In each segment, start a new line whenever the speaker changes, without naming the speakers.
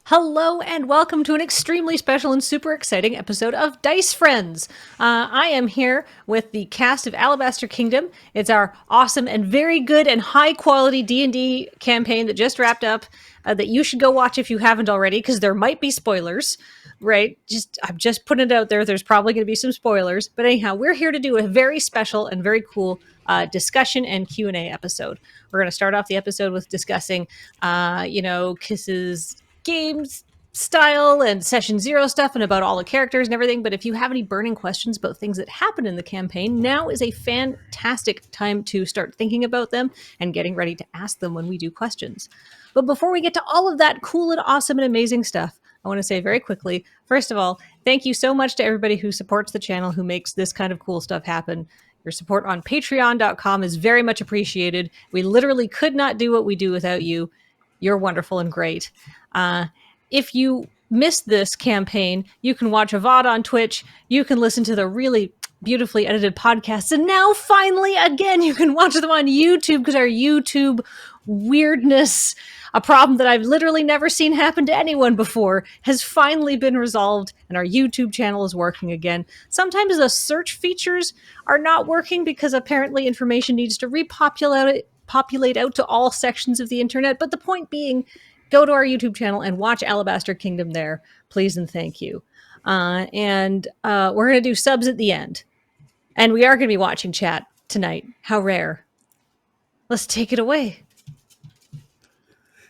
Hello and welcome to an extremely special and super exciting episode of Dice Friends. I am here with the cast of Alabaster Kingdom. It's our awesome and very good and high quality D&D campaign that just wrapped up that you should go watch if you haven't already, because there might be spoilers, right? I'm just putting it out there. There's probably going to be some spoilers. But anyhow, we're here to do a very special and very cool discussion and Q&A episode. We're going to start off the episode with discussing, Kiss's games style and session 0 stuff and about all the characters and everything. But if you have any burning questions about things that happen in the campaign, now is a fantastic time to start thinking about them and getting ready to ask them when we do questions. But before we get to all of that cool and awesome and amazing stuff, I want to say very quickly, first of all, thank you so much to everybody who supports the channel, who makes this kind of cool stuff happen. Your support on patreon.com is very much appreciated. We literally could not do what we do without you. You're wonderful and great. If you missed this campaign, you can watch a VOD on Twitch. You can listen to the really beautifully edited podcasts. And now, finally, again, you can watch them on YouTube, because our YouTube weirdness, a problem that I've literally never seen happen to anyone before, has finally been resolved, and our YouTube channel is working again. Sometimes the search features are not working because apparently information needs to populate out to all sections of the internet. But the point being, go to our YouTube channel and watch Alabaster Kingdom there, please and thank you. And we're going to do subs at the end. And we are going to be watching chat tonight. How rare. Let's take it away.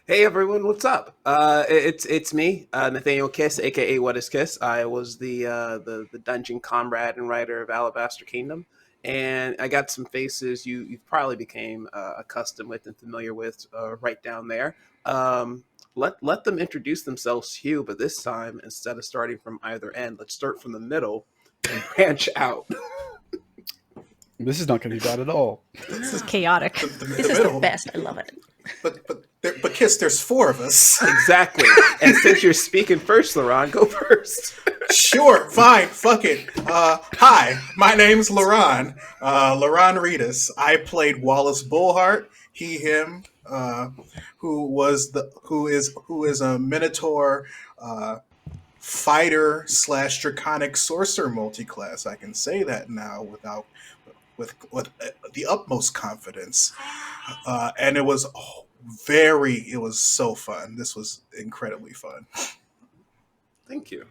Hey everyone, what's up? It's me, Nathaniel Kiss, aka What Is Kiss. I was the dungeon comrade and writer of Alabaster Kingdom, and I got some faces you probably became accustomed with and familiar with right down there. Let them introduce themselves to you, but this time, instead of starting from either end, let's start from the middle and branch out.
This is not going to be bad at all.
This is chaotic.
This is the best. I love it.
But Kiss, there's 4 of us.
Exactly. And since you're speaking first, Laron, go first.
Sure, fine, fuck it. Hi, my name's Laron. Laron Reedus. I played Wallace Bullheart. He, him. Who is a Minotaur fighter / draconic sorcerer multiclass. I can say that now with the utmost confidence. And it was so fun. This was incredibly fun.
Thank you.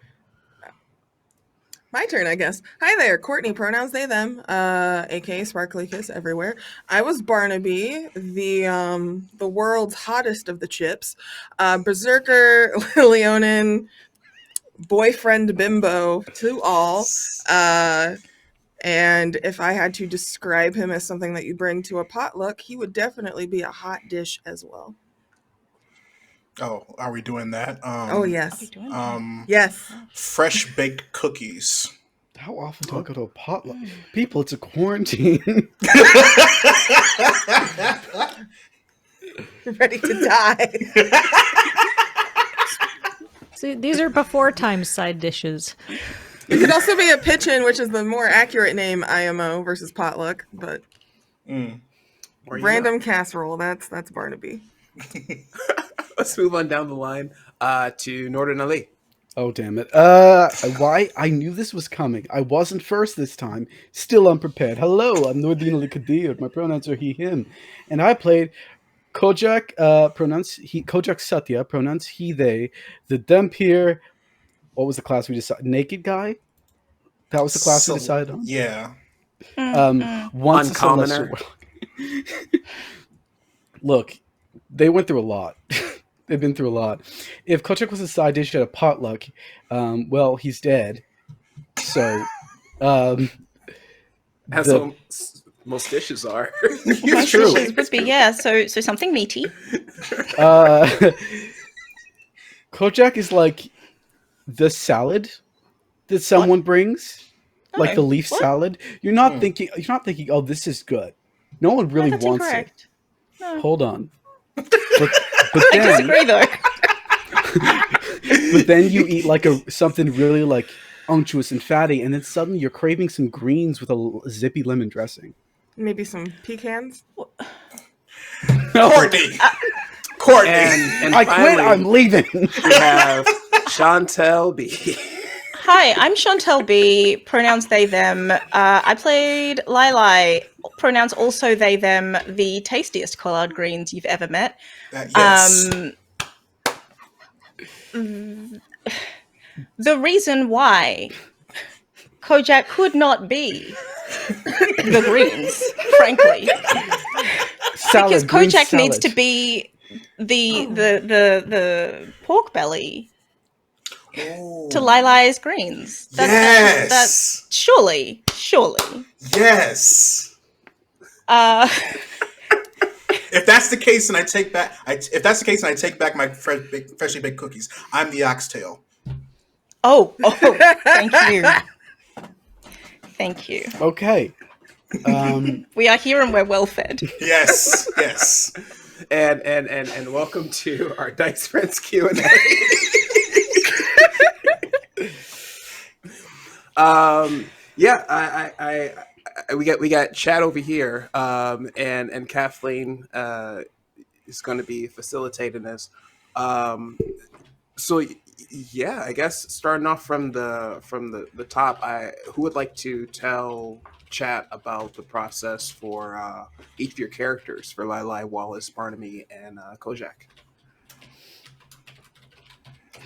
My turn, I guess. Hi there, Courtney, pronouns they, them, aka Sparkly Kiss everywhere. I was Barnaby, the world's hottest of the chips, berserker, Leonin, boyfriend bimbo to all, and if I had to describe him as something that you bring to a potluck, he would definitely be a hot dish as well.
Oh, are we doing that?
Oh, yes.
Yes. Fresh baked cookies.
How often do I go to a potluck? People, it's a quarantine.
Ready to die.
See, these are before times side dishes.
It could also be a pitch-in, which is the more accurate name, IMO versus potluck, but random casserole, that's Barnaby.
Let's move on down the line to Northern Ali.
Oh, damn it. Why? I knew this was coming. I wasn't first this time. Still unprepared. Hello, I'm Nordin Ali Kadir. My pronouns are he, him. And I played Kojak, Kojak Satya, pronouns he, they. The Dempir, what was the class we decided? Naked guy? That was the class we decided on?
Yeah.
Once
Uncommoner.
Look, they went through a lot. They've been through a lot. If Kojak was a side dish at a potluck, well, he's dead. So,
As most dishes are.
it's true.
Dishes would be, yeah, so something meaty.
Kojak is like the salad that someone brings, like the leaf salad. You're not thinking, oh, this is good. No one really
that's
wants
incorrect.
it.
No.
Hold on. But
I
then,
disagree, though.
but then you eat like something really like unctuous and fatty, and then suddenly you're craving some greens with a zippy lemon dressing.
Maybe some pecans.
Courtney! Courtney.
And
I quit.
finally,
I'm leaving.
we have Chantel B.
Hi, I'm Chantel B. Pronouns they them. I played Lili. Pronouns also they them. The tastiest collard greens you've ever met.
Yes.
The reason why Kojak could not be the greens, frankly,
Salad,
because
green
Kojak
salad.
needs to be the pork belly
Ooh.
to Lili's greens.
Yes.
That's surely.
Yes. If that's the case, and I take back, my freshly baked cookies, I'm the oxtail.
Oh, thank you.
Okay.
We are here and we're well fed.
Yes.
And welcome to our Dice Friends Q&A. We got Chad over here, and Kathleen is going to be facilitating this. So yeah, I guess starting off from the top, who would like to tell chat about the process for each of your characters, for Lili, Wallace, Barnaby, and Kojak?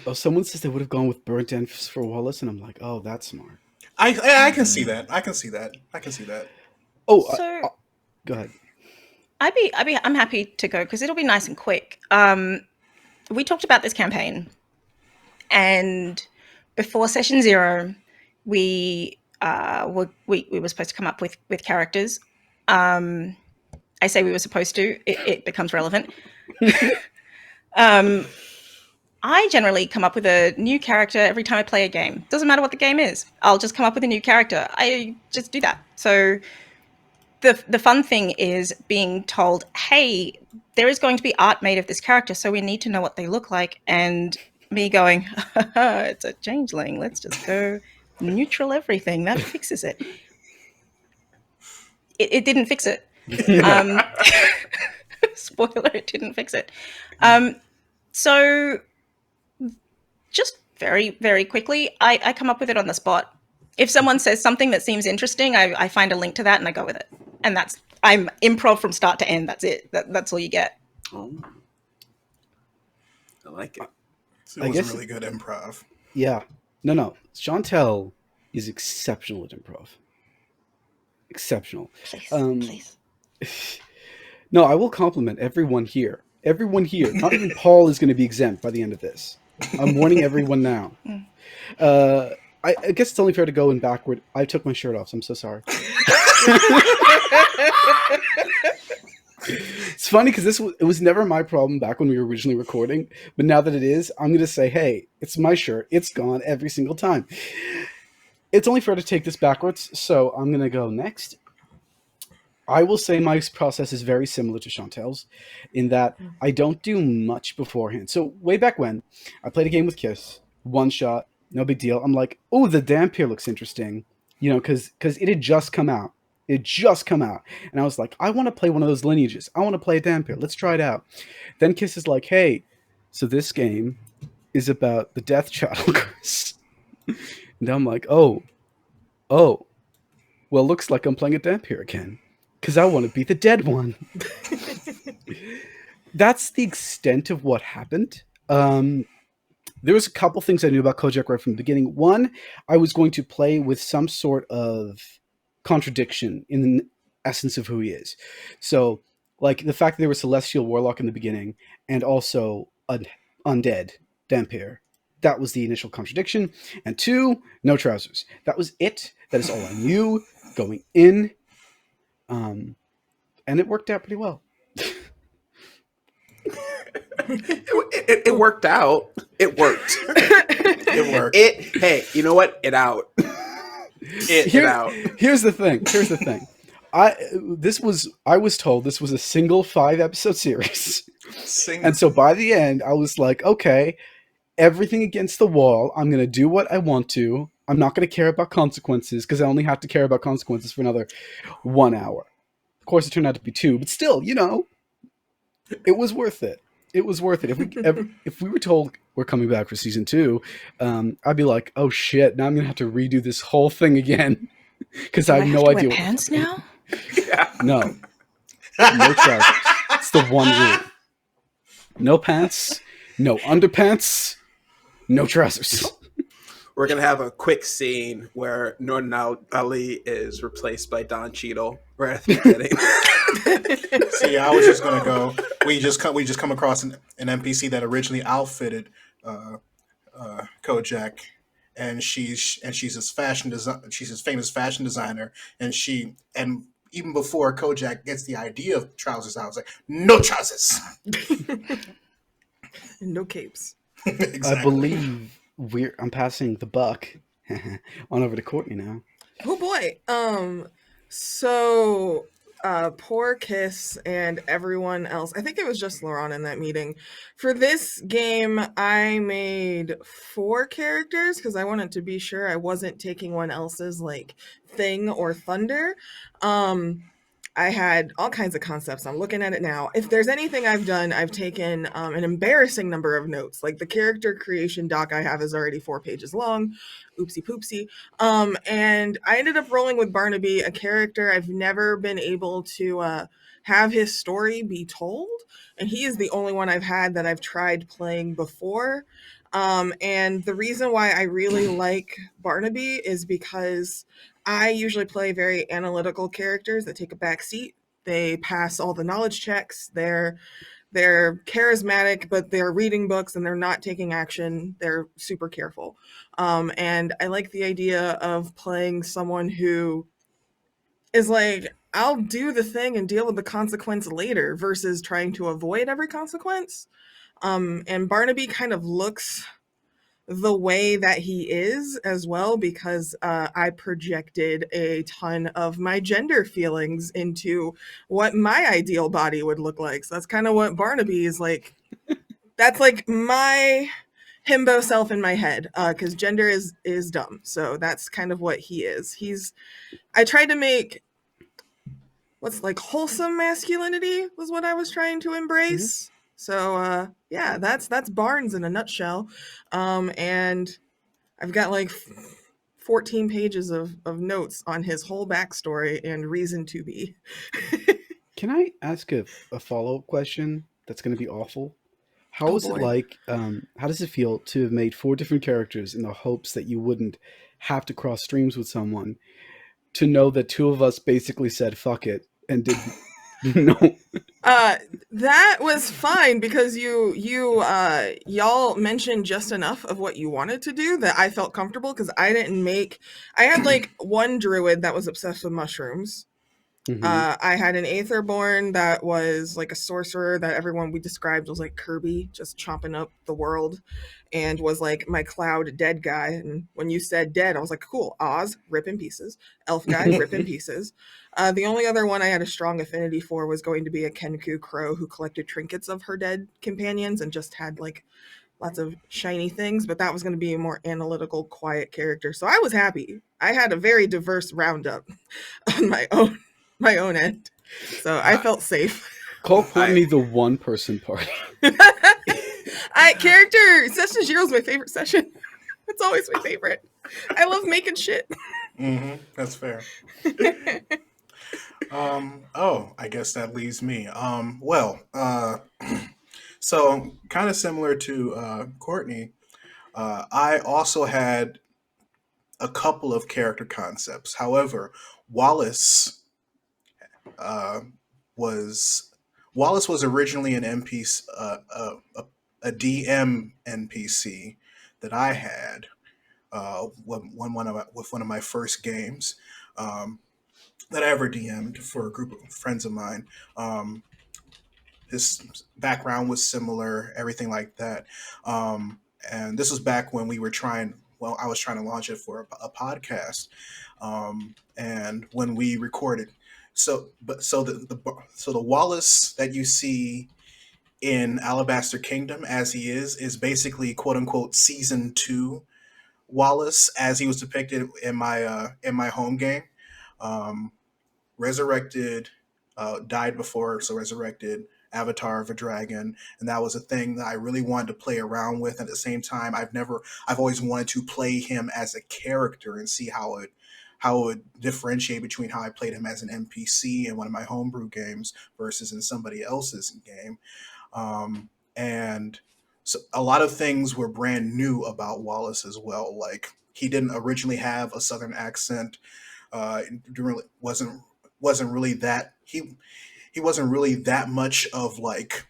Oh, someone says they would have gone with burnt ends for Wallace, and I'm like, oh, that's smart.
I can see that.
Oh,
So
go ahead.
I'm happy to go because it'll be nice and quick. We talked about this campaign, and before session 0, we were supposed to come up with characters. I say we were supposed to. It becomes relevant. I generally come up with a new character every time I play a game. Doesn't matter what the game is. I'll just come up with a new character. I just do that. So the fun thing is being told, hey, there is going to be art made of this character, so we need to know what they look like. And me going, it's a changeling. Let's just go neutral everything. That fixes it. It didn't fix it. Spoiler, it didn't fix it. So just very, very quickly, I come up with it on the spot. If someone says something that seems interesting, I find a link to that and I go with it. And I'm improv from start to end. That's it. That's all you get.
Oh, I like it.
It was really good improv.
Yeah. No. Chantel is exceptional at improv. Exceptional.
Please.
No, I will compliment everyone here. Everyone here. Not even Paul is going to be exempt by the end of this. I'm warning everyone now. I guess it's only fair to go in backward. I took my shirt off, so I'm so sorry. It's funny because it was never my problem back when we were originally recording, but now that it is, I'm going to say, hey, it's my shirt. It's gone every single time. It's only fair to take this backwards, so I'm going to go next. I will say my process is very similar to Chantel's in that I don't do much beforehand. So way back when, I played a game with Kiss, one shot, no big deal. I'm like, oh, the Dampier looks interesting, because it had just come out. And I was like, I want to play one of those lineages. I want to play a Dampier. Let's try it out. Then Kiss is like, hey, so this game is about the Death Chattel curse. And I'm like, oh, well, looks like I'm playing a Dampier again. Because I want to be the dead one. That's the extent of what happened. There was a couple things I knew about Kojak right from the beginning. One, I was going to play with some sort of contradiction in the essence of who he is. So, like the fact that there was Celestial Warlock in the beginning and also an undead Dampier. That was the initial contradiction. And 2, no trousers. That was it. That is all I knew going in. And it worked out pretty well.
It worked out. It worked.
It worked.
Hey, you know what? It out. It out.
Here's the thing. I was told this was a single 5-episode series. And so by the end, I was like, okay, everything against the wall. I'm going to do what I want to. I'm not going to care about consequences because I only have to care about consequences for another 1 hour. Of course, it turned out to be 2, but still, it was worth it. It was worth it. If we were told we're coming back for season 2, I'd be like, oh shit, now I'm gonna have to redo this whole thing again because I have no
to
idea
wear
what
pants now?
No, no trousers. It's the one rule. No pants, no underpants, no trousers.
We're gonna have a quick scene where Northern Ali is replaced by Don Cheadle right at the beginning.
See, I was just gonna go. We just come across an NPC that originally outfitted Kojak, and she's his she's his famous fashion designer, and even before Kojak gets the idea of trousers, I was like, no trousers,
No capes.
exactly.
I believe I'm passing the buck on over to Courtney now.
Oh boy. So poor Kiss and everyone else. I think it was just Laurent in that meeting. For this game, I made 4 characters because I wanted to be sure I wasn't taking one else's like thing or thunder. I had all kinds of concepts. I'm looking at it now. If there's anything I've done, I've taken an embarrassing number of notes. Like the character creation doc I have is already 4 pages long. Oopsie poopsie. And I ended up rolling with Barnaby, a character I've never been able to have his story be told. And he is the only one I've had that I've tried playing before. And the reason why I really like Barnaby is because I usually play very analytical characters that take a back seat. They pass all the knowledge checks. They're charismatic, but they're reading books and they're not taking action. They're super careful. And I like the idea of playing someone who is like, I'll do the thing and deal with the consequence later versus trying to avoid every consequence. And Barnaby kind of looks the way that he is as well because I projected a ton of my gender feelings into what my ideal body would look like. So that's kind of what Barnaby is like. That's like my himbo self in my head because gender is dumb. So that's kind of what he is. I tried to make what's like wholesome masculinity was what I was trying to embrace. Mm-hmm. So yeah, that's Barnes in a nutshell. And I've got like 14 pages of notes on his whole backstory and reason to be.
Can I ask a follow-up question that's going to be awful? How is it like, how does it feel to have made 4 different characters in the hopes that you wouldn't have to cross streams with someone, to know that 2 of us basically said, fuck it, and did no?
That was fine because y'all mentioned just enough of what you wanted to do that I felt comfortable because I had like one druid that was obsessed with mushrooms. Mm-hmm. I had an Aetherborn that was like a sorcerer that everyone we described was like Kirby, just chomping up the world, and was like my cloud dead guy. And when you said dead, I was like, cool, Oz, rip in pieces. Elf guy, rip in pieces. The only other one I had a strong affinity for was going to be a Kenku crow who collected trinkets of her dead companions and just had like lots of shiny things, but that was going to be a more analytical, quiet character. So I was happy. I had a very diverse roundup on my own end. So I felt safe.
Call Courtney the one-person party.
Session 0 is my favorite session. It's always my favorite. I love making shit.
Mm-hmm. That's fair. I guess that leaves me. So kind of similar to Courtney, I also had a couple of character concepts. However, Wallace was originally an NPC, a DM NPC that I had with one of my first games that I ever DM'd for a group of friends of mine. His background was similar, everything like that. And this was back when I was trying to launch it for a podcast. And when we recorded, so the Wallace that you see in Alabaster Kingdom as he is basically quote unquote season 2 Wallace as he was depicted in my home game. Resurrected, died before, so resurrected, avatar of a dragon, and that was a thing that I really wanted to play around with. At the same time, I've always wanted to play him as a character and see how it would differentiate between how I played him as an NPC in one of my homebrew games versus in somebody else's game. And so a lot of things were brand new about Wallace as well. Like, he didn't originally have a Southern accent. Wasn't really that he wasn't really that much of like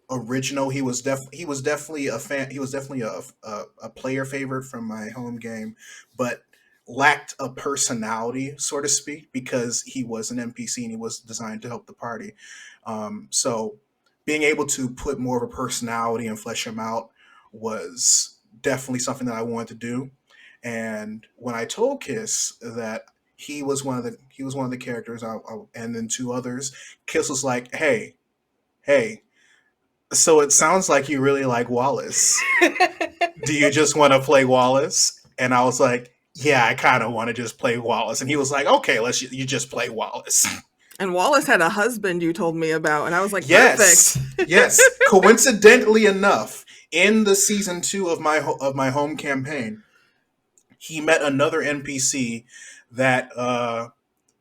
original. He was definitely a fan. He was definitely a player favorite from my home game, but lacked a personality, so to speak, because he was an NPC and he was designed to help the party. So being able to put more of a personality and flesh him out was definitely something that I wanted to do. And when I told Kiss that he was one of the characters, and then two others, Kiss was like, "Hey, so it sounds like you really like Wallace. Do you just want to play Wallace?" And I was like, "Yeah, I kind of want to just play Wallace." And he was like, "Okay, you just play Wallace."
And Wallace had a husband you told me about, and I was like,
Yes,
perfect.
yes. Coincidentally enough, in the season 2 of my home campaign, he met another NPC that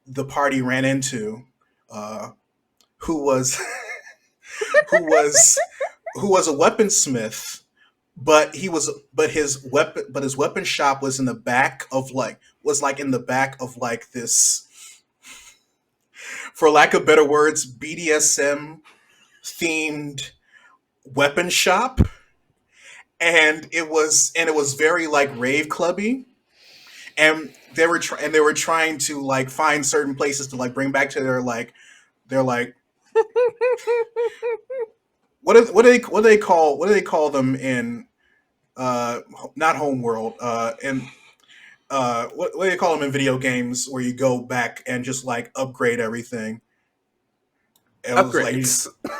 the party ran into, who was who was who was a weaponsmith, but his weapon shop was in the back of this, for lack of better words, BDSM themed weapon shop, and it was very like rave clubby, and they were trying to like find certain places to like bring back to their what do they call them in not homeworld and what do they call them in video games where you go back and just like upgrade everything? It was
Upgrades.
like,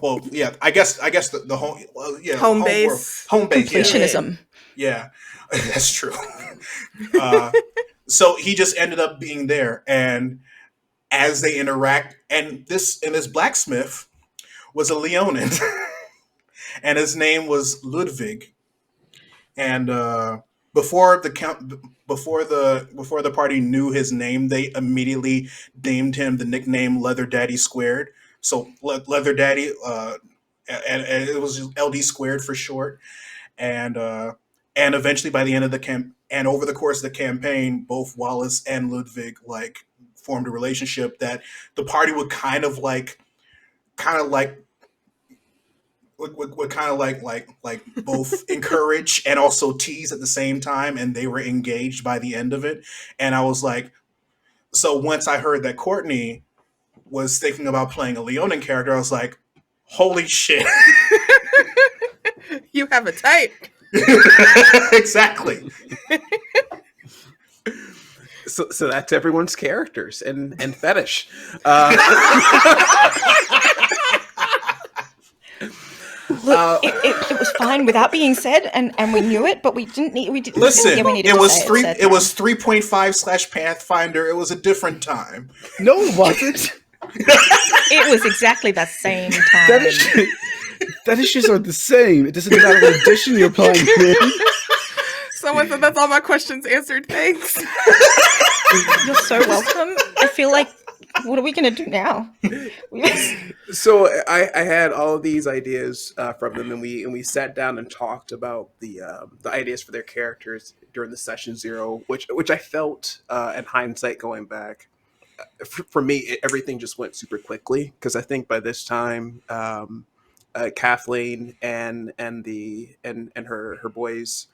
well, yeah. I guess the home, well, yeah,
Home
world-
base.
home base, yeah.
Completionism.
Yeah, that's true. So he just ended up being there, and as they interact, and this blacksmith was a Leonin, and his name was Ludwig. And before the party knew his name, they immediately named him the nickname Leather Daddy Squared. So Leather Daddy, and it was just LD Squared for short. And eventually, by the end of the camp, and over the course of the campaign, both Wallace and Ludwig like formed a relationship that the party would kind of like would kind of like both encourage and also tease at the same time, and they were engaged by the end of it. And I was like, so once I heard that Courtney was thinking about playing a Leonin character, I was like, holy shit.
You have a type.
Exactly.
So that's everyone's characters and fetish.
Look, it was fine without being said, and we knew it, but we didn't need.
Listen,
we needed
it
to
was
say
three.
said
It was 3.5 / Pathfinder. It was a different time.
No, it wasn't.
It was exactly the same time.
Fetishes are the same. It doesn't matter what edition you're playing in.
Someone said that's all my questions answered. Thanks.
You're so welcome. I feel like, what are we going to do now?
So I had all of these ideas from them, and we sat down and talked about the ideas for their characters during the session 0, which I felt in hindsight going back, for me everything just went super quickly, because I think by this time Kathleen and her boys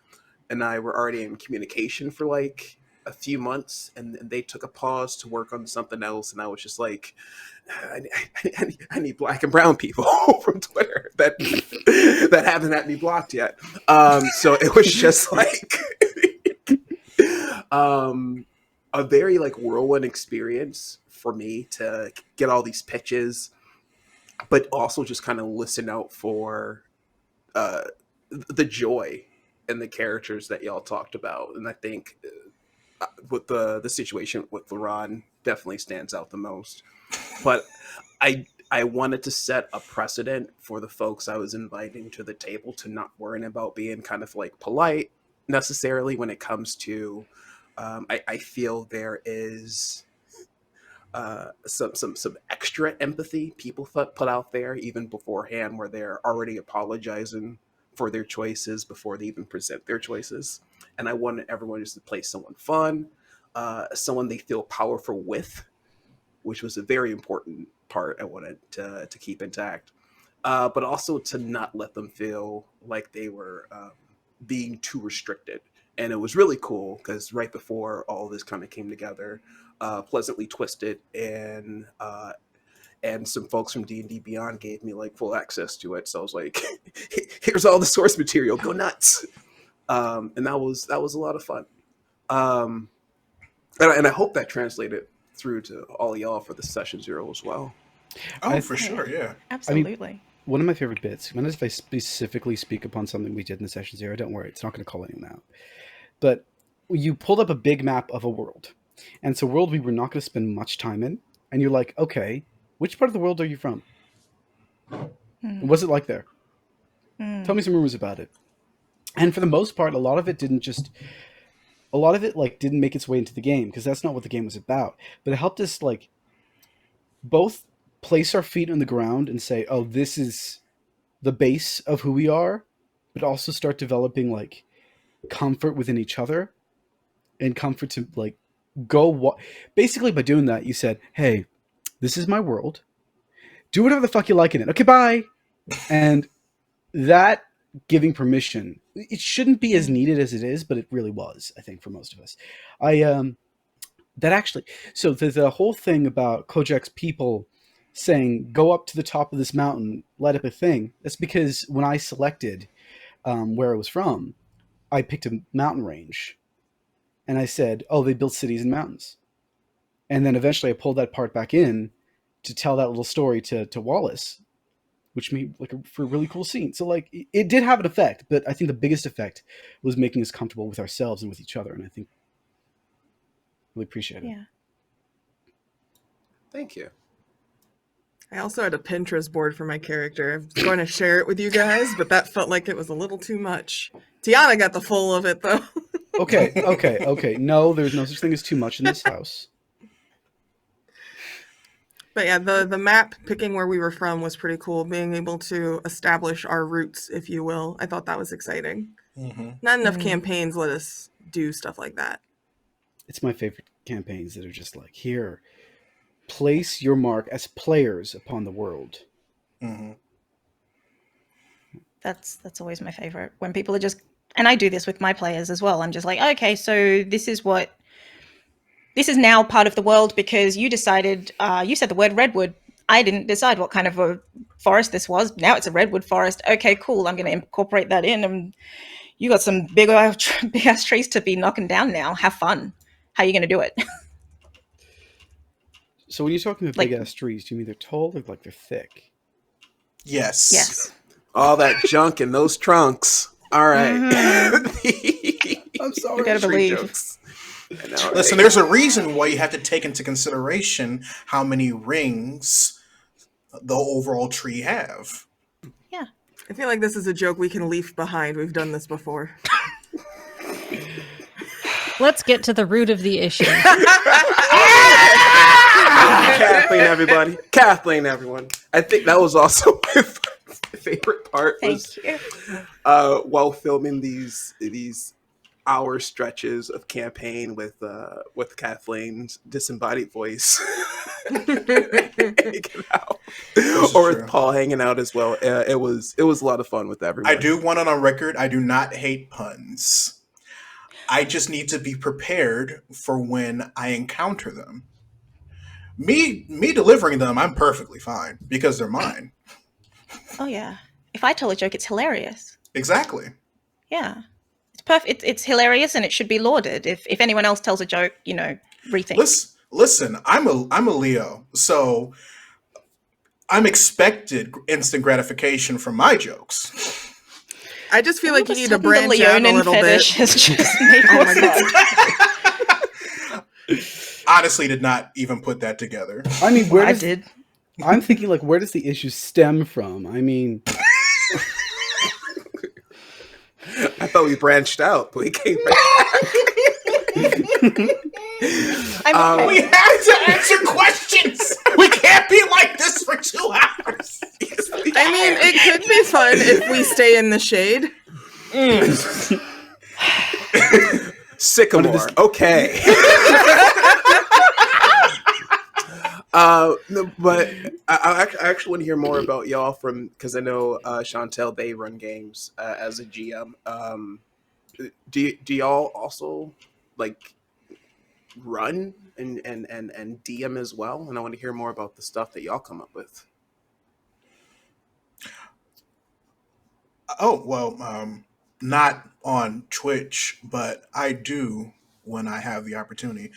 and I were already in communication for like a few months, and they took a pause to work on something else, and I was just like, I need black and brown people from Twitter that haven't had me blocked yet. So it was just like a very like whirlwind experience for me to get all these pitches, but also just kind of listen out for the joy and the characters that y'all talked about. And I think with the situation with LaRon definitely stands out the most. But I wanted to set a precedent for the folks I was inviting to the table to not worrying about being kind of like polite necessarily when it comes to. I feel there is some extra empathy people put out there even beforehand, where they're already apologizing for their choices before they even present their choices. And I wanted everyone just to play someone fun, someone they feel powerful with, which was a very important part I wanted to keep intact. But also to not let them feel like they were being too restricted. And it was really cool because right before all this kind of came together, Pleasantly Twisted and some folks from D&D Beyond gave me like full access to it. So I was like, here's all the source material, go nuts. And that was a lot of fun. And I hope that translated through to all of y'all for the session 0 as well.
Oh, for sure, yeah.
Absolutely.
One of my favorite bits, when if I specifically speak upon something we did in the session 0, don't worry, it's not going to call anyone out. But you pulled up a big map of a world. And it's a world we were not going to spend much time in. And you're like, okay, which part of the world are you from? What's it like there? Tell me some rumors about it. And for the most part, a lot of it didn't make its way into the game, because that's not what the game was about. But it helped us like both place our feet on the ground and say, oh, this is the base of who we are, but also start developing like comfort within each other and comfort to like basically by doing that, you said, hey, this is my world. Do whatever the fuck you like in it. Okay, bye. And that giving permission, it shouldn't be as needed as it is, but it really was, I think, for most of us. So the whole thing about Kojak's people saying, go up to the top of this mountain, light up a thing, that's because when I selected where I was from, I picked a mountain range. And I said, oh, they built cities in mountains. And then eventually I pulled that part back in to tell that little story to Wallace, which made like for a really cool scene. So like it did have an effect, but I think the biggest effect was making us comfortable with ourselves and with each other. And I think really appreciate it.
Yeah.
Thank you.
I also had a Pinterest board for my character. I was going to share it with you guys, but that felt like it was a little too much. Tiana got the full of it, though.
Okay. No, there's no such thing as too much in this house.
But yeah, the map, picking where we were from was pretty cool. Being able to establish our roots, if you will. I thought that was exciting. Not enough campaigns let us do stuff like that.
It's my favorite campaigns that are just like, here, place your mark as players upon the world.
That's always my favorite. When people are just, and I do this with my players as well. I'm just like, okay, so this is now part of the world because you decided, you said the word redwood. I didn't decide what kind of a forest this was. Now it's a redwood forest. Okay, cool. I'm going to incorporate that in. And you got some big ass trees to be knocking down now. Have fun. How are you going to do it?
So when you're talking about big ass trees, do you mean they're tall or like they're thick?
Yes.
All that junk in those trunks. All right.
I'm sorry.
You gotta believe.
Jokes.
Listen, there's a reason why you have to take into consideration how many rings the overall tree have.
Yeah.
I feel like this is a joke we can leave behind. We've done this before.
Let's get to the root of the issue.
Kathleen, everybody. Kathleen, everyone. I think that was also my favorite part.
Thank you.
While filming these hour stretches of campaign with Kathleen's disembodied voice, hanging out, or with Paul hanging out as well. It was a lot of fun with everyone.
I do want it on record. I do not hate puns. I just need to be prepared for when I encounter them. Me delivering them, I'm perfectly fine because they're mine.
Oh yeah. If I tell a joke, it's hilarious.
Exactly.
Yeah. It's perfect. It's hilarious and it should be lauded. If anyone else tells a joke, rethink.
Listen, I'm a Leo, so I'm expected instant gratification from my jokes.
I just feel like you need to branch out a little bit.
Has just made
Oh
more
my
sense.
God.
Honestly, did not even put that together.
I mean, where
I
does
did.
I'm thinking, like, where does the issue stem from? I mean,
I thought we branched out, but we came right
I'm
We have to answer questions. We can't be like this for 2 hours.
I mean, it could be fun if we stay in the shade.
Sycamore. Okay. No, but I actually want to hear more about y'all because I know Chantel, they run games as a GM. Do y'all also like run and DM as well? And I want to hear more about the stuff that y'all come up with.
Oh, well, not on Twitch, but I do when I have the opportunity.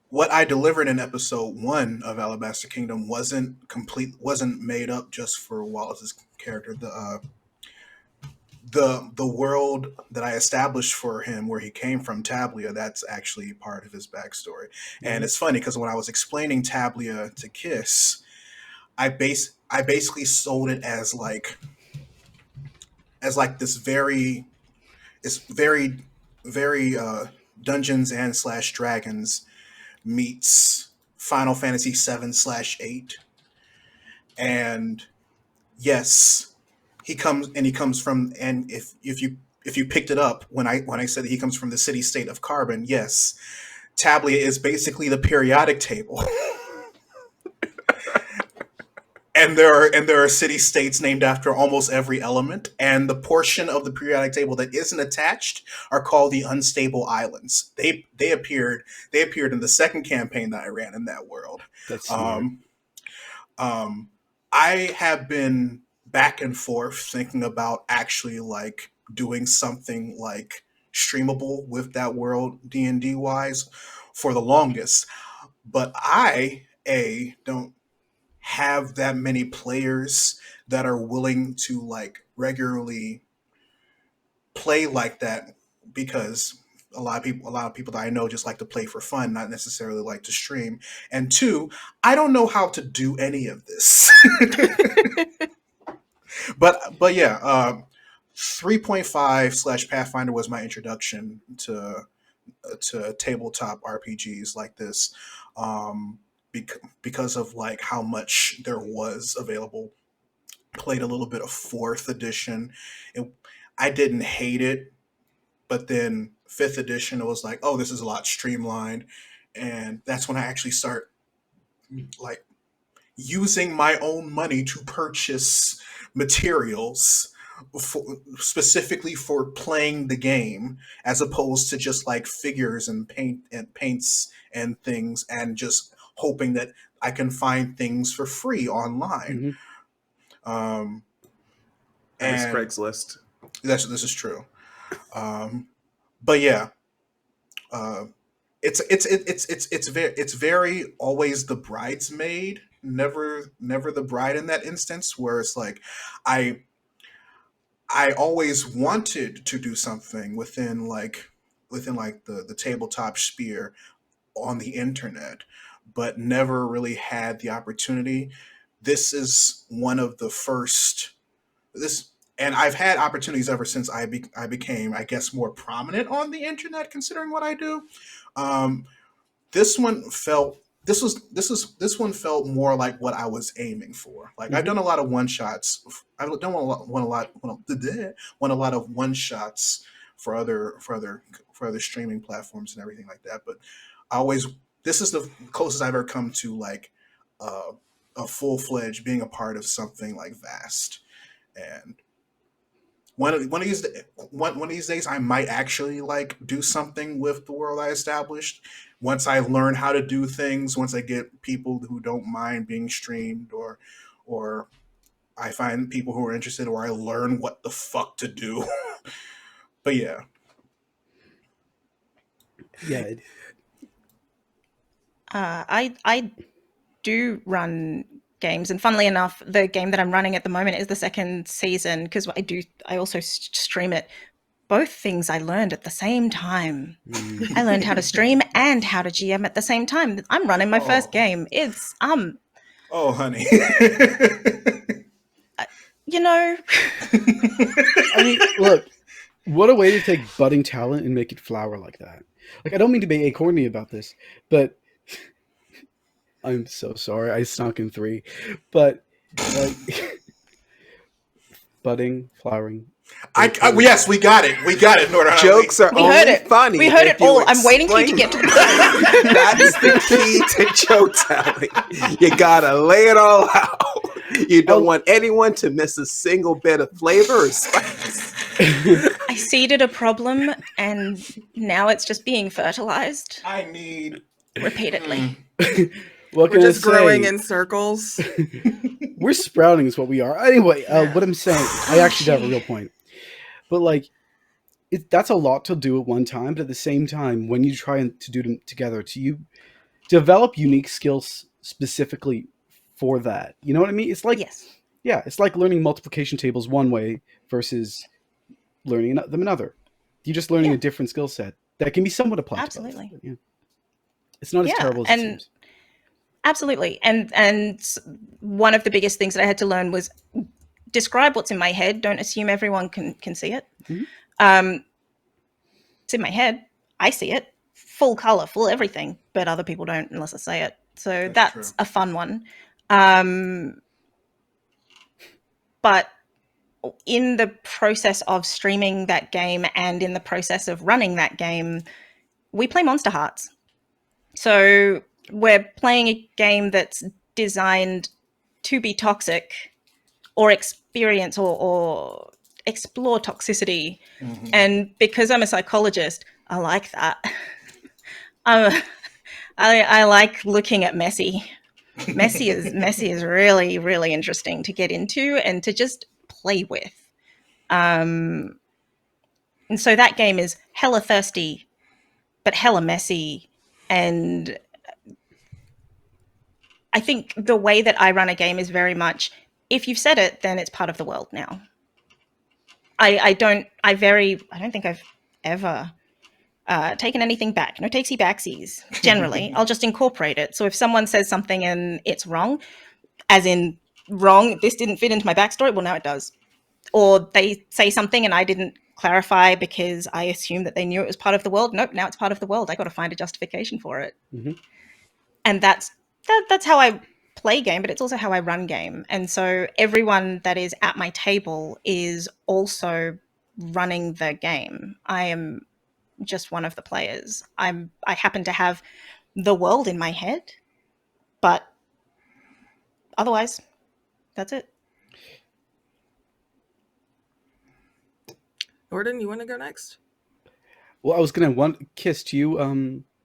What I delivered in episode 1 of Alabaster Kingdom wasn't made up just for Wallace's character. The world that I established for him, where he came from, Tablia, that's actually part of his backstory. And it's funny because when I was explaining Tablia to Kiss, I basically sold it as like this very Dungeons and slash Dragons meets Final Fantasy 7/8. And yes, he comes from, and if you picked it up when I said that he comes from the city state of Carbon, yes, Tablia is basically the periodic table. And there are city states named after almost every element, and the portion of the periodic table that isn't attached are called the unstable islands. They appeared in the second campaign that I ran in that world.
that's smart.
I have been back and forth thinking about actually like doing something like streamable with that world D&D wise for the longest, but I don't have that many players that are willing to like regularly play like that, because a lot of people that I know just like to play for fun, not necessarily like to stream. And 2, I don't know how to do any of this. but yeah, 3.5 / Pathfinder was my introduction to tabletop RPGs like this. Because of like how much there was available. Played a little bit of 4th edition. I didn't hate it, but then 5th edition, it was like, oh, this is a lot streamlined, and that's when I actually start like using my own money to purchase materials specifically for playing the game, as opposed to just like figures and paints and things, and just hoping that I can find things for free online.
Mhm.
Nice
And
Craigslist.
this is true. But yeah, it's very always the bridesmaid, never the bride in that instance, where it's like I always wanted to do something within the tabletop sphere on the internet, but never really had the opportunity. This is one of the first this and I've had opportunities ever since I became, I guess, more prominent on the internet, considering what I do. Um, this one felt this one felt more like what I was aiming for. Like I've done a lot of one shots. I've done a lot of one shots for other streaming platforms and everything like that. But I always this is the closest I've ever come to like uh, a full-fledged being a part of something like vast. And one of these days, I might actually like do something with the world I established. Once I learn how to do things, once I get people who don't mind being streamed, or I find people who are interested, or I learn what the fuck to do. But yeah,
Yeah.
I do run games, and funnily enough, the game that I'm running at the moment is the second season, because I also stream it. both things I learned at the same time. I learned how to stream and how to GM at the same time. I'm running my first game. It's
Oh, honey.
you know,
I mean, look, what a way to take budding talent and make it flower like that. Like, I don't mean to be corny about this, but I'm so sorry. I snuck in 3, but like budding, flowering.
Yes, we got it. We got it, Nora.
Jokes are
we
only
heard it.
funny.
We heard
if
it
you
all. I'm waiting for you to
explain
get to the point.
That's the key to joke telling. You gotta lay it all out. You don't want anyone to miss a single bit of flavor or spice.
I seeded a problem, and now it's just being fertilized
I need
repeatedly.
What
We're
can
just
I say?
growing in circles.
We're sprouting is what we are. Anyway, what I'm saying, I actually do have a real point. But like, that's a lot to do at one time. But at the same time, when you try to do them together, you develop unique skills specifically for that. You know what I mean? It's like,
Yes.
yeah, it's like learning multiplication tables one way versus learning them another. You're just learning a different skill set that can be somewhat applied.
Absolutely.
To both. Yeah. It's not as terrible as it seems.
Absolutely. And one of the biggest things that I had to learn was describe what's in my head. Don't assume everyone can see it.
Mm-hmm.
It's in my head. I see it. Full color, full everything. But other people don't unless I say it. So that's a fun one. But in the process of streaming that game and in the process of running that game, we play Monster Hearts. So we're playing a game that's designed to be toxic or experience or explore toxicity. Mm-hmm. And because I'm a psychologist, I like that. I like looking at messy. Messy is really, really interesting to get into and to just play with. And so that game is hella thirsty, but hella messy. And I think the way that I run a game is very much, if you've said it, then it's part of the world now. I don't think I've ever taken anything back. No takesy backsies, generally. I'll just incorporate it. So if someone says something and it's wrong, as in wrong, this didn't fit into my backstory, well, now it does. Or they say something and I didn't clarify because I assumed that they knew it was part of the world. Nope, now it's part of the world. I got to find a justification for it. Mm-hmm. And that's how I play game, but it's also how I run game. And so everyone that is at my table is also running the game. I am just one of the players. I happen to have the world in my head, but otherwise, that's it.
Gordon, you want to go next?
Well, I was gonna Kiss to you.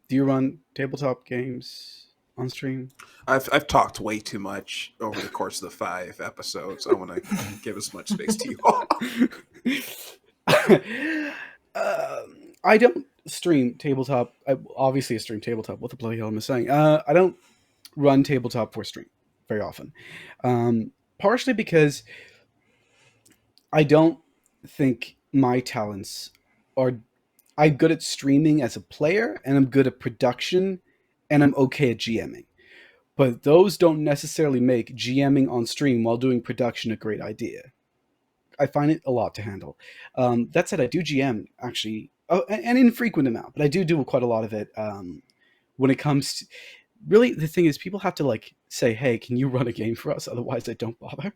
Do you run tabletop games on stream?
I've talked way too much over the course of the 5 episodes. I want to give as much space to you all.
I don't stream tabletop. Obviously, I stream tabletop. What the bloody hell am I saying? I don't run tabletop for stream very often. Partially because I don't think my talents are... I'm good at streaming as a player, and I'm good at production, and I'm okay at GMing. But those don't necessarily make GMing on stream while doing production a great idea. I find it a lot to handle. That said, I do GM, actually, an infrequent amount, but I do quite a lot of it when it comes to... Really, the thing is, people have to say, hey, can you run a game for us? Otherwise, I don't bother.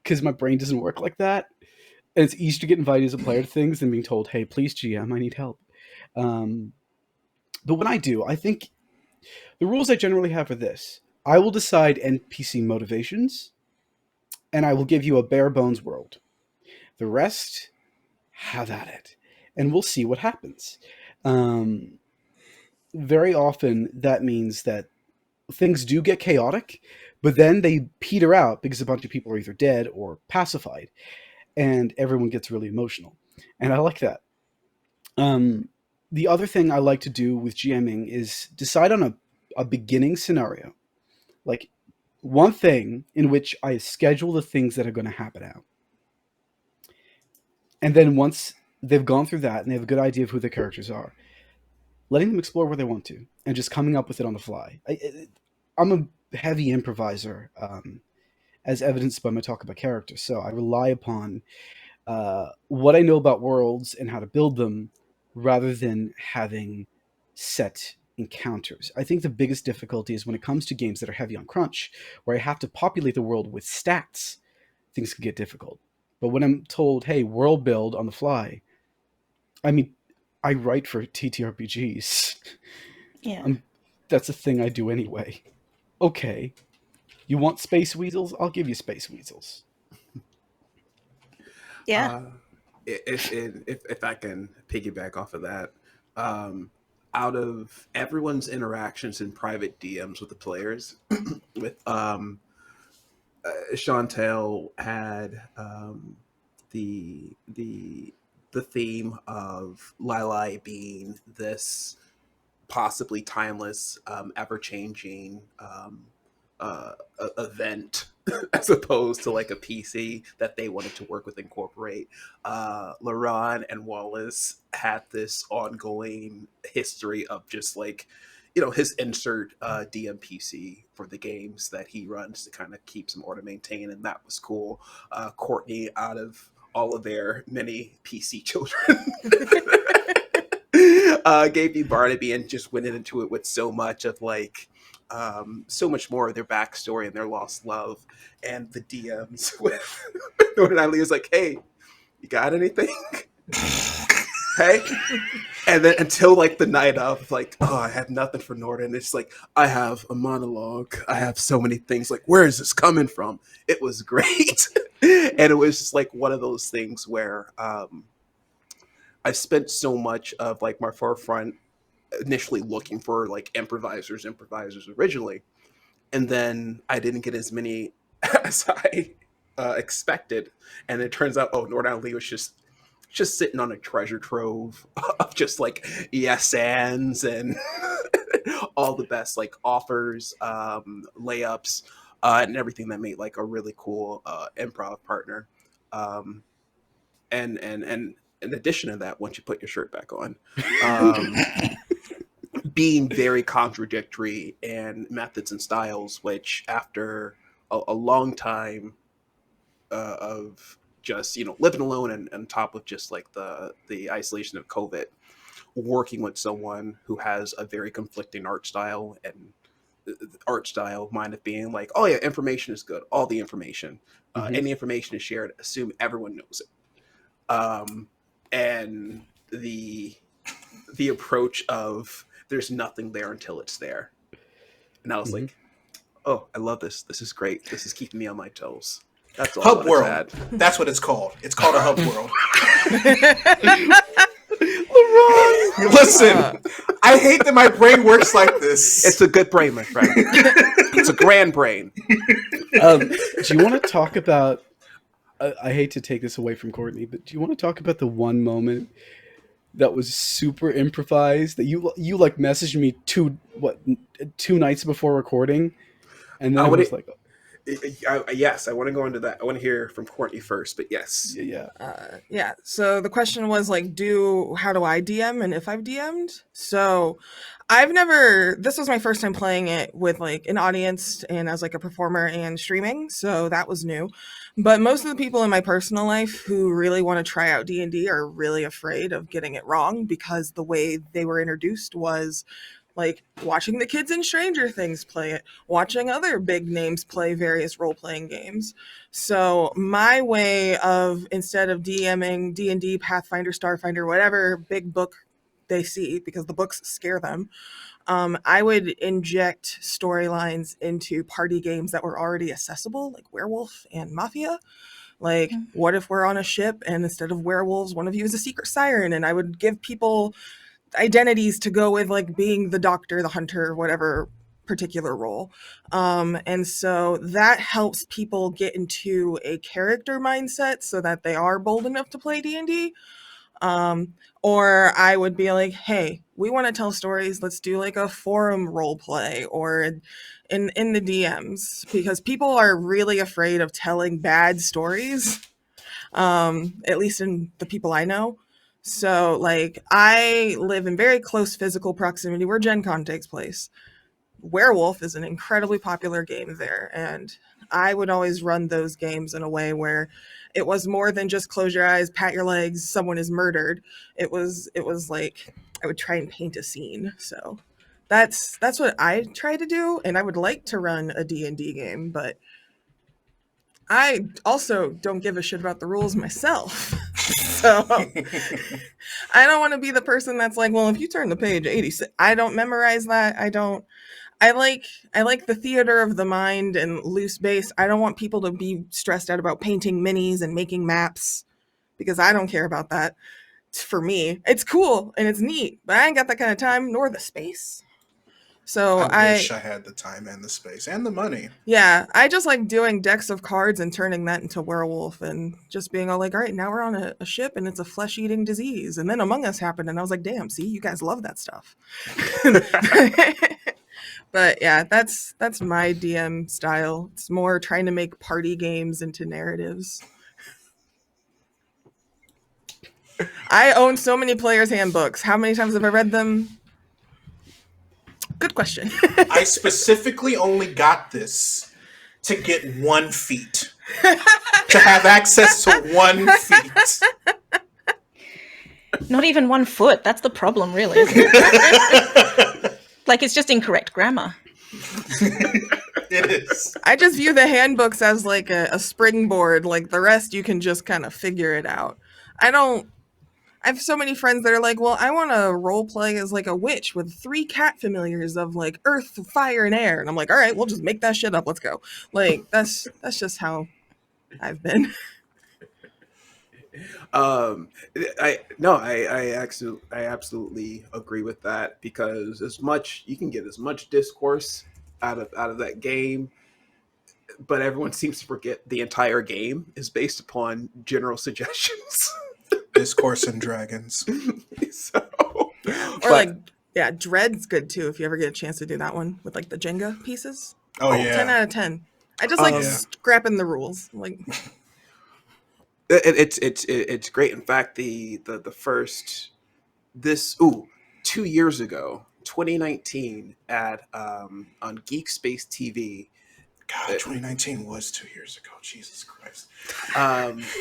Because my brain doesn't work like that. And it's easier to get invited as a player to things than being told, hey, please GM, I need help. But when I do, I think the rules I generally have are this. I will decide NPC motivations, and I will give you a bare bones world. The rest, have at it. And we'll see what happens. Very often, that means that things do get chaotic, but then they peter out because a bunch of people are either dead or pacified. And everyone gets really emotional. And I like that. The other thing I like to do with GMing is decide on a beginning scenario. Like one thing in which I schedule the things that are going to happen out. And then once they've gone through that and they have a good idea of who their characters are. Letting them explore where they want to and just coming up with it on the fly. I'm a heavy improviser, as evidenced by my talk about characters. So I rely upon what I know about worlds and how to build them rather than having set encounters. I think the biggest difficulty is when it comes to games that are heavy on crunch, where I have to populate the world with stats, things can get difficult. But when I'm told, hey, world build on the fly, I mean, I write for TTRPGs.
Yeah.
That's a thing I do anyway. Okay, you want space weasels? I'll give you space weasels.
Yeah.
If I can piggyback off of that, out of everyone's interactions in private DMs with the players, with Chantel had the theme of Lili being this possibly timeless, ever changing event as opposed to like a PC that they wanted to work with, incorporate. Laron and Wallace had this ongoing history of just like, his insert DMPC for the games that he runs to kind of keep some order maintained, and that was cool. Courtney, out of all of their many PC children, gave me Barnaby and just went into it with so much of like so much more of their backstory and their lost love, and the DMs with Northern Italy was like, hey, you got anything? Hey, and then until like the night of, like, oh, I have nothing for Norton. It's like, I have a monologue. I have so many things. Like, where is this coming from? It was great. And it was just like one of those things where I've spent so much of like my forefront initially looking for like improvisers originally. And then I didn't get as many as I expected. And it turns out, oh, Northern Lee was just sitting on a treasure trove of just like yes ands and all the best like offers, layups, and everything that made like a really cool improv partner. And in addition to that, once you put your shirt back on, being very contradictory in methods and styles, which after a long time of just living alone and on top of just like the isolation of COVID, working with someone who has a very conflicting art style, and the art style mind of being like, oh yeah, information is good, all the information, any information is shared, assume everyone knows it, and the approach of there's nothing there until it's there, and I was like, oh, I love this is great, this is keeping me on my toes. That's all.
Hub world. That's what it's called. It's called a hub world. Listen, I hate that my brain works like this.
It's a good brain, my friend. It's a grand brain.
Do you want to talk about? I hate to take this away from Courtney, but do you want to talk about the one moment that was super improvised that you like messaged me two nights before recording, and then I was like,
yes, I want to go into that. I want to hear from Courtney first, but yes.
Yeah. So the question was like, how do I DM and if I've DM'd? So this was my first time playing it with like an audience and as like a performer and streaming. So that was new. But most of the people in my personal life who really want to try out D&D are really afraid of getting it wrong, because the way they were introduced was like watching the kids in Stranger Things play it, watching other big names play various role-playing games. So my way of, instead of DMing D&D, Pathfinder, Starfinder, whatever big book they see, because the books scare them, I would inject storylines into party games that were already accessible, like Werewolf and Mafia. Like, what if we're on a ship and instead of werewolves, one of you is a secret siren? And I would give people identities to go with, like being the doctor, the hunter, whatever particular role. And so that helps people get into a character mindset so that they are bold enough to play D&D. Or I would be like, hey, we want to tell stories. Let's do like a forum role play or in the DMs, because people are really afraid of telling bad stories. At least in the people I know. So, like, I live in very close physical proximity where Gen Con takes place. Werewolf is an incredibly popular game there, and I would always run those games in a way where it was more than just close your eyes, pat your legs, someone is murdered. It was like I would try and paint a scene. So that's what I try to do, and I would like to run a D&D game, but I also don't give a shit about the rules myself. So I don't want to be the person that's like, well, if you turn the page 86, I don't memorize that. I like the theater of the mind and loose base. I don't want people to be stressed out about painting minis and making maps because I don't care about that. For me, it's cool and it's neat, but I ain't got that kind of time nor the space. So
I wish I had the time and the space and the money.
Yeah, I just like doing decks of cards and turning that into werewolf and just being all like, all right, now we're on a ship and it's a flesh-eating disease. And then Among Us happened and I was like, damn, see, you guys love that stuff. But yeah, that's my DM style. It's more trying to make party games into narratives. I own so many players' handbooks. How many times have I read them? Good question.
I specifically only got this to get 1 feat. To have access to 1 feat.
Not even 1 foot. That's the problem, really. Isn't it? Like, it's just incorrect grammar.
It is.
I just view the handbooks as like a springboard. Like the rest, you can just kind of figure it out. I have so many friends that are like, well, I want to role play as like a witch with 3 cat familiars of like earth, fire, and air. And I'm like, all right, we'll just make that shit up. Let's go. Like that's just how I've been.
I absolutely agree with that, because you can get as much discourse out of that game, but everyone seems to forget the entire game is based upon general suggestions.
Discourse and Dragons.
Dread's good too if you ever get a chance to do that one with like the Jenga pieces.
Oh yeah.
10 out of 10. I just like scrapping the rules. Like
it's great. In fact, the first 2 years ago, 2019, at on Geek Space TV.
God, 2019 was 2 years ago. Jesus Christ.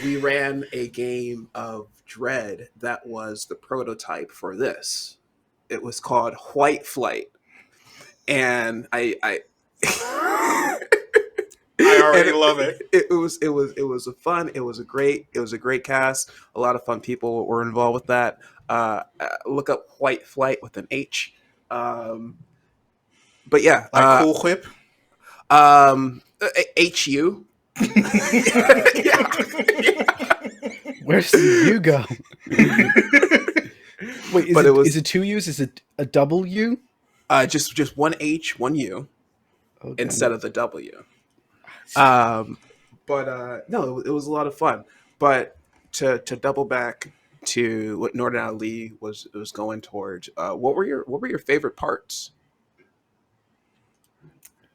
We ran a game of Dread that was the prototype for this. It was called White Flight, and I
already love it.
It was a fun. It was a great cast. A lot of fun people were involved with that. Look up White Flight with an H. But yeah,
like Cool Whip.
HU.
Where's the U go? Wait, is it 2 U's? Is it a double U?
Just one H, one U, instead of the W. No, it was a lot of fun. But to double back to what Northern Ali was going towards, what were your favorite parts?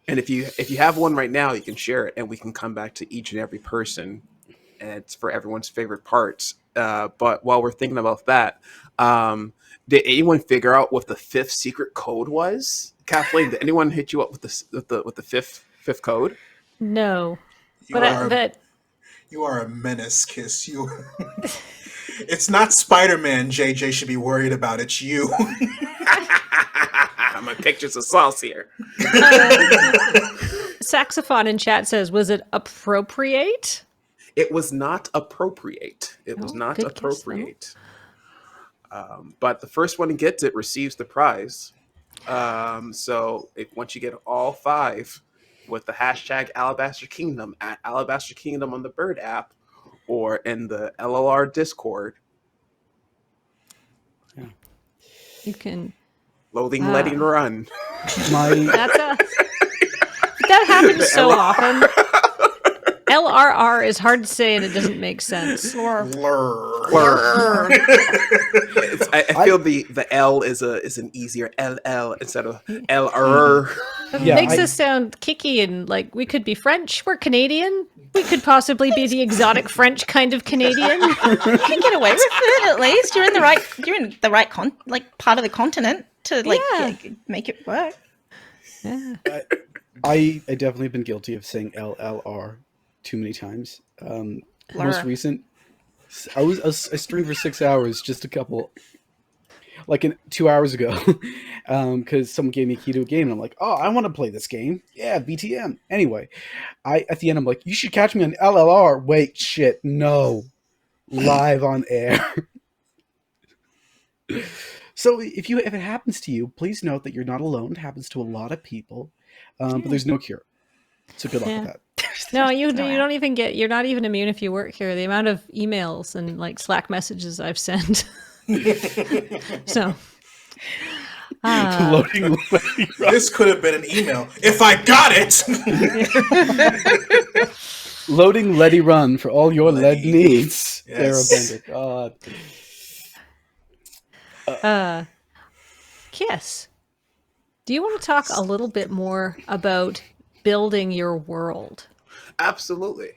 And if you have one right now, you can share it, and we can come back to each and every person, and it's for everyone's favorite parts. But while we're thinking about that, did anyone figure out what the 5th secret code was? Kathleen, did anyone hit you up with the fifth code?
No,
You are a menace, Kiss. You. It's not Spider-Man JJ should be worried about. It's you.
My pictures of sauce here.
Saxophone in chat says, was it appropriate?
It was not appropriate. It was not appropriate. But the first one who gets it receives the prize. So once you get all 5 with the hashtag Alabaster Kingdom at Alabaster Kingdom on the Bird app or in the LLR Discord,
You can
letting run.
My
that happens so often. LRR is hard to say and it doesn't make sense.
Lur.
I feel the L is an easier LL instead of LR.
It
Yeah,
makes
I-
us sound kicky and like we could be French. We're Canadian. We could possibly be the exotic French kind of Canadian.
You can get away with it at least. You're in the right part of the continent to
Yeah.
make it work.
Yeah.
I definitely have been guilty of saying LLR too many times. Most
Blur.
recent, I streamed for 6 hours, just a couple, 2 hours ago, because someone gave me a key to a game, and I'm like, oh, I want to play this game. Yeah, BTM. Anyway, at the end, I'm like, you should catch me on LLR. Wait, shit, no, live on air. So if it happens to you, please note that you're not alone. It happens to a lot of people, but there's no cure. So good luck
Yeah.
with that.
No, you
No
don't even you're not even immune if you work here. The amount of emails and like Slack messages I've sent. So
Loading.
This could have been an email. If I got it.
Loading Ready Run for all your lead needs.
Yes.
Sarah Bender. God.
Kiss. Do you want to talk a little bit more about building your world?
Absolutely.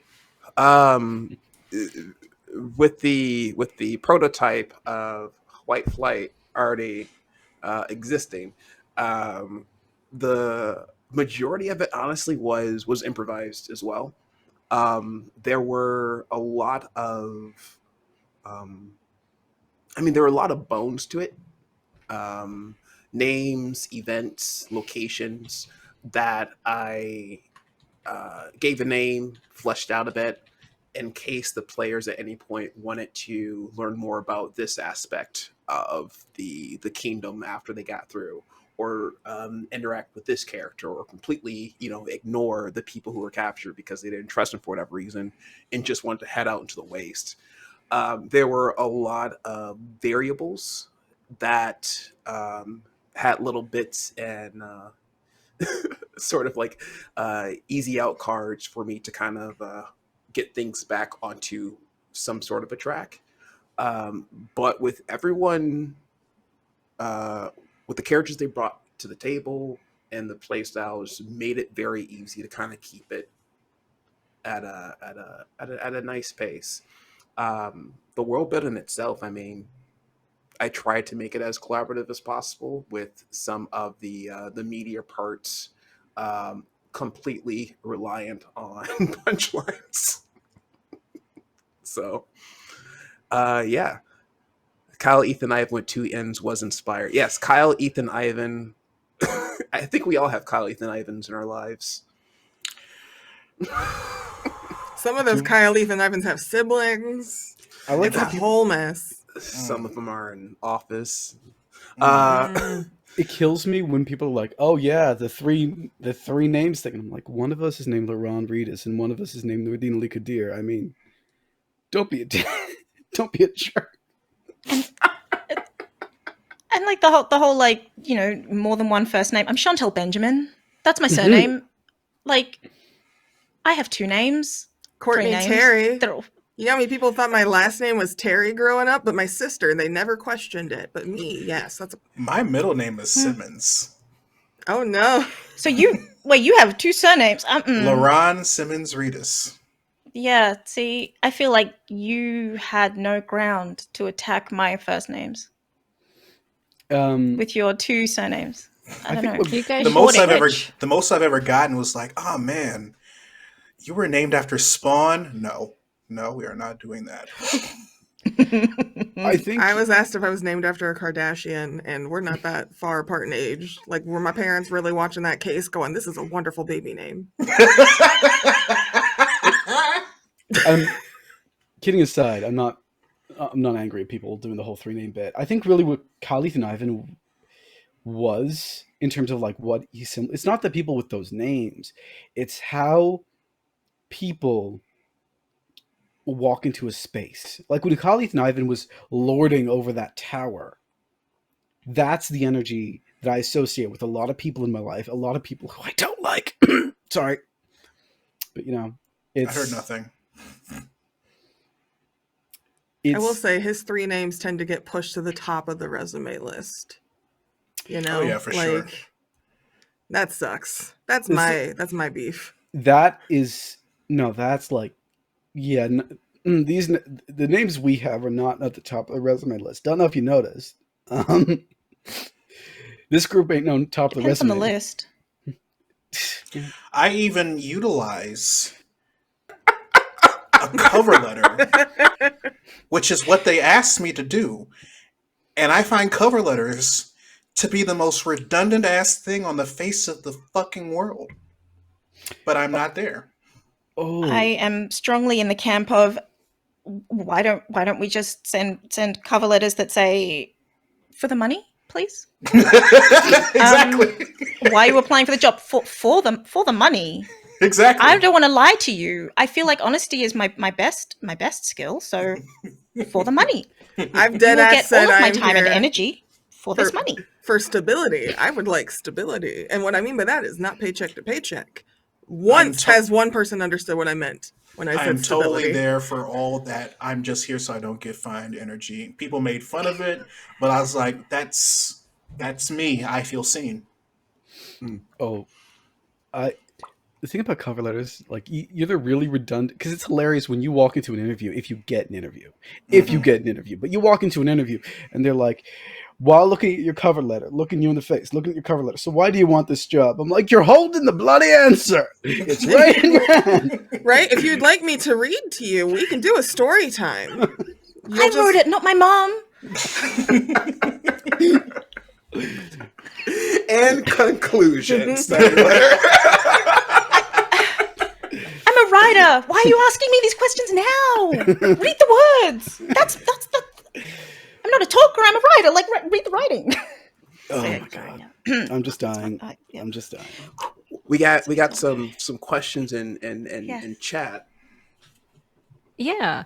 With the prototype of White Flight already existing, the majority of it honestly was improvised as well. There were a lot of there were a lot of bones to it. Names, events, locations that I gave a name, fleshed out a bit, in case the players at any point wanted to learn more about this aspect of the kingdom after they got through, or interact with this character, or completely ignore the people who were captured because they didn't trust them for whatever reason and just wanted to head out into the waste. There were a lot of variables that had little bits and sort of like easy out cards for me to kind of get things back onto some sort of a track. But with everyone, with the characters they brought to the table and the play styles, made it very easy to kind of keep it at a nice pace. The world building itself, I tried to make it as collaborative as possible, with some of the meatier parts completely reliant on punchlines. So, yeah. Kyle, Ethan, Ivan with two N's was inspired. Yes, Kyle, Ethan, Ivan. I think we all have Kyle, Ethan, Ivans in our lives.
Some of those Kyle, Ethan, Ivans have siblings.
I like
It's a
how people,
whole mess.
Some of them are in Office.
it kills me when people are like, "Oh yeah, the three names thing." And I'm like, one of us is named Laurent Reedus, and one of us is named Nordine Likadir. I mean, don't be a don't be a jerk.
And like the whole like, more than one first name. I'm Chantel Benjamin. That's my surname. Like, I have two names.
Courtney
three names.
Terry.
They're all-
You know how many people thought my last name was Terry growing up? But my sister, they never questioned it. But me, yes.
My middle name is Simmons.
Oh, no.
So you have two surnames.
Laron Simmons Reedus.
Yeah, see, I feel like you had no ground to attack my first names with your two surnames. I don't know.
You guys
The most I've
Shortage.
ever gotten was like, oh man, you were named after Spawn? No, we are not doing that.
I think
I was asked if I was named after a Kardashian, and we're not that far apart in age. Like, were my parents really watching that case going, this is a wonderful baby name?
Kidding aside, I'm not angry at people doing the whole three name bit. I think really what Kyle, Ethan, Ivan was in terms of like what he's. It's not the people with those names; it's how people walk into a space. Like when Kyle, Ethan, Ivan was lording over that tower. That's the energy that I associate with a lot of people in my life. A lot of people who I don't like. Sorry, but It's,
I heard nothing.
It's,
I will say his 3 names tend to get pushed to the top of the resume list. You know,
Oh yeah, for sure.
That sucks. That's my beef.
That is no. That's like, yeah. The names we have are not at the top of the resume list. Don't know if you noticed. This group ain't no top
Depends
of
on
the resume.
the list.
I even utilize a cover letter, which is what they asked me to do. And I find cover letters to be the most redundant ass thing on the face of the fucking world. But I'm not there.
Oh,
I am strongly in the camp of why don't we just send cover letters that say for the money, please?
Exactly.
Why are you applying for the job? For the money.
Exactly.
I don't want to lie to you. I feel like honesty is my best skill. So for the money,
I've
you
dead
will
ass
get
said
all of my
I'm
time and
here
energy for this money.
for stability. I would like stability, and what I mean by that is not paycheck to paycheck. Once has one person understood what I meant when I said
I'm
stability.
totally there for all that. I'm just here so I don't get fined energy. People made fun of it, but I was like, that's me. I feel seen.
oh, the thing about cover letters, like you're really redundant because it's hilarious when you walk into an interview. If you get an interview, but you walk into an interview and they're like, while looking at your cover letter, looking you in the face, looking at your cover letter. So why do you want this job? I'm like, you're holding the bloody answer. It's right in your hand.
Right? If you'd like me to read to you, we can do a story time.
I wrote it, not my mom.
And conclusions.
I'm a writer. Why are you asking me these questions now? Read the words. That's I'm not a talker. I'm a writer. Like, read the writing.
Oh my god, I'm just dying.
Yeah.
I'm just dying.
We got some questions in chat.
Yeah.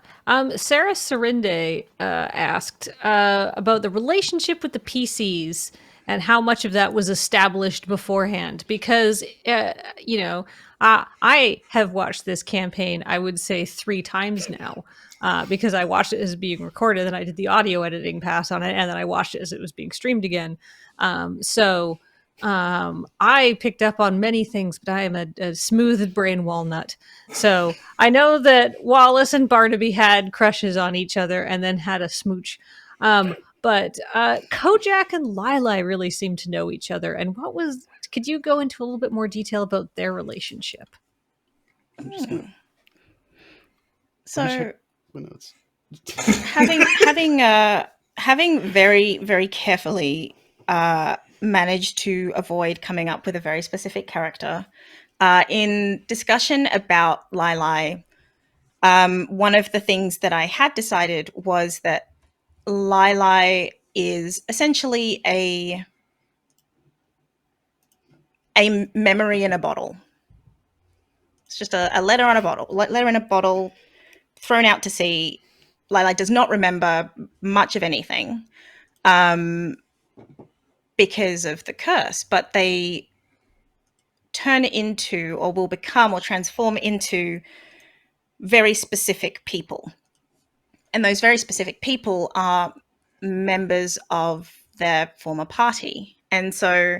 Sarah Serinde asked about the relationship with the PCs and how much of that was established beforehand. Because, I have watched this campaign, I would say 3 times now, because I watched it as being recorded, then I did the audio editing pass on it, and then I watched it as it was being streamed again. I picked up on many things, but I am a smooth brain walnut. So I know that Wallace and Barnaby had crushes on each other and then had a smooch. But Kojak and Lili really seemed to know each other. And could you go into a little bit more detail about their relationship?
I'm just gonna
So
check my notes.
having very, very carefully managed to avoid coming up with a very specific character, in discussion about Lili, one of the things that I had decided was that Lili is essentially a memory in a bottle. It's just a letter on a bottle, letter in a bottle thrown out to sea. Lili does not remember much of anything because of the curse, but they turn into or will become or transform into very specific people. And those very specific people are members of their former party. And so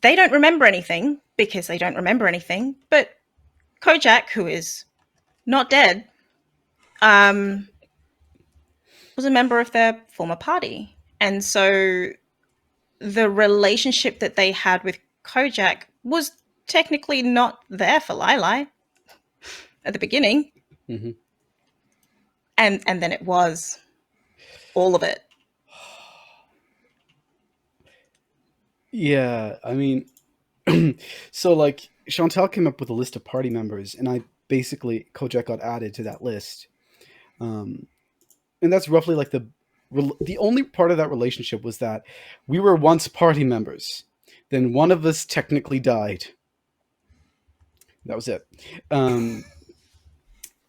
they don't remember anything because they don't remember anything. But Kojak, who is not dead, was a member of their former party. And so the relationship that they had with Kojak was technically not there for Lili at the beginning.
Mm-hmm.
And then it was all of it.
Yeah, I mean, so like Chantal came up with a list of party members, and Kojak got added to that list, and that's roughly like the only part of that relationship was that we were once party members, then one of us technically died. That was it.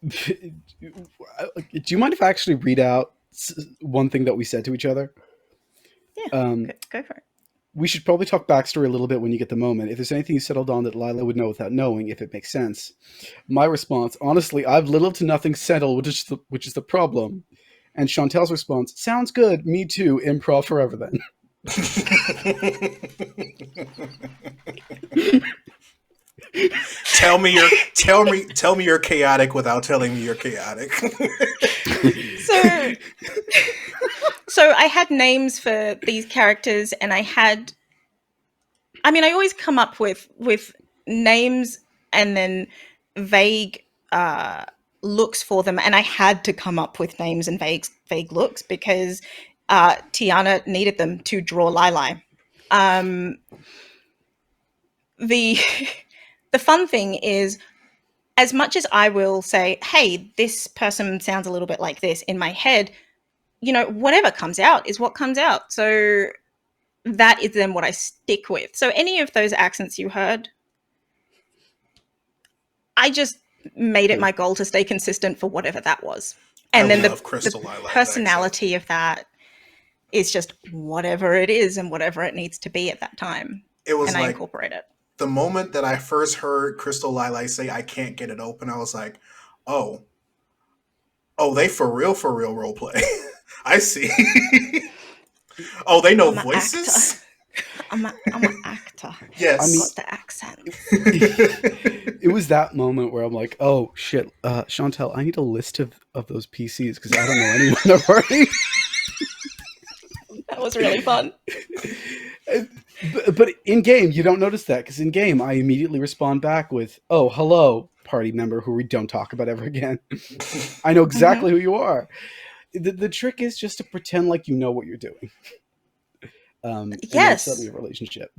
Do you mind if I actually read out one thing that we said to each other?
Yeah, go for it.
we should probably talk backstory a little bit when you get the moment. If there's anything you settled on that Lila would know without knowing, if it makes sense. My response, honestly, I've little to nothing settled, which is the problem. And Chantel's response, sounds good. Me too. Improv forever then.
Tell me you're chaotic without telling me you're chaotic.
So I had names for these characters, and I always come up with names and then vague looks for them, and I had to come up with names and vague looks because Tiana needed them to draw Lili. The fun thing is, as much as I will say, hey, this person sounds a little bit like this in my head, whatever comes out is what comes out. So that is then what I stick with. So any of those accents you heard, I just made it my goal to stay consistent for whatever that was. And then the personality of that is just whatever it is and whatever it needs to be at that time.
It was, and
I incorporate it.
The moment that I first heard Crystal Lili say, I can't get it open, I was like, oh, they for real role play. I see. Oh, they know voices?
I'm an actor.
Yes.
Got the accent.
It was that moment where I'm like, oh, shit, Chantel, I need a list of those PCs because I don't know anyone already.
That was really fun.
But in game, you don't notice that because in game, I immediately respond back with, "Oh, hello, party member who we don't talk about ever again." I know exactly who you are. The trick is just to pretend like you know what you're doing.
Yes,
suddenly a relationship.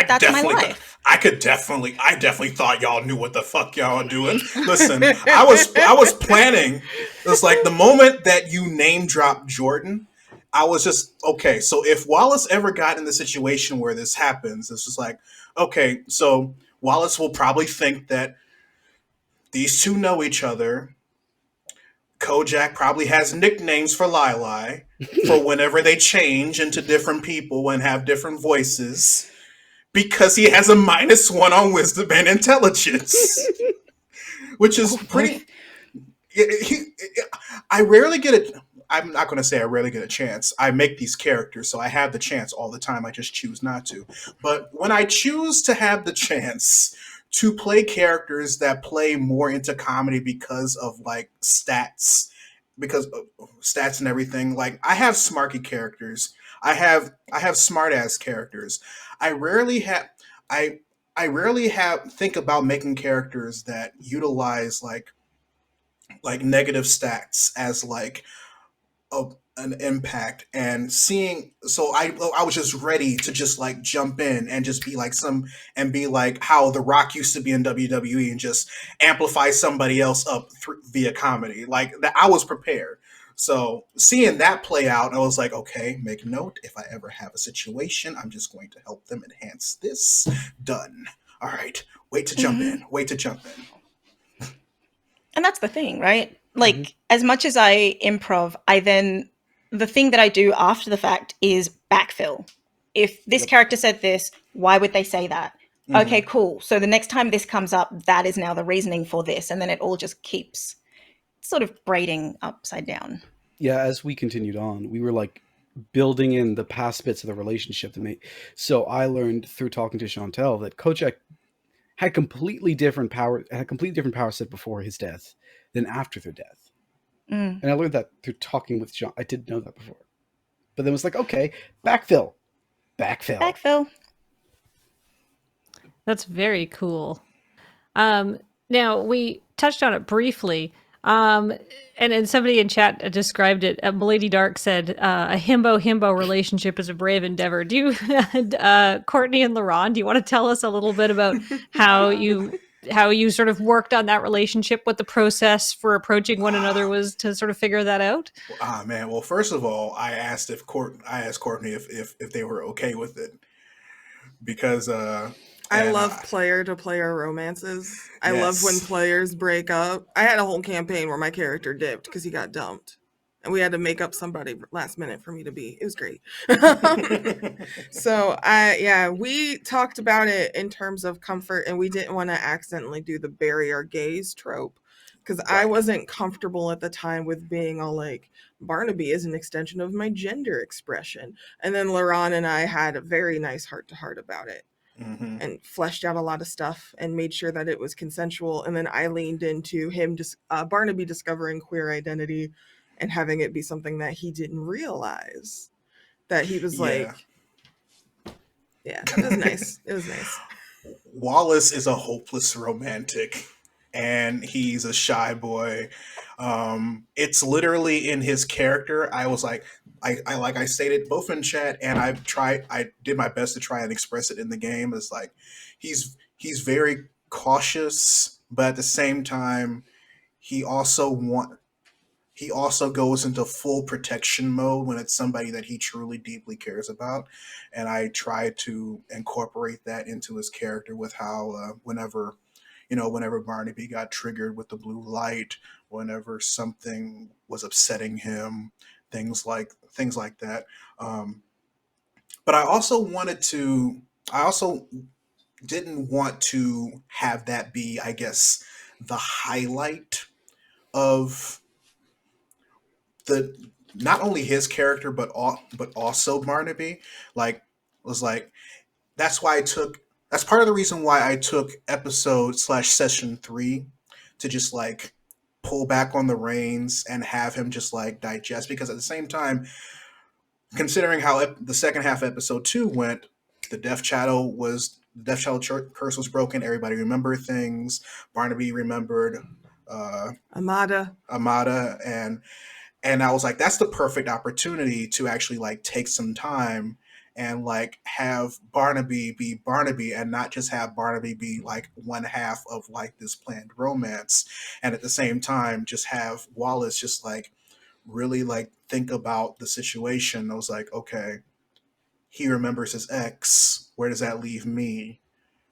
That's my life.
I definitely thought y'all knew what the fuck y'all are doing. Listen, I was planning. It was like the moment that you name dropped Jordan, I was just, okay, so if Wallace ever got in the situation where this happens, it's just like, okay, so Wallace will probably think that these two know each other. Kojak probably has nicknames for Lili for whenever they change into different people and have different voices because he has a -1 on wisdom and intelligence, which is pretty... I rarely get it. I'm not going to say I rarely get a chance. I make these characters, so I have the chance all the time. I just choose not to. But when I choose to have the chance to play characters that play more into comedy because of like stats, because of stats and everything, like I have smarky characters. I have smart ass characters. I rarely have think about making characters that utilize like negative stats as like an impact, and seeing, so I was just ready to just like jump in and just be like how The Rock used to be in WWE and just amplify somebody else up via comedy. Like that, I was prepared. So seeing that play out, I was like, okay, make note. If I ever have a situation, I'm just going to help them enhance this. Done. All right. Wait to jump in.
And that's the thing, right? Like, as much as I improv, the thing that I do after the fact is backfill. If this character said this, why would they say that? Okay, cool. So the next time this comes up, that is now the reasoning for this. And then it all just keeps sort of braiding upside down.
Yeah, as we continued on, we were like building in the past bits of the relationship to me. So I learned through talking to Chantel that Kojak had a completely different power set before his death than after their death. And I learned that through talking with John. I didn't know that before. But then it was like, okay, backfill.
That's very cool. Now, we touched on it briefly. And then somebody in chat described it. Milady Dark said, a himbo relationship is a brave endeavor. Do you, Courtney and Laurent, do you want to tell us a little bit about how you sort of worked on that relationship, what the process for approaching one another was to sort of figure that out?
Man. Well, first of all, I asked Courtney if they were okay with it, because
I love player-to-player romances. I love when players break up. I had a whole campaign where my character dipped because he got dumped. and we had to make up somebody last minute for me to be. It was great. So we talked about it in terms of comfort, and we didn't want to accidentally do the bury our gaze trope, because I
Right.
wasn't comfortable at the time with being all like, Barnaby is an extension of my gender expression. And then Laron and I had a very nice heart to heart about it
Mhm.
and fleshed out a lot of stuff and made sure that it was consensual. And then I leaned into him just Barnaby discovering queer identity and having it be something that he didn't realize, that he was
Yeah.
like, yeah, it was nice. It was nice.
Wallace is a hopeless romantic, and he's a shy boy. It's literally in his character. I was like, I like I stated both in chat, and I did my best to try and express it in the game. It's like he's very cautious, but at the same time, he also he also goes into full protection mode when it's somebody that he truly deeply cares about. And I try to incorporate that into his character with how whenever Barnaby got triggered with the blue light, whenever something was upsetting him, things like that. But I also didn't want to have that be, I guess, the highlight of the not only his character but also Barnaby. Like was like that's part of the reason why I took episode/session 3 to just like pull back on the reins and have him just like digest, because at the same time, considering how the second half of episode 2 went, the Death Shadow curse was broken. Everybody remembered things. Barnaby remembered
Amada.
And I was like, that's the perfect opportunity to actually like take some time and like have Barnaby be Barnaby and not just have Barnaby be like one half of like this planned romance. And at the same time, just have Wallace just like really like think about the situation. I was like, okay, he remembers his ex. Where does that leave me?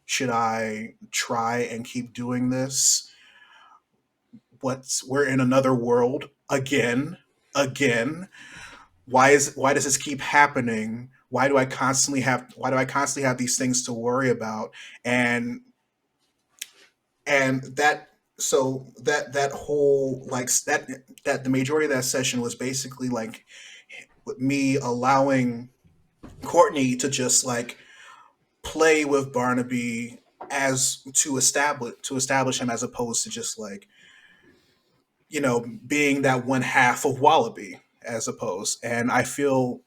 Should I try and keep doing this? We're in another world again. Why does this keep happening? Why do I constantly have these things to worry about? And that so that whole like that the majority of that session was basically like me allowing Courtney to just like play with Barnaby as to establish him, as opposed to just like being that one half of Wallaby, as opposed. And I feel,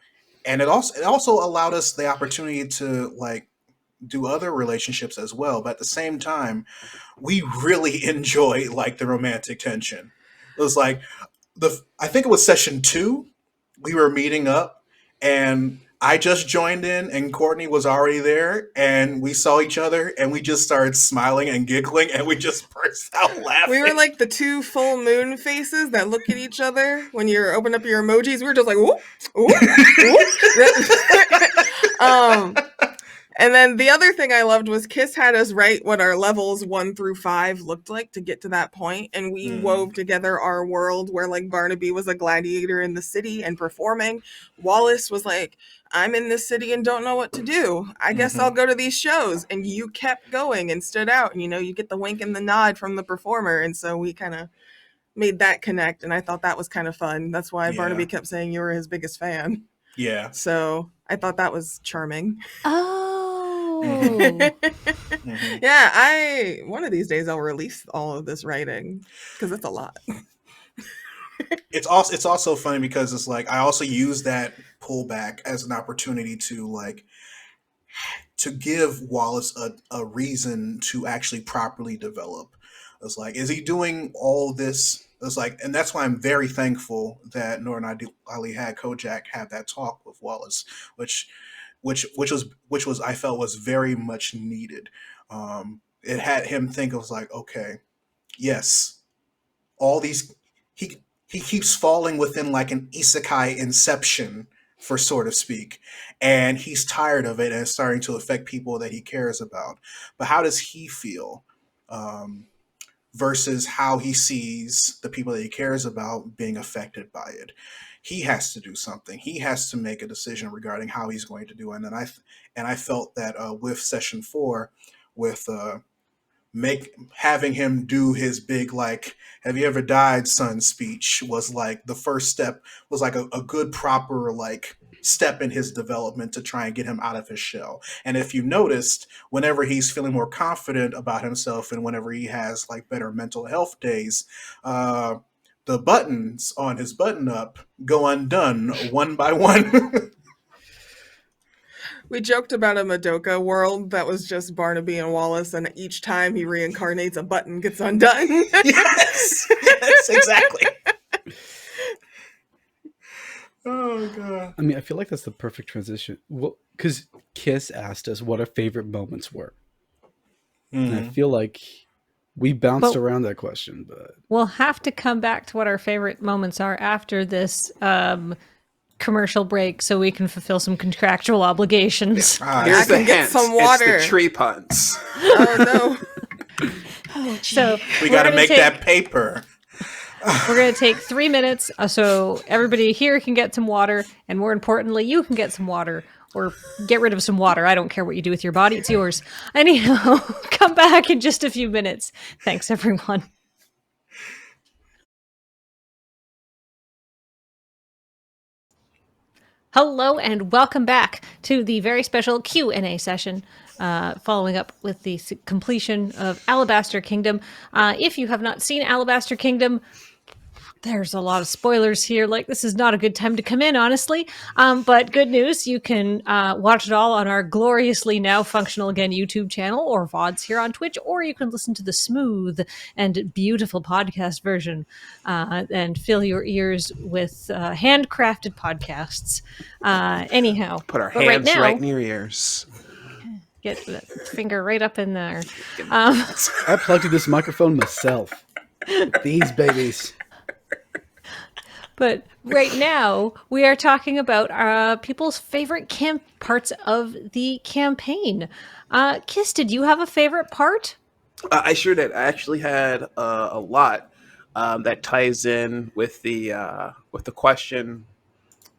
and it also allowed us the opportunity to like do other relationships as well. But at the same time, we really enjoy like the romantic tension. It was like I think it was session 2. We were meeting up, and I just joined in, and Courtney was already there, and we saw each other, and we just started smiling and giggling, and we just burst out laughing.
We were like the two full moon faces that look at each other when you open up your emojis. We were just like, ooh, ooh, ooh. And then the other thing I loved was Kiss had us write what our levels 1 through 5 looked like to get to that point, and we wove together our world where like Barnaby was a gladiator in the city and performing. Wallace was like, I'm in this city and don't know what to do. I guess I'll go to these shows. And you kept going and stood out. And, you get the wink and the nod from the performer. And so we kind of made that connect. And I thought that was kind of fun. That's why Barnaby kept saying you were his biggest fan.
Yeah.
So I thought that was charming.
Oh.
Yeah, one of these days I'll release all of this writing because it's a lot.
It's also funny because it's like I also use that pullback as an opportunity to give Wallace a reason to actually properly develop. It's like, is he doing all this? It's like, and that's why I'm very thankful that Noor and Ali had Kojak have that talk with Wallace, which was I felt was very much needed. It had him think, it was like, okay, yes, all these he keeps falling within like an isekai inception, for sort of speak, and he's tired of it and it's starting to affect people that he cares about. But how does he feel? versus how he sees the people that he cares about being affected by it. He has to do something. He has to make a decision regarding how he's going to do it. And I felt that with session 4, with having him do his big, like, "Have you ever died, son?" speech was like the first step, was like a good proper like step in his development to try and get him out of his shell. And if you noticed, whenever he's feeling more confident about himself and whenever he has like better mental health days, the buttons on his button up go undone one by one.
We joked about a Madoka world that was just Barnaby and Wallace, and each time he reincarnates, a button gets undone.
Yes, yes, exactly. Oh god.
I mean, I feel like that's the perfect transition. Well, because Kiss asked us what our favorite moments were. And I feel like we bounced around that question, but
We'll have to come back to what our favorite moments are after this commercial break so we can fulfill some contractual obligations.
Here's the
can get
hint.
some water.
It's the tree puns.
Oh no.
So
We
we're
got to
gonna
make
take-
that paper.
We're going to take 3 minutes so everybody here can get some water, and more importantly, you can get some water or get rid of some water. I don't care what you do with your body. It's yours. Anyhow, come back in just a few minutes. Thanks, everyone. Hello and welcome back to the very special Q&A session, following up with the completion of Alabaster Kingdom. If you have not seen Alabaster Kingdom, there's a lot of spoilers here. Like, this is not a good time to come in, honestly. But good news, you can watch it all on our gloriously now functional again YouTube channel or VODs here on Twitch, or you can listen to the smooth and beautiful podcast version and fill your ears with handcrafted podcasts. Anyhow,
Put our
but
hands
now,
right in your ears.
get the finger right up in there.
I plugged in this microphone myself. These babies.
But right now, we are talking about people's favorite parts of the campaign. Kiss, did you have a favorite part?
I sure did. I actually had a lot that ties in with the question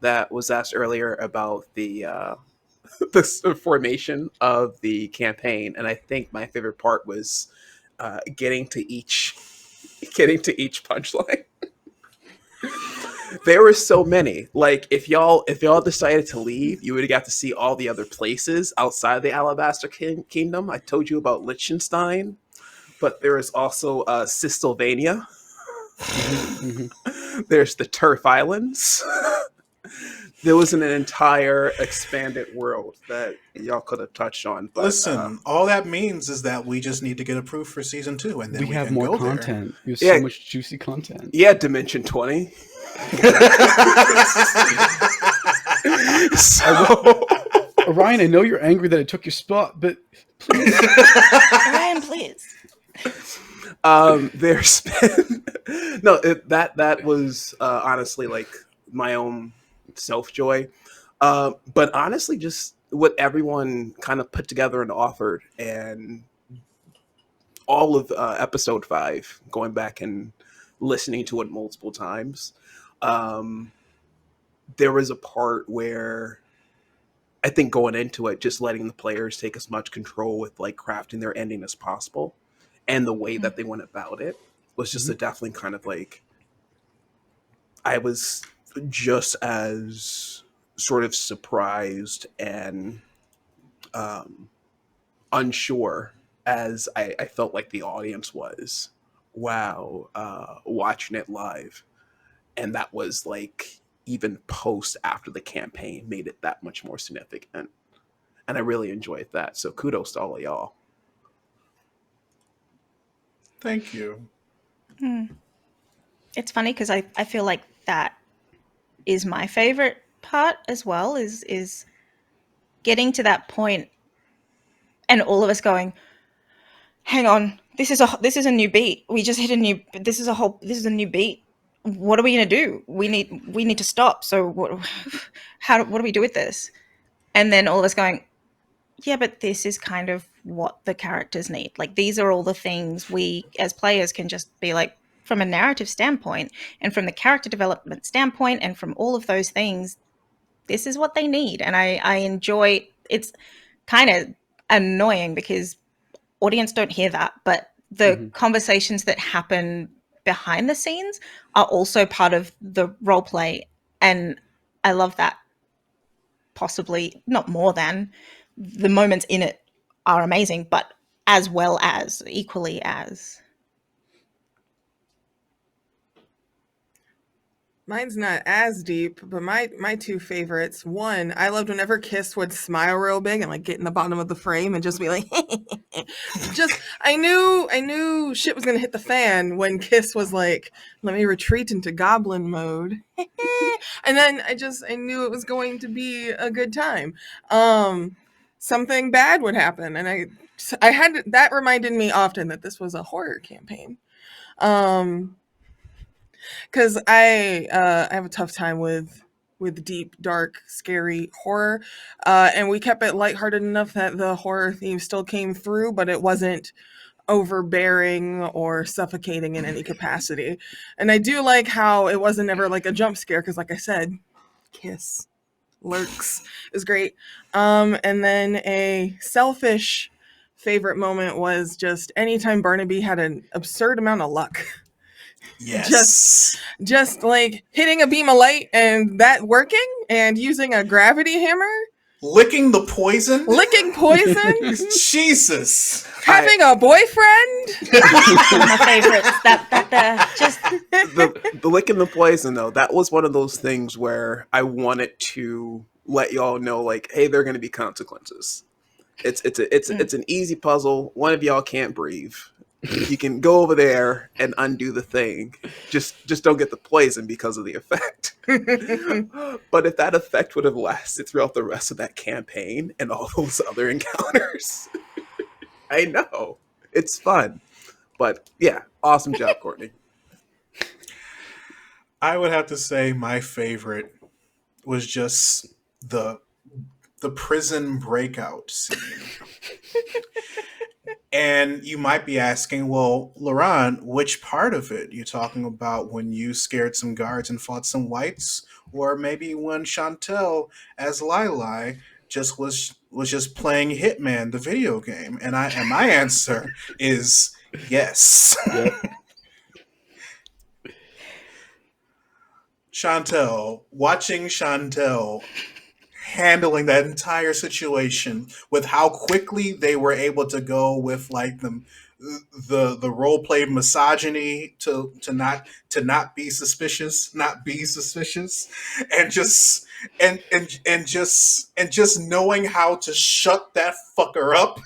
that was asked earlier about the the formation of the campaign, and I think my favorite part was getting to each punchline. There were so many. Like, if y'all decided to leave, you would have got to see all the other places outside the Alabaster Kingdom. I told you about Liechtenstein, but there is also Cisylvania. There's the Turf Islands. There was an entire expanded world that y'all could have touched on. But,
Listen, all that means is that we just need to get approved for season 2, and then
We have
can
more
go there.
content. There's
Yeah.
so much juicy content.
yeah, Dimension 20. So
Orion, I know you're angry that I took your spot, but please.
Ryan, please.
there's been that was honestly like my own self joy, but honestly just what everyone kind of put together and offered, and all of episode 5, going back and listening to it multiple times. There was a part where I think going into it, just letting the players take as much control with like crafting their ending as possible, and the way that they went about it was just a definitely kind of like, I was just as sort of surprised and unsure as I felt like the audience was. Wow, watching it live. And that was like, even post after the campaign made it that much more significant. And I really enjoyed that. So kudos to all of y'all.
Thank you.
It's funny because I feel like that is my favorite part as well, is getting to that point and all of us going, hang on, this is a new beat. We just hit this is a new beat. What are we going to do? We need to stop. So what do we do with this? And then all of us going, yeah, but this is kind of what the characters need. Like, these are all the things we as players can just be like, from a narrative standpoint and from the character development standpoint and from all of those things, this is what they need. And I enjoy, it's kind of annoying because audience don't hear that, but the conversations that happen behind the scenes are also part of the role play. And I love that. Possibly not more than the moments in it are amazing, but as well as, equally as.
Mine's not as deep, but my two favorites. One, I loved whenever Kiss would smile real big and like get in the bottom of the frame and just be like, just I knew shit was gonna hit the fan when Kiss was like, let me retreat into goblin mode, and then I knew it was going to be a good time. Something bad would happen, and I had that reminded me often that this was a horror campaign. Because I have a tough time with deep, dark, scary horror, and we kept it lighthearted enough that the horror theme still came through, but it wasn't overbearing or suffocating in any capacity. And I do like how it wasn't ever like a jump scare, because like I said, Kiss lurks is great. And then a selfish favorite moment was just anytime Barnaby had an absurd amount of luck.
Yes.
Just like hitting a beam of light and that working and using a gravity hammer.
Licking poison.
Jesus. Having a boyfriend.
My favorites.
The licking the poison though, that was one of those things where I wanted to let y'all know, like, hey, there are going to be consequences. It's an easy puzzle. One of y'all can't breathe. You can go over there and undo the thing. Just don't get the poison because of the effect. But if that effect would have lasted throughout the rest of that campaign and all those other encounters, I know it's fun. But yeah, awesome job, Courtney.
I would have to say my favorite was just the prison breakout scene. And you might be asking, well, Laurent, which part of it? You talking about when you scared some guards and fought some whites? Or maybe when Chantel as Lili just was just playing Hitman, the video game? And my answer is yes. Yep. Watching Chantel handling that entire situation with how quickly they were able to go with like the role play misogyny to not be suspicious, and just knowing how to shut that fucker up.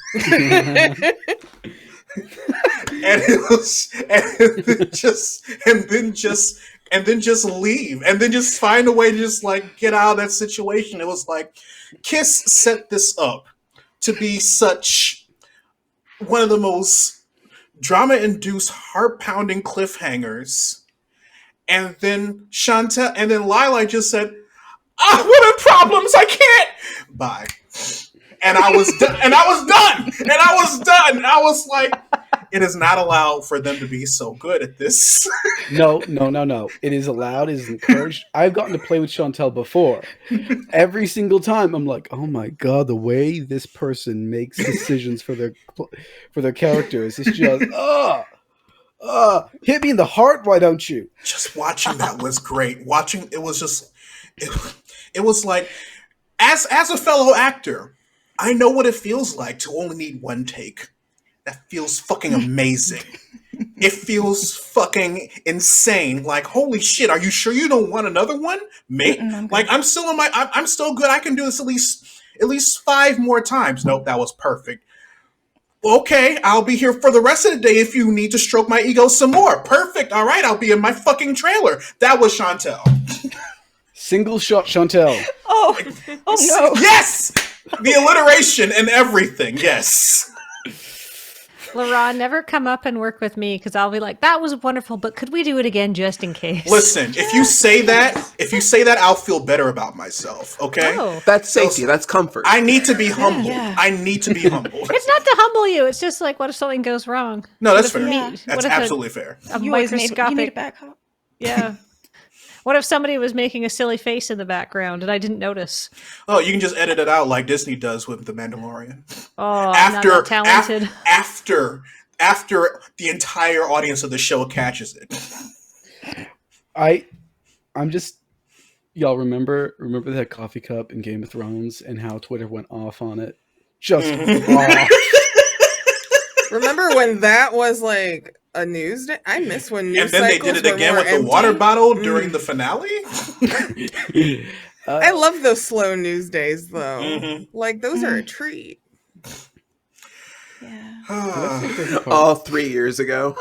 and then just leave, and then just find a way to just like get out of that situation. It was like Kiss set this up to be such one of the most drama-induced, heart-pounding cliffhangers, and then Chantel, and then Lili just said, what are problems? I can't. Bye. And I was done. And I was like, it is not allowed for them to be so good at this.
No. It is allowed. It is encouraged. I've gotten to play with Chantel before. Every single time, I'm like, oh my god, the way this person makes decisions for their characters is just, hit me in the heart. Why don't you?
Just watching that was great. It was like, as a fellow actor, I know what it feels like to only need one take. That feels fucking amazing. It feels fucking insane. Like, holy shit, are you sure you don't want another one? Mate? Like, I'm still good. I can do this at least 5 more times. Nope, that was perfect. Okay, I'll be here for the rest of the day if you need to stroke my ego some more. Perfect. All right, I'll be in my fucking trailer. That was Chantel.
Single shot Chantel.
Oh no.
Yes! The alliteration and everything, yes.
LaRon, never come up and work with me because I'll be like, that was wonderful, but could we do it again just in case?
Listen, if you say that, I'll feel better about myself. Okay,
Oh.
That's safety. That's comfort.
I need to be humble.
Yeah.
I need to be humble.
It's not to humble you. It's just like, what if something goes wrong?
No, that's
What if
fair.
me-
That's
what if
absolutely fair.
a
You always need a
microscopic...
backup.
Yeah. What if somebody was making a silly face in the background and I didn't notice?
Oh, you can just edit it out like Disney does with The Mandalorian.
Oh, I'm not that talented.
After the entire audience of the show catches it.
I'm just y'all remember that coffee cup in Game of Thrones and how Twitter went off on it? Just off.
Remember when that was like a news day? I miss when news
And then they did
cycles
it
were
again
more
with the
empty.
water bottle during the finale.
I love those slow news days though.
Mhm.
Like those are a treat.
Yeah.
All 3 years ago.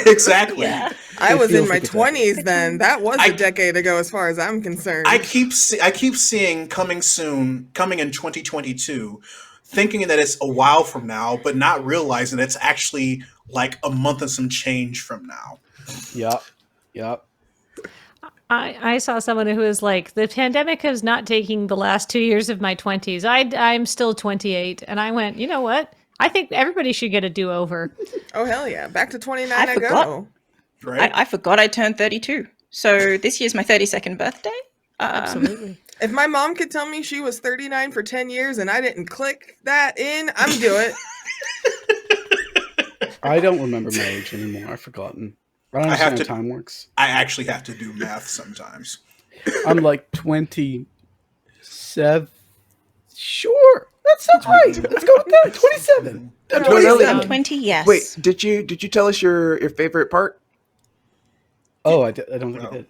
Exactly.
Yeah.
I
It
was in
feels
my
like a
20s then. That was
I-
a decade ago as far as I'm concerned.
I keep seeing coming soon, coming in 2022, thinking that it's a while from now, but not realizing it's actually like a month and some change from now.
Yep.
I saw someone who was like, the pandemic is not taking the last 2 years of my 20s. I'm still 28. And I went, you know what? I think everybody should get a do-over.
Oh hell yeah. Back to 29
I
I
forgot.
go.
Right?
I forgot I turned 32. So this year's my 32nd birthday.
Absolutely.
If my mom could tell me she was 39 for 10 years and I didn't click that in, I'm do it.
I don't remember my age anymore. I've forgotten. I don't
I have
understand
to-
how time works.
I actually have to do math sometimes.
I'm like 27. Sure. That sounds right. Let's go with that. 27.
They're
No, no,
always
no.
young.
20, yes.
Wait, did you tell us your favorite part?
Oh, I don't think I did.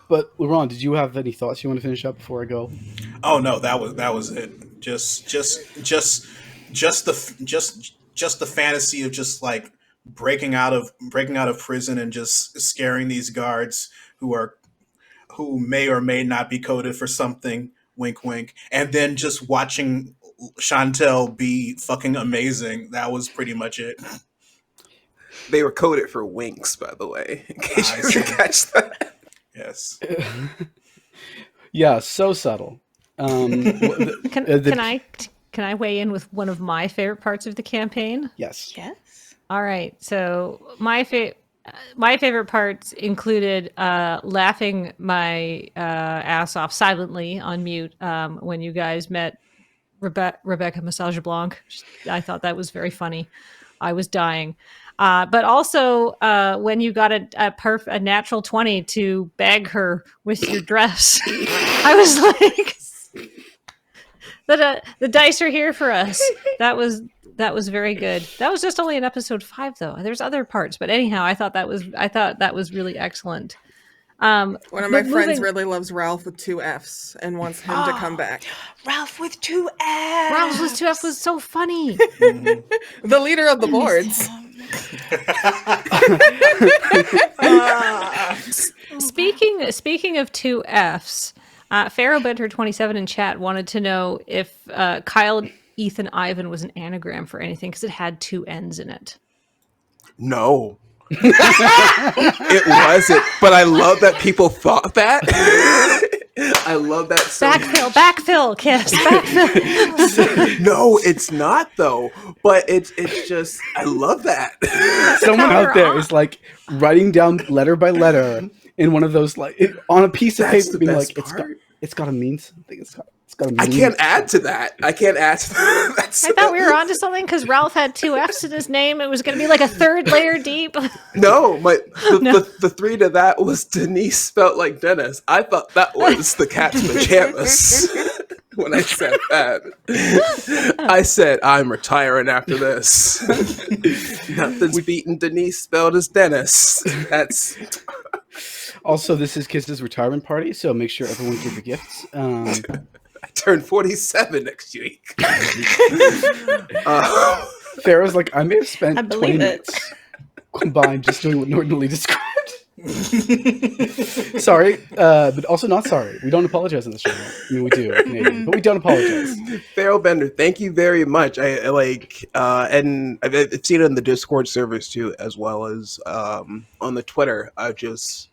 But LaRon, did you have any thoughts you want to finish up before I go?
Oh no, that was it. Just the fantasy of just like breaking out of prison and just scaring these guards who may or may not be coded for something. Wink, wink. And then just watching Chantel be fucking amazing. That was pretty much it.
They were coded for winks, by the way, in case
I
you didn't
see.
catch that.
Yes.
Yeah, so subtle.
Can I weigh in with one of my favorite parts of the campaign?
Yes.
Yes.
All right. So my favorite parts included laughing my ass off silently on mute when you guys met Rebecca Massage Blanc. I thought that was very funny. I was dying. But also when you got a natural 20 to bag her with your dress, I was like, the dice are here for us. That was very good. That was just only in episode 5, though. There's other parts, but anyhow, I thought that was really excellent.
One of my
But
friends
moving-
really loves Ralph with 2 F's and wants him to come back.
Ralph with 2 F's.
Ralph with 2 F was so funny.
The leader of the boards.
Speaking of 2 F's, Pharaoh Benter 27 in chat wanted to know if Kyle Ethan Ivan was an anagram for anything because it had 2 N's in it.
No. It wasn't, but I love that people thought that. I love that so
Backfill, Kiss, backfill.
No, it's not though. But it's just I love that.
Someone
how
out
we're
there
on.
is like writing down letter by letter in one of those on a piece of
That's
paper,
the
being
best
like,
part.
it's got to mean something. It's got to mean.
I can't add to that. I can't add to that. That's,
I thought we were onto something because Ralph had 2 F's in his name. It was going to be like a 3rd layer deep.
no,
No.
the 3 to that was Denise spelt like Dennis. I thought that was the cat's pajamas. When I said that, I said I'm retiring after this. Nothing's beating Denise spelled as Dennis. That's
Also, this is Kiss's retirement party, so make sure everyone give the gifts.
I turn 47 next week.
Farrah's like, I may have spent
I
20
believe it.
minutes combined just doing what Norton Lee described. Sorry, but also not sorry. We don't apologize on this channel. I mean, we do, we're Canadian, but we don't apologize.
Pharaoh Bender, thank you very much. I like, and I've seen it in the Discord servers too, as well as on the Twitter. Just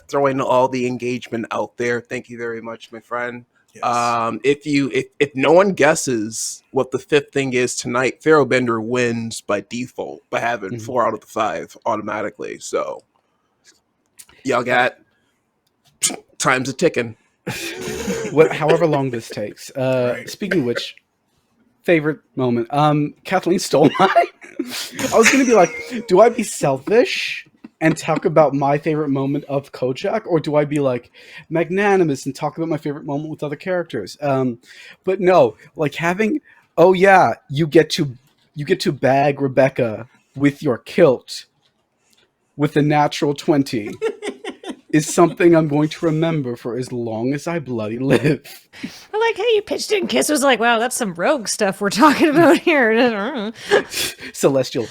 throwing all the engagement out there. Thank you very much, my friend.
Yes.
If no one guesses what the fifth thing is tonight, Pharaoh Bender wins by default by having 4 out of the 5 automatically. So y'all got time's a ticking.
However long this takes.
Right.
Speaking of which, favorite moment. Kathleen stole mine. I was gonna be like, do I be selfish and talk about my favorite moment of Kojak, or do I be like magnanimous and talk about my favorite moment with other characters? But no, like having, oh yeah, you get to bag Rebecca with your kilt with a natural 20 is something I'm going to remember for as long as I bloody live.
I like how you pitched it, and Kiss was like, wow, that's some rogue stuff we're talking about here.
Celestial.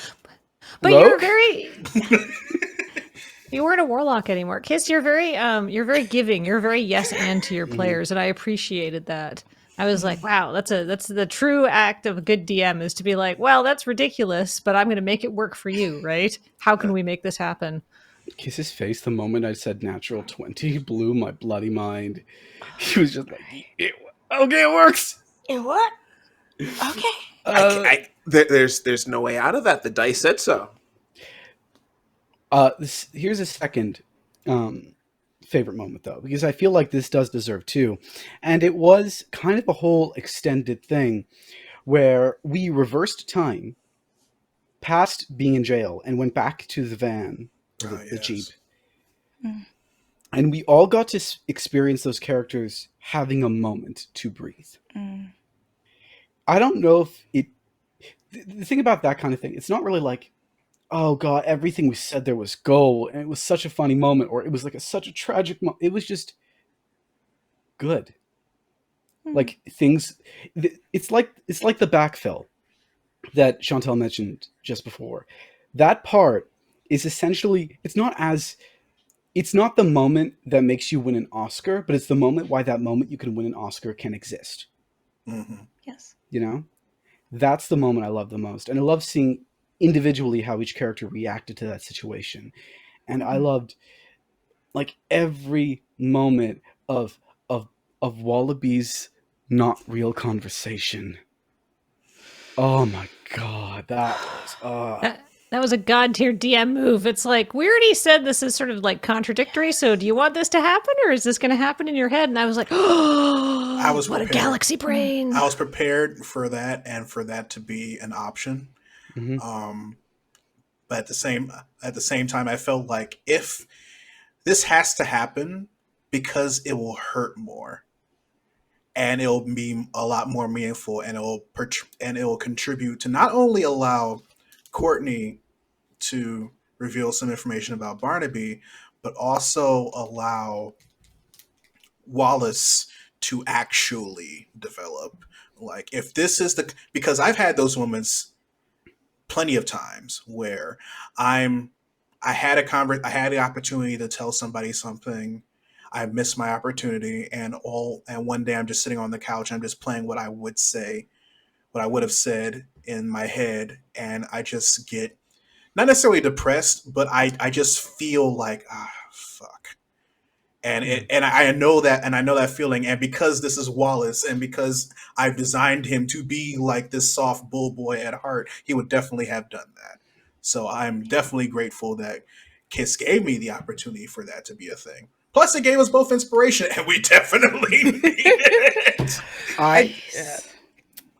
But
rogue?
you're very... You weren't a warlock anymore. Kiss, you're very giving. You're very yes and to your players, and I appreciated that. I was like, wow, that's the true act of a good DM, is to be like, well, that's ridiculous, but I'm going to make it work for you, right? How can we make this happen?
Kiss's face the moment I said natural 20 blew my bloody mind. He was just like, okay, it works.
It what? Okay.
There's no way out of that. The dice said so.
Here's a second favorite moment, though, because I feel like this does deserve 2. And it was kind of a whole extended thing where we reversed time past being in jail and went back to the van, or the Jeep. And we all got to experience those characters having a moment to breathe. I don't know if it... The thing about that kind of thing, it's not really like, oh god, everything we said there was gold, and it was such a funny moment, or it was like such a tragic moment. It was just good. Like things, it's like the backfill that Chantal mentioned just before. That part is essentially, it's not the moment that makes you win an Oscar, but it's the moment why that moment you can win an Oscar can exist.
Yes.
You know, that's the moment I love the most, and I love seeing individually how each character reacted to that situation. And I loved like every moment of Wallaby's not real conversation. Oh my god, that was
That was a god tier DM move. It's like, we already said this is sort of like contradictory, so do you want this to happen, or is this going to happen in your head? And I was like, oh,
I was
what
prepared.
a galaxy brain.
I was prepared for that, and for that to be an option. But at the same time, I felt like if this has to happen, because it will hurt more, and it'll be a lot more meaningful, and it will contribute to not only allow Courtney to reveal some information about Barnaby, but also allow Wallace to actually develop. Like, if this is because I've had those moments plenty of times where I had the opportunity to tell somebody something, I missed my opportunity, and one day I'm just sitting on the couch, I'm just playing what I would have said in my head, and I just get not necessarily depressed, but I just feel like, fuck. And I know that feeling, and because this is Wallace, and because I've designed him to be like this soft bull boy at heart, he would definitely have done that. So I'm definitely grateful that Kiss gave me the opportunity for that to be a thing. Plus, it gave us both inspiration, and we definitely need it.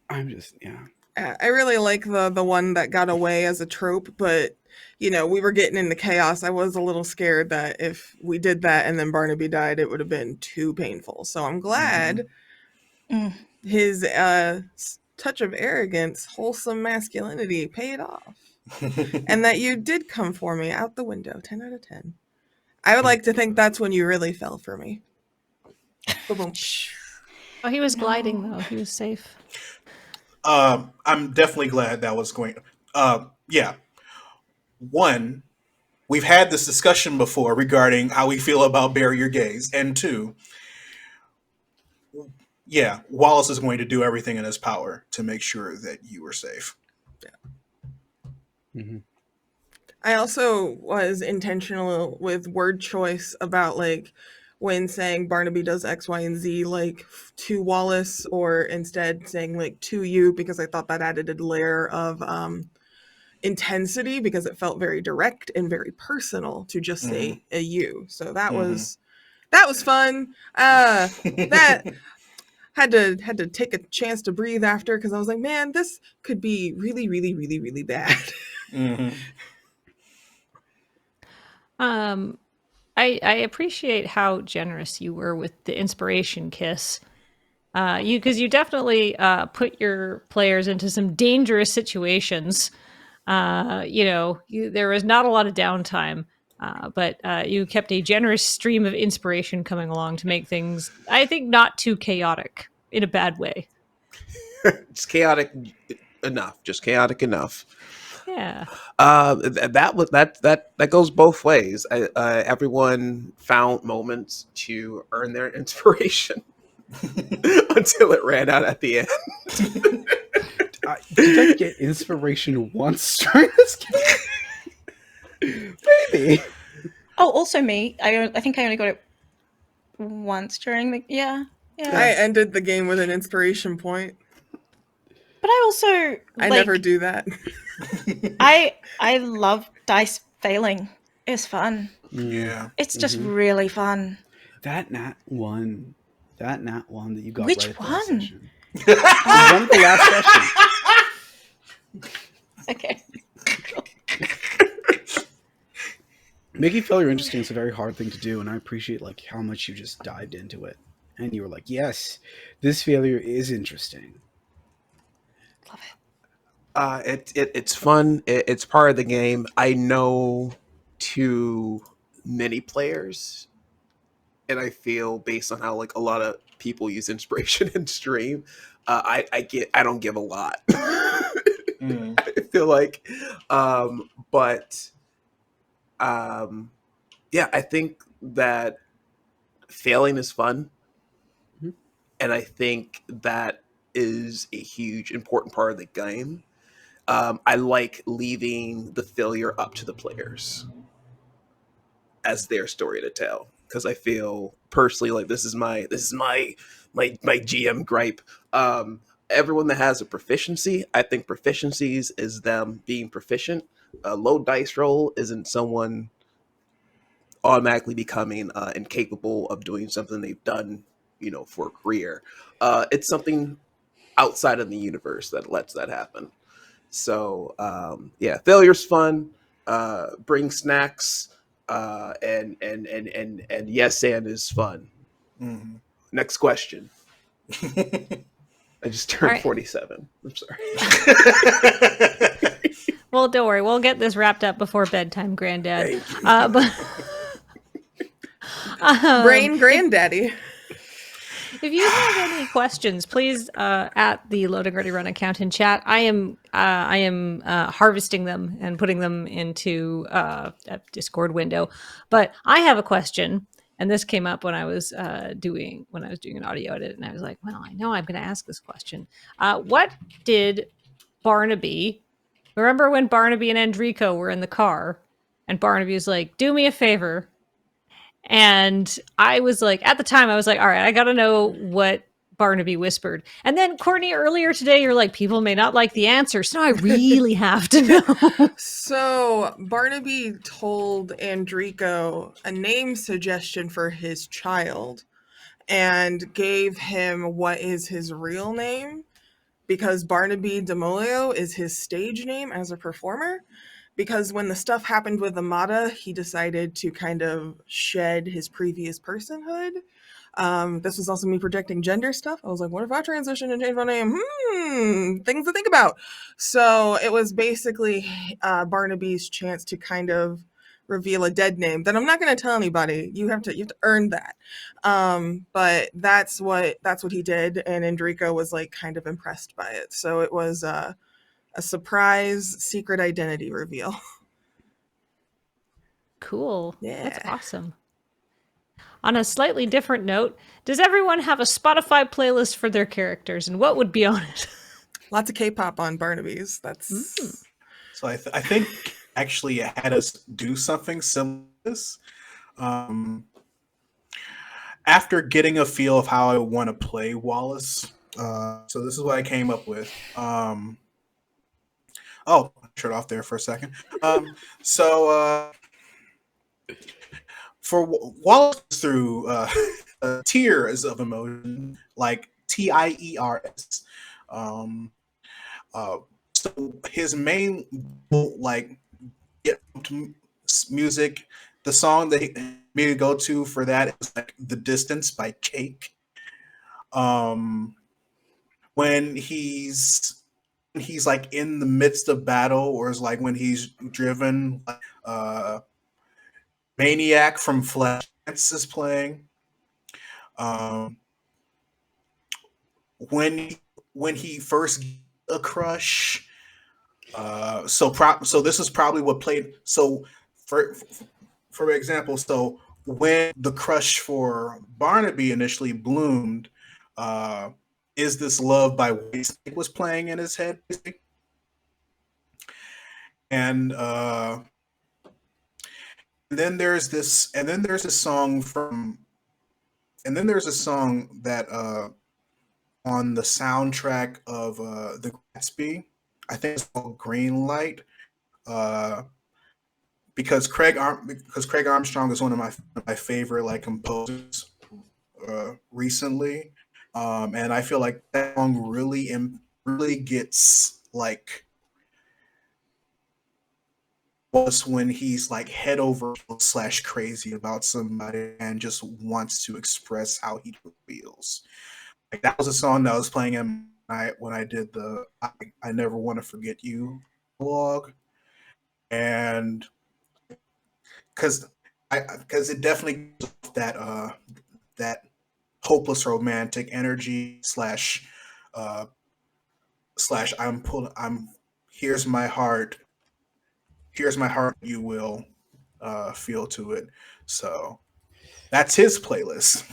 I'm just, yeah.
I really like the one that got away as a trope, but we were getting into chaos. I was a little scared that if we did that and then Barnaby died, it would have been too painful. So I'm glad his touch of arrogance, wholesome masculinity paid off. And that you did come for me out the window. 10 out of 10. I would like to think that's when you really fell for me. Boom.
Oh, he was gliding, though. He was safe.
I'm definitely glad that was going. Yeah. One, we've had this discussion before regarding how we feel about Bury Your Gays. And two, yeah, Wallace is going to do everything in his power to make sure that you are safe.
Mm-hmm.
I also was intentional with word choice about like when saying Barnaby does X, Y, and Z like to Wallace, or instead saying like to you, because I thought that added a layer of intensity, because it felt very direct and very personal to just say a you. So that was fun. That had to take a chance to breathe after, because I was like, man, this could be really, really, really, really bad.
I appreciate how generous you were with the inspiration kiss. Because you definitely put your players into some dangerous situations. There was not a lot of downtime, but you kept a generous stream of inspiration coming along to make things, I think, not too chaotic in a bad way.
It's chaotic enough, just chaotic enough.
Yeah.
That goes both ways. Everyone found moments to earn their inspiration until it ran out at the end.
Did I get inspiration once during this game? Maybe.
Oh, also me. I think I only got it once during the
I ended the game with an inspiration point.
But I also
I never do that.
I love dice failing. It's fun.
Yeah.
It's just really fun.
That nat one that you got
Which
right at the
one?
last session. One of the last session.
Okay.
Making failure interesting is a very hard thing to do, and I appreciate like how much you just dived into it. And you were like, yes, this failure is interesting.
Love it.
It's fun. It's part of the game. I know too many players, and I feel based on how like a lot of people use inspiration in stream, I don't give a lot. I feel like, yeah, I think that failing is fun, and I think that is a huge important part of the game. I like leaving the failure up to the players as their story to tell, because I feel personally like this is my GM gripe. Everyone that has a proficiency, I think proficiencies is them being proficient. A low dice roll isn't someone automatically becoming incapable of doing something they've done, for a career. It's something outside of the universe that lets that happen. So yeah, failure's fun. Bring snacks, and yes, and is fun. Next question. I just turned 47. I'm sorry.
Well, don't worry. We'll get this wrapped up before bedtime, Granddad.
Brain granddaddy.
If you have any questions, please at the Loading Ready Run account in chat. I am harvesting them and putting them into a Discord window. But I have a question, and this came up when I was doing an audio edit, and I was like, well, I know I'm going to ask this question. What did Barnaby? Remember when Barnaby and Enrico were in the car, and Barnaby was like, "Do me a favor." And I was like, at the time, I was like, all right, I got to know what Barnaby whispered. And then, Courtney, earlier today, you're like, people may not like the answer. So now I really have to know.
So Barnaby told Enrico a name suggestion for his child and gave him what is his real name, because Barnaby Demolio is his stage name as a performer. Because when the stuff happened with Amada, he decided to kind of shed his previous personhood. This was also me projecting gender stuff. I was like, what if I transition and change my name? Things to think about. So it was basically Barnaby's chance to kind of reveal a dead name that I'm not going to tell anybody. You have to earn that. But that's what he did, and Enrico was like kind of impressed by it. So it was a surprise secret identity reveal.
Cool.
Yeah.
That's awesome. On a slightly different note, does everyone have a Spotify playlist for their characters, and what would be on it?
Lots of K-pop on Barnaby's. That's
So I think actually it had us do something similar to this. After getting a feel of how I want to play Wallace, so this is what I came up with. Shut off there for a second. For Wallace through tiers of emotion, like TIERS. So his main like get music, the song that me go to for that is like "The Distance" by Cake. When he's like in the midst of battle, or is like when he's driven, Maniac from Flashdance is playing. When he first gets a crush, so this is probably what played. So for example, so when the crush for Barnaby initially bloomed, "Is This Love" by Whitesnake was playing in his head, and then there's a song that on the soundtrack of The Gatsby, I think it's called Green Light, because Craig Armstrong is one of my favorite like composers recently, and I feel like that song really gets like was when he's like head over / crazy about somebody and just wants to express how he feels. Like that was a song that was playing when I did the I Never Want to Forget You vlog, and because it definitely gives off that hopeless romantic energy / I'm here's my heart, you will feel to it. So that's his playlist.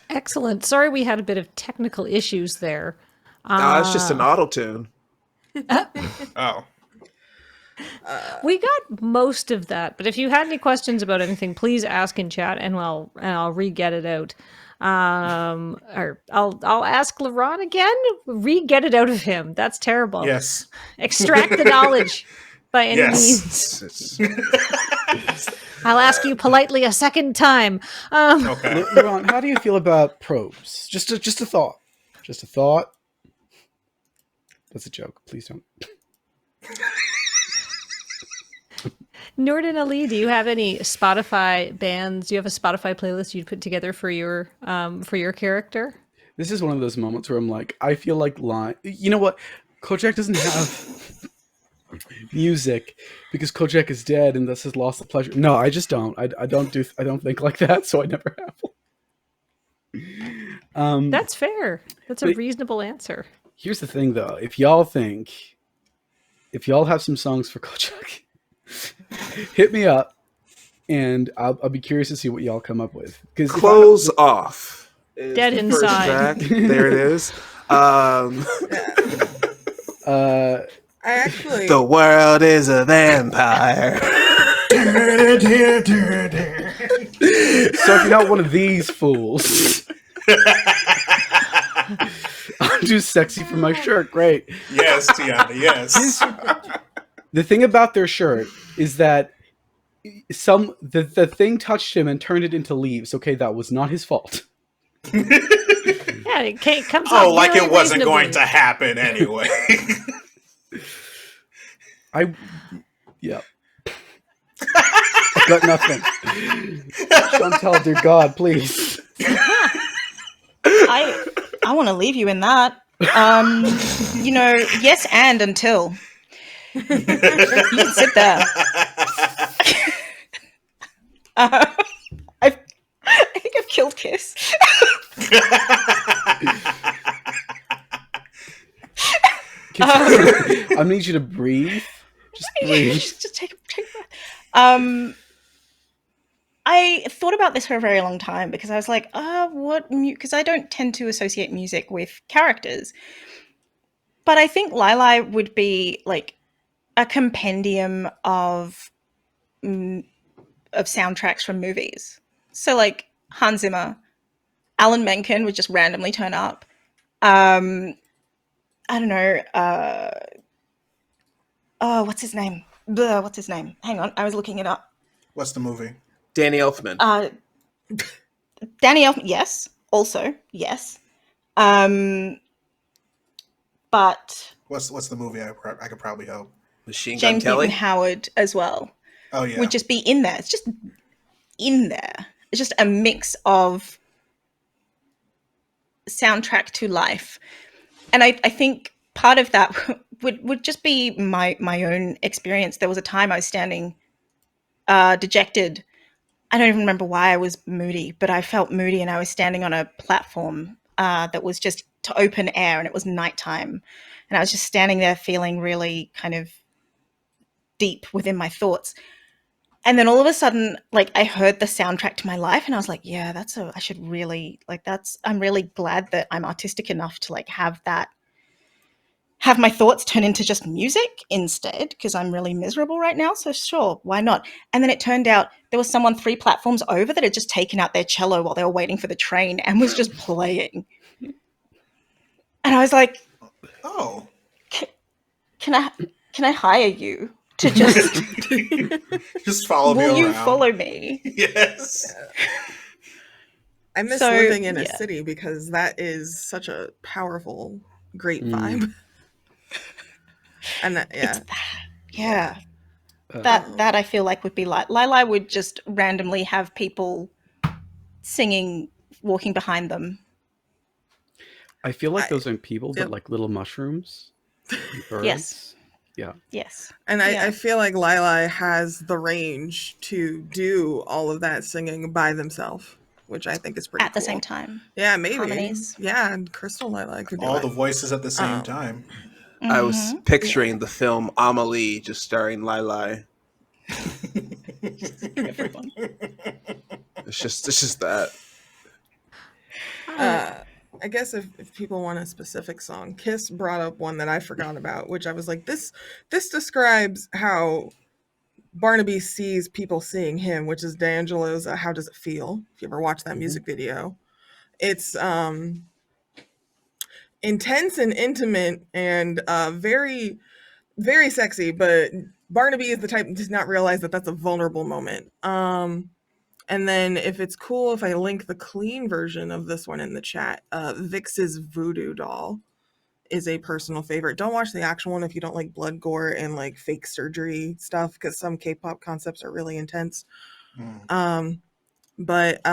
Excellent. Sorry we had a bit of technical issues there.
No, it's just an auto tune.
Oh.
We got most of that, but if you had any questions about anything, please ask in chat, and I'll re-get it out. Or I'll ask LaRon again. Re-get it out of him. That's terrible.
Yes.
Extract the knowledge by any means. I'll ask you politely a second time.
Okay.
LaRon, how do you feel about probes? Just a thought. Just a thought. That's a joke. Please don't.
Norden Ali, do you have any Spotify bands? Do you have a Spotify playlist you'd put together for your character?
This is one of those moments where I'm like, I feel like lying. You know what? Kojak doesn't have music because Kojak is dead and thus has lost the pleasure. No, I just don't. I don't think like that, so I never have.
That's fair. That's a reasonable answer.
Here's the thing, though. If y'all have some songs for Kojak, hit me up, and I'll be curious to see what y'all come up with.
Close Off.
Dead Inside.
There it is. The world is a vampire.
So if you're not one of these fools, I'm too sexy for my shirt. Great.
Yes, Tiana, yes.
The thing about their shirt is that the thing touched him and turned it into leaves. Okay, that was not his fault.
Yeah, it comes out
like
very
it wasn't
reasonably.
going to happen anyway.
Yeah. I got nothing. Chantal, dear God, please.
I want to leave you in that. Yes, and until. You can sit there. I think I've killed Kiss.
I need you to breathe. Just breathe.
Just take I thought about this for a very long time because I was like, because I don't tend to associate music with characters. But I think Lili would be like a compendium of soundtracks from movies. So like Hans Zimmer, Alan Menken would just randomly turn up. I don't know. What's his name? What's his name? Hang on, I was looking it up.
What's the movie?
Danny Elfman.
Danny Elfman, yes. Also, yes. But
What's the movie? I could probably help.
Machine Gun
James
Kelly.
Newton Howard as well
Oh yeah.
would just be in there. It's just in there. It's just a mix of soundtrack to life. And I think part of that would just be my own experience. There was a time I was standing dejected. I don't even remember why I was moody, but I felt moody and I was standing on a platform that was just to open air and it was nighttime. And I was just standing there feeling really kind of deep within my thoughts. And then all of a sudden, like I heard the soundtrack to my life and I was like, yeah, I should really I'm really glad that I'm artistic enough to like have my thoughts turn into just music instead, because I'm really miserable right now. So sure, why not? And then it turned out there was someone 3 platforms over that had just taken out their cello while they were waiting for the train and was just playing. And I was like,
Oh.
Can I hire you to just
Just follow me around.
will you follow me?
Yes.
I miss living in a city because that is such a powerful, great vibe. And that, that I feel like would be like Lili would just randomly have people singing, walking behind them.
I feel like those aren't people, but like little mushrooms. Birds.
Yes.
Yeah.
Yes.
And I feel like Lili has the range to do all of that singing by themselves, which I think is pretty
At the same time.
Yeah, maybe.
Harmonies.
Yeah, and Crystal Lili could do
all
it.
the voices at the same time.
I was picturing the film Amelie just starring Lili.
Everyone.
It's just that.
I guess if people want a specific song, Kiss brought up one that I forgot about, which I was like, this describes how Barnaby sees people seeing him, which is D'Angelo's How Does It Feel? If you ever watch that music video. It's intense and intimate and very, very sexy, but Barnaby is the type that does not realize that that's a vulnerable moment. And then if it's cool, if I link the clean version of this one in the chat, Vix's Voodoo Doll is a personal favorite. Don't watch the actual one if you don't like blood, gore, and like fake surgery stuff, because some K-pop concepts are really intense. But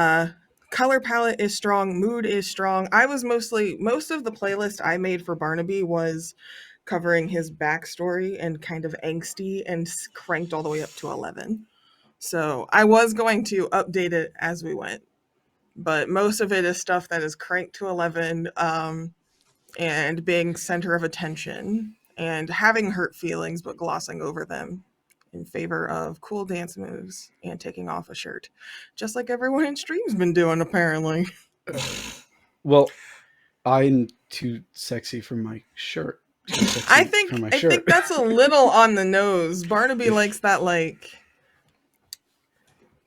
color palette is strong, mood is strong. Most of the playlist I made for Barnaby was covering his backstory and kind of angsty and cranked all the way up to 11. So I was going to update it as we went, but most of it is stuff that is cranked to 11 and being center of attention and having hurt feelings, but glossing over them in favor of cool dance moves and taking off a shirt, just like everyone in stream's been doing, apparently.
Well, I'm too sexy for my shirt.
I think that's a little on the nose. Barnaby likes that, like,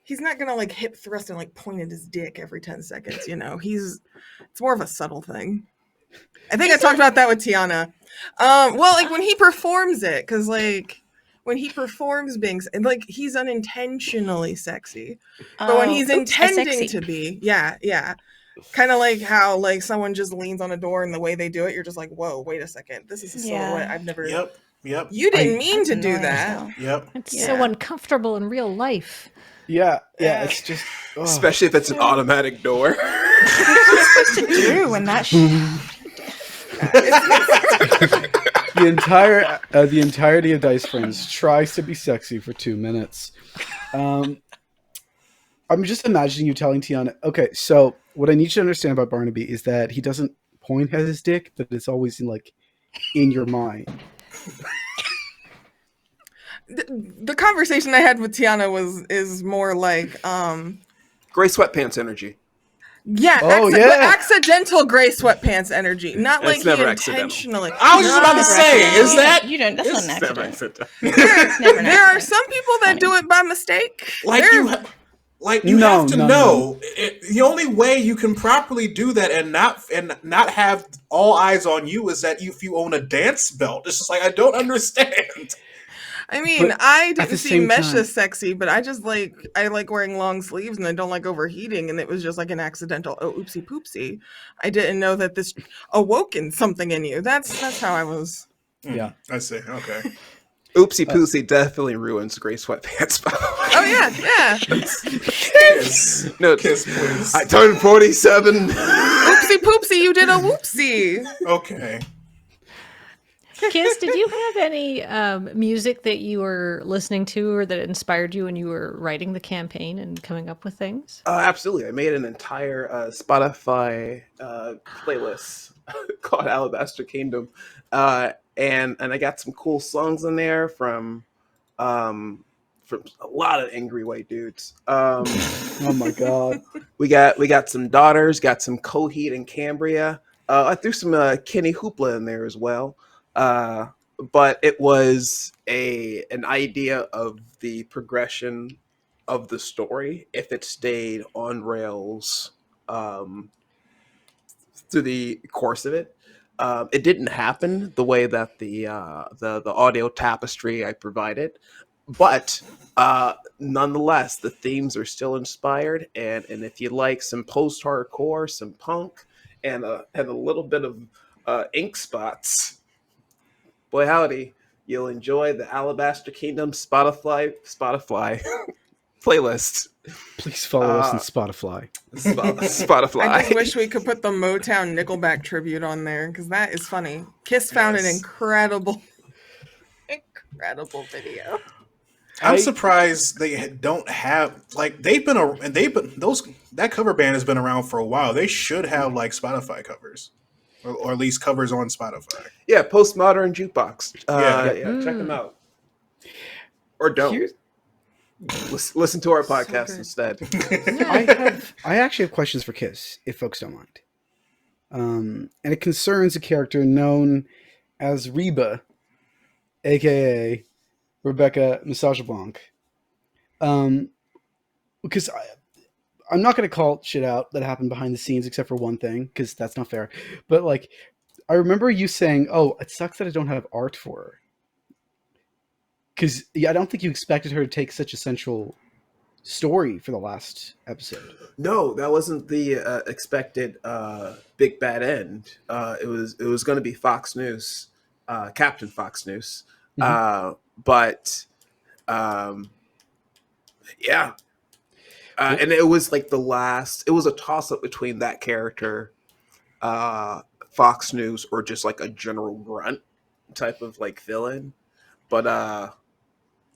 he's not gonna like hip thrust and like point at his dick every 10 seconds, you know. It's more of a subtle thing. I think I talked about that with Tiana. Well, like when he performs it, because like when he performs being like, he's unintentionally sexy, but when he's intending to be, yeah, kind of like how like someone just leans on a door and the way they do it, you're just like, whoa, wait a second, this is a silhouette I've never.
Yep.
You didn't mean to do that.
Yep.
It's so uncomfortable in real life.
Yeah, it's just
especially if it's an automatic door.
What are you supposed to do when that
the entirety of Dice Friends tries to be sexy for 2 minutes. I'm just imagining you telling Tiana, okay, so what I need you to understand about Barnaby is that he doesn't point at his dick, but it's always in your mind.
The conversation I had with Tiana is more like,
Gray sweatpants energy.
yeah,
Oh,
but
yeah.
accidental gray sweatpants energy, not like
It's
he
never accidental.
intentionally.
I was just about to say, is that
You don't. That's not an
It's never
accident.
accidental.
It's never an
There are
accident.
some people that do it by mistake.
like
There-
you? You
No,
have to
no,
know the only way you can properly do that and not have all eyes on you is that if you own a dance belt. It's just like I don't understand.
I mean,
But
I
at
didn't
the
see
same
mesh
time-
as sexy, but I like wearing long sleeves and I don't like overheating, and it was just like an accidental oopsie poopsie. I didn't know that this awoken something in you. That's how I was.
Yeah.
I see. Okay.
Oopsie poopsie definitely ruins gray sweatpants.
Oh yeah.
Kiss.
No,
Kiss, please.
I turned 47.
Oopsie poopsie, you did a whoopsie.
Okay.
Kiss, did you have any music that you were listening to or that inspired you when you were writing the campaign and coming up with things?
Absolutely. I made an entire Spotify playlist called Alabaster Kingdom. And I got some cool songs in there from a lot of angry white dudes.
Oh my god.
We got some Daughters, got some Coheed and Cambria. I threw some Kenny Hoopla in there as well. But it was an idea of the progression of the story if it stayed on rails through the course of it. It didn't happen the way that the audio tapestry I provided, but nonetheless, the themes are still inspired. And if you like some post-hardcore, some punk, and a little bit of ink spots, boy howdy, you'll enjoy the Alabaster Kingdom Spotify playlist.
Please follow us on Spotify.
Spotify.
I just wish we could put the Motown Nickelback tribute on there because that is funny. Kiss found an
Yes.
incredible video.
I'm surprised they don't have like that cover band has been around for a while. They should have like Spotify covers, or at least covers on Spotify.
Yeah, Postmodern Jukebox.
Yeah.
Check them out. Or don't.
Here's-
Listen to our
So
podcast
good.
instead.
I actually have questions for Kiss, if folks don't mind. And it concerns a character known as Reba, aka Rebecca Massageblanc. Because I'm not going to call shit out that happened behind the scenes, except for one thing, because that's not fair. But like, I remember you saying, "Oh, it sucks that I don't have art for her." Because I don't think you expected her to take such a central story for the last episode.
No, that wasn't the expected big bad end. It was going to be Fox News, Captain Fox News. But yeah. And it was like it was a toss up between that character, Fox News, or just like a general grunt type of like villain. But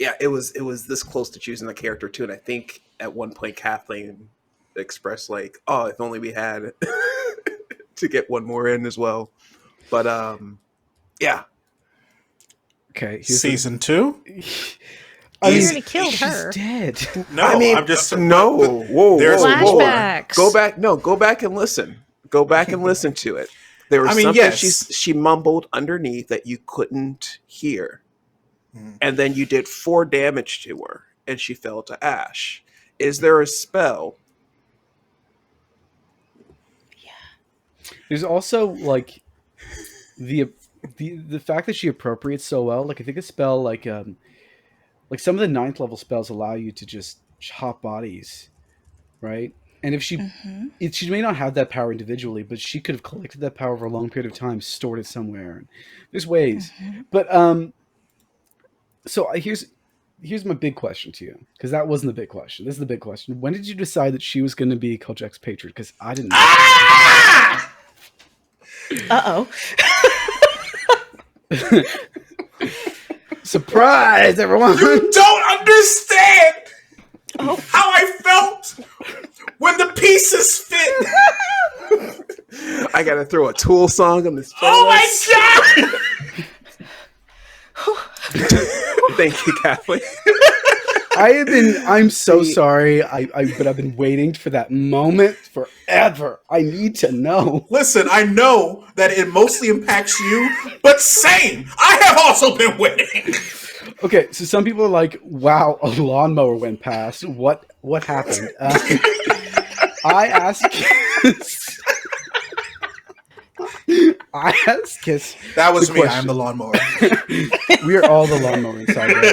yeah, it was this close to choosing the character too. And I think at one point Kathleen expressed like, "Oh, if only we had to get one more in as well." But yeah.
Okay,
Season 2?
I
You
mean,
already killed
she's
her.
dead.
No,
I mean,
I'm just
no. Whoa,
there's
whoa, whoa.
Flashbacks.
Go back. No, go back and listen. Go back and listen to it. There was
I mean,
something
yes.
she mumbled underneath that you couldn't hear, and then you did 4 damage to her, and she fell to ash. Is there a spell?
There's also like the fact that she appropriates so well. Like I think a spell like some of the 9th level spells allow you to just hop bodies, right? And if she may not have that power individually, but she could have collected that power over a long period of time, stored it somewhere. There's ways, but so here's my big question to you, because that wasn't the big question. This is the big question. When did you decide that she was going to be Kojak's patron? Because I didn't know.
Uh-oh.
Surprise, everyone!
You don't understand how I felt when the pieces fit.
I gotta throw a Tool song on this.
Oh my god!
Thank you, Kathleen.
I'm so sorry. But I've been waiting for that moment forever. I need to know.
Listen, I know that it mostly impacts you, but same. I have also been waiting.
Okay, so some people are like, "Wow, a lawnmower went past. What happened?" I asked Kiss. I asked Kiss.
That was
the
me.
question.
I'm the lawnmower.
We are all the lawnmower inside. Right?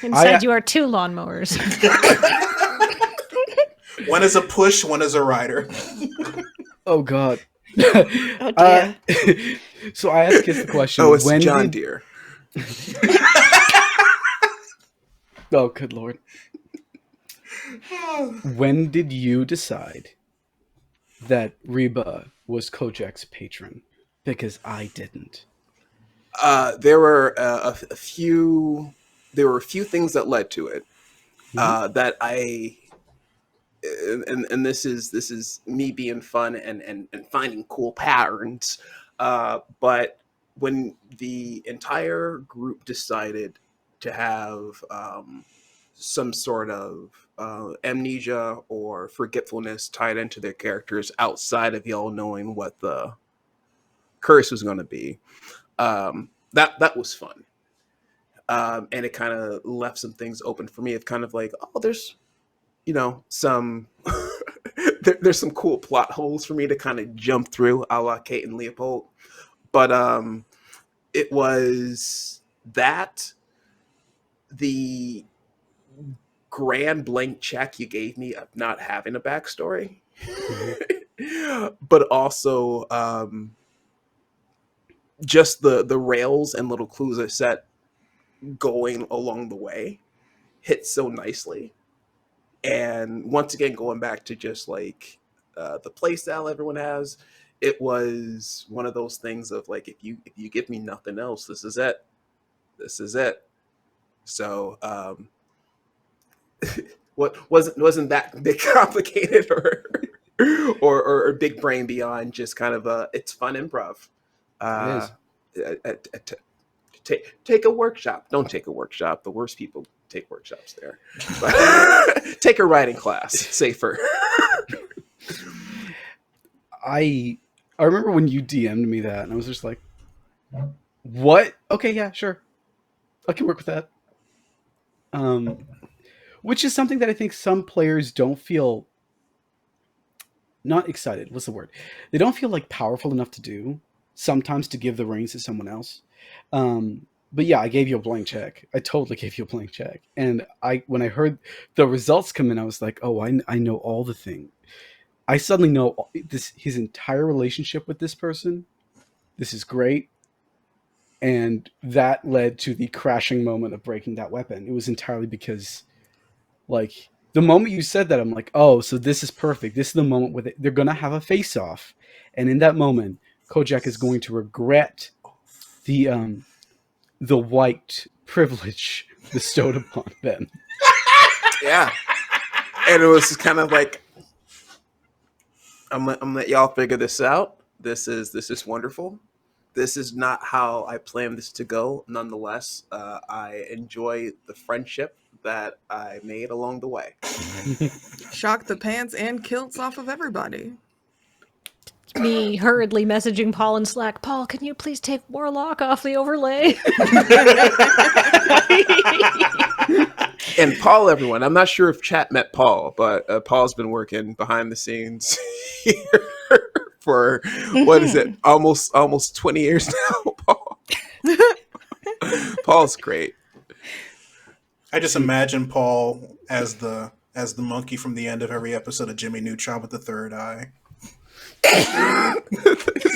Inside you are 2 lawnmowers.
One is a push, one is a rider.
Oh God.
Oh dear.
So I asked Kiss the question.
Oh, it's John Deere.
Oh, good Lord. When did you decide that Reba was Kojak's patron? Because I didn't.
There were a few things that led to it. That I and this is me being fun and finding cool patterns. But when the entire group decided to have some sort of amnesia or forgetfulness tied into their characters outside of y'all knowing what the curse was going to be, that was fun. And it kind of left some things open for me of kind of like, oh, there's, some there's some cool plot holes for me to kind of jump through, a la Kate and Leopold. But it was that, the grand blank check you gave me of not having a backstory, but also just the rails and little clues I set going along the way hit so nicely. And once again, going back to just like the play style everyone has, it was one of those things of like, if you give me nothing else, this is it. So what wasn't that big complicated or big brain beyond just kind of it's fun improv.
It is.
Take a workshop. Don't take a workshop. The worst people take workshops there. Take a writing class. Safer.
I remember when you DM'd me that, and I was just like, "What? Okay, yeah, sure, I can work with that." Which is something that I think some players don't feel not excited. What's the word? They don't feel like powerful enough to do sometimes, to give the reins to someone else. But yeah, I gave you a blank check. I totally gave you a blank check. And when I heard the results come in, I was like, oh, I know all the things. I suddenly know his entire relationship with this person. This is great. And that led to the crashing moment of breaking that weapon. It was entirely because, like, the moment you said that, I'm like, oh, so this is perfect. This is the moment where they're going to have a face-off. And in that moment, Kojak is going to regret the white privilege bestowed upon them.
Yeah. And it was kind of like, I'm gonna let y'all figure this out. This is wonderful. This is not how I planned this to go. Nonetheless, I enjoy the friendship that I made along the way.
Shocked the pants and kilts off of everybody.
Me hurriedly messaging Paul in Slack. Paul, can you please take Warlock off the overlay?
And Paul, everyone, I'm not sure if chat met Paul, but Paul's been working behind the scenes here for, what is it, almost 20 years now, Paul. Paul's great.
I just imagine Paul as the monkey from the end of every episode of Jimmy Neutron with the third eye.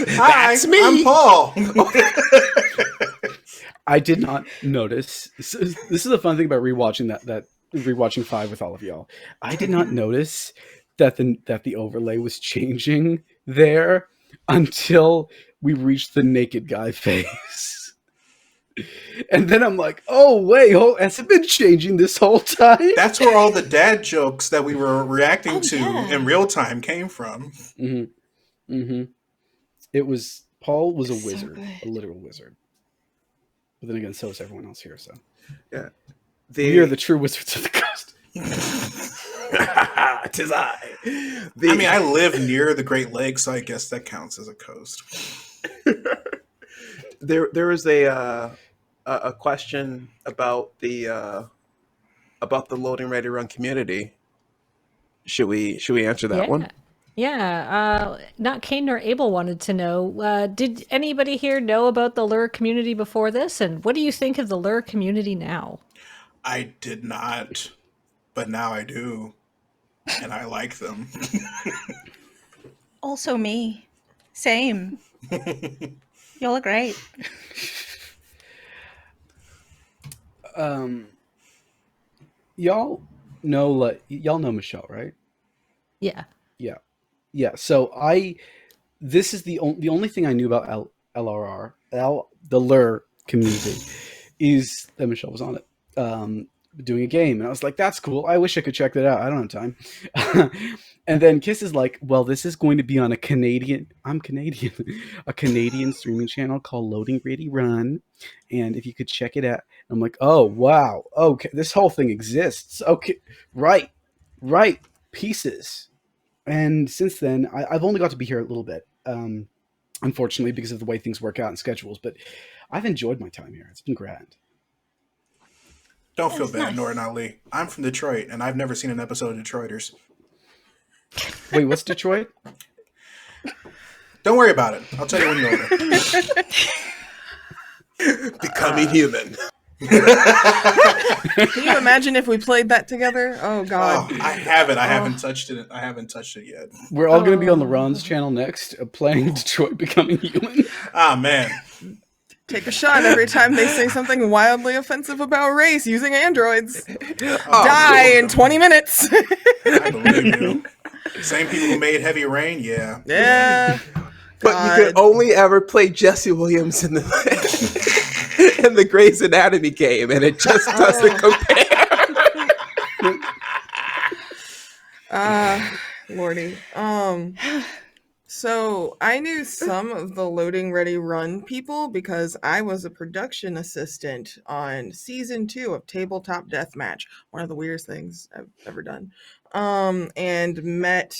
That's me.
I'm Paul.
I did not notice. This is the fun thing about rewatching that rewatching 5 with all of y'all. I did not notice that the overlay was changing there until we reached the naked guy phase. And then I'm like, oh wait, has it been changing this whole time?
That's where all the dad jokes that we were reacting to in real time came from.
Mm-hmm. Mm-hmm. It was Paul was a
So
wizard,
good.
a literal wizard. But then again, so is everyone else here. So
Yeah.
we are the true wizards of the coast.
Tis I.
I mean, I live near the Great Lakes, so I guess that counts as a coast.
There was a question about the Loading Ready Run community. Should we answer that one?
Yeah, not Kane nor Abel wanted to know, did anybody here know about the lure community before this? And what do you think of the lure community now?
I did not, but now I do. And I like them.
Also me. Same. Y'all are great.
Y'all know Michelle, right?
Yeah.
Yeah. So this is the only thing I knew about LRR, the lure community, is that Michelle was on it, doing a game, and I was like, that's cool. I wish I could check that out. I don't have time. And then Kiss is like, well, this is going to be on a Canadian streaming channel called LoadingReadyRun, and if you could check it out. I'm like, oh wow, okay, this whole thing exists. Okay, right, pieces. And since then, I've only got to be here a little bit, unfortunately, because of the way things work out in schedules. But I've enjoyed my time here. It's been grand.
Don't feel bad,
nice.
Norton Ali. I'm from Detroit, and I've never seen an episode of Detroiters.
Wait, what's Detroit?
Don't worry about it. I'll tell you when you're older.
Becoming human.
Can you imagine if we played that together? Oh God.
Oh, I haven't. I haven't touched it. I haven't touched it yet.
We're all going to be on the Ron's channel next, playing Detroit Becoming Human.
Ah, man.
Take a shot every time they say something wildly offensive about race using androids. Die in 20 minutes.
I believe you. Same people who made Heavy Rain? Yeah.
Yeah.
But you could only ever play Jesse Williams in the in the Grey's Anatomy game, and it just doesn't compare.
Lordy. So I knew some of the Loading Ready Run people because I was a production assistant on season 2 of Tabletop Deathmatch, one of the weirdest things I've ever done. And met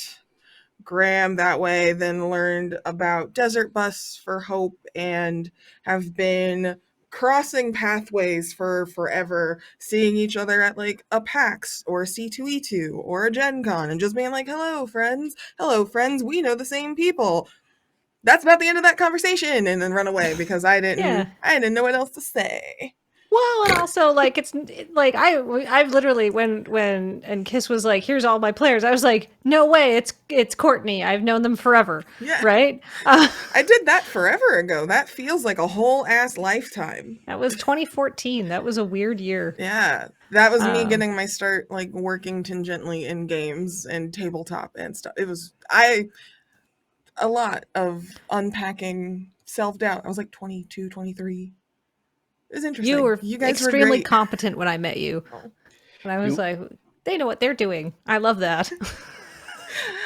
Graham that way, then learned about Desert Bus for Hope, and have been crossing pathways for forever, seeing each other at like a PAX or a C2E2 or a Gen Con and just being like, hello friends, we know the same people. That's about the end of that conversation, and then run away because I didn't know what else to say.
Well, and also like it's like I've literally when and Kiss was like, here's all my players, I was like, no way, it's Courtney, I've known them forever.
Yeah.
Right.
I did that forever ago. That feels like a whole ass lifetime.
That was 2014. That was a weird year.
Yeah, that was me getting my start like working tangentially in games and tabletop and stuff. It was a lot of unpacking, self-doubt. I was like 22, 23. It was interesting.
You
guys
extremely
were great.
competent when I met you. And I was like, they know what they're doing. I love that.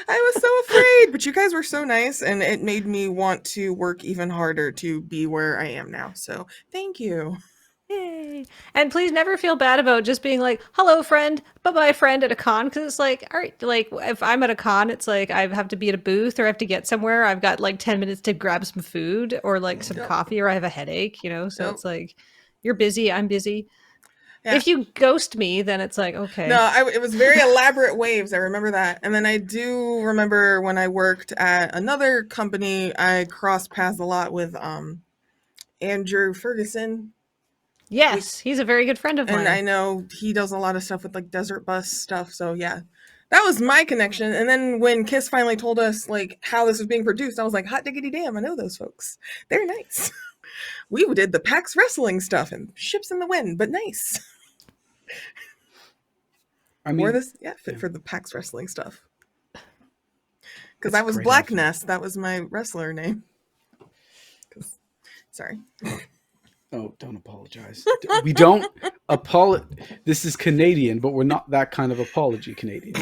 I was so afraid, but you guys were so nice, and it made me want to work even harder to be where I am now. So thank you.
Yay. And please never feel bad about just being like, hello friend, bye-bye friend at a con, because it's like, all right, like if I'm at a con, it's like I have to be at a booth or I have to get somewhere. I've got like 10 minutes to grab some food or like some coffee, or I have a headache, you know? So it's like, you're busy, I'm busy. Yeah. If you ghost me, then it's like, okay.
No, it was very elaborate waves. I remember that. And then I do remember when I worked at another company, I crossed paths a lot with Andrew Ferguson.
Yes, he's a very good friend of mine.
And I know he does a lot of stuff with like Desert Bus stuff. So yeah, that was my connection. And then when Kiss finally told us like how this was being produced, I was like, hot diggity damn, I know those folks. They're nice. We did the PAX wrestling stuff and Ships in the Wind, but nice. I mean, fit for the PAX wrestling stuff. Because I was Black outfit. Nest. That was my wrestler name. Sorry.
Oh, don't apologize. We don't apologize. This is Canadian, but we're not that kind of apology Canadian.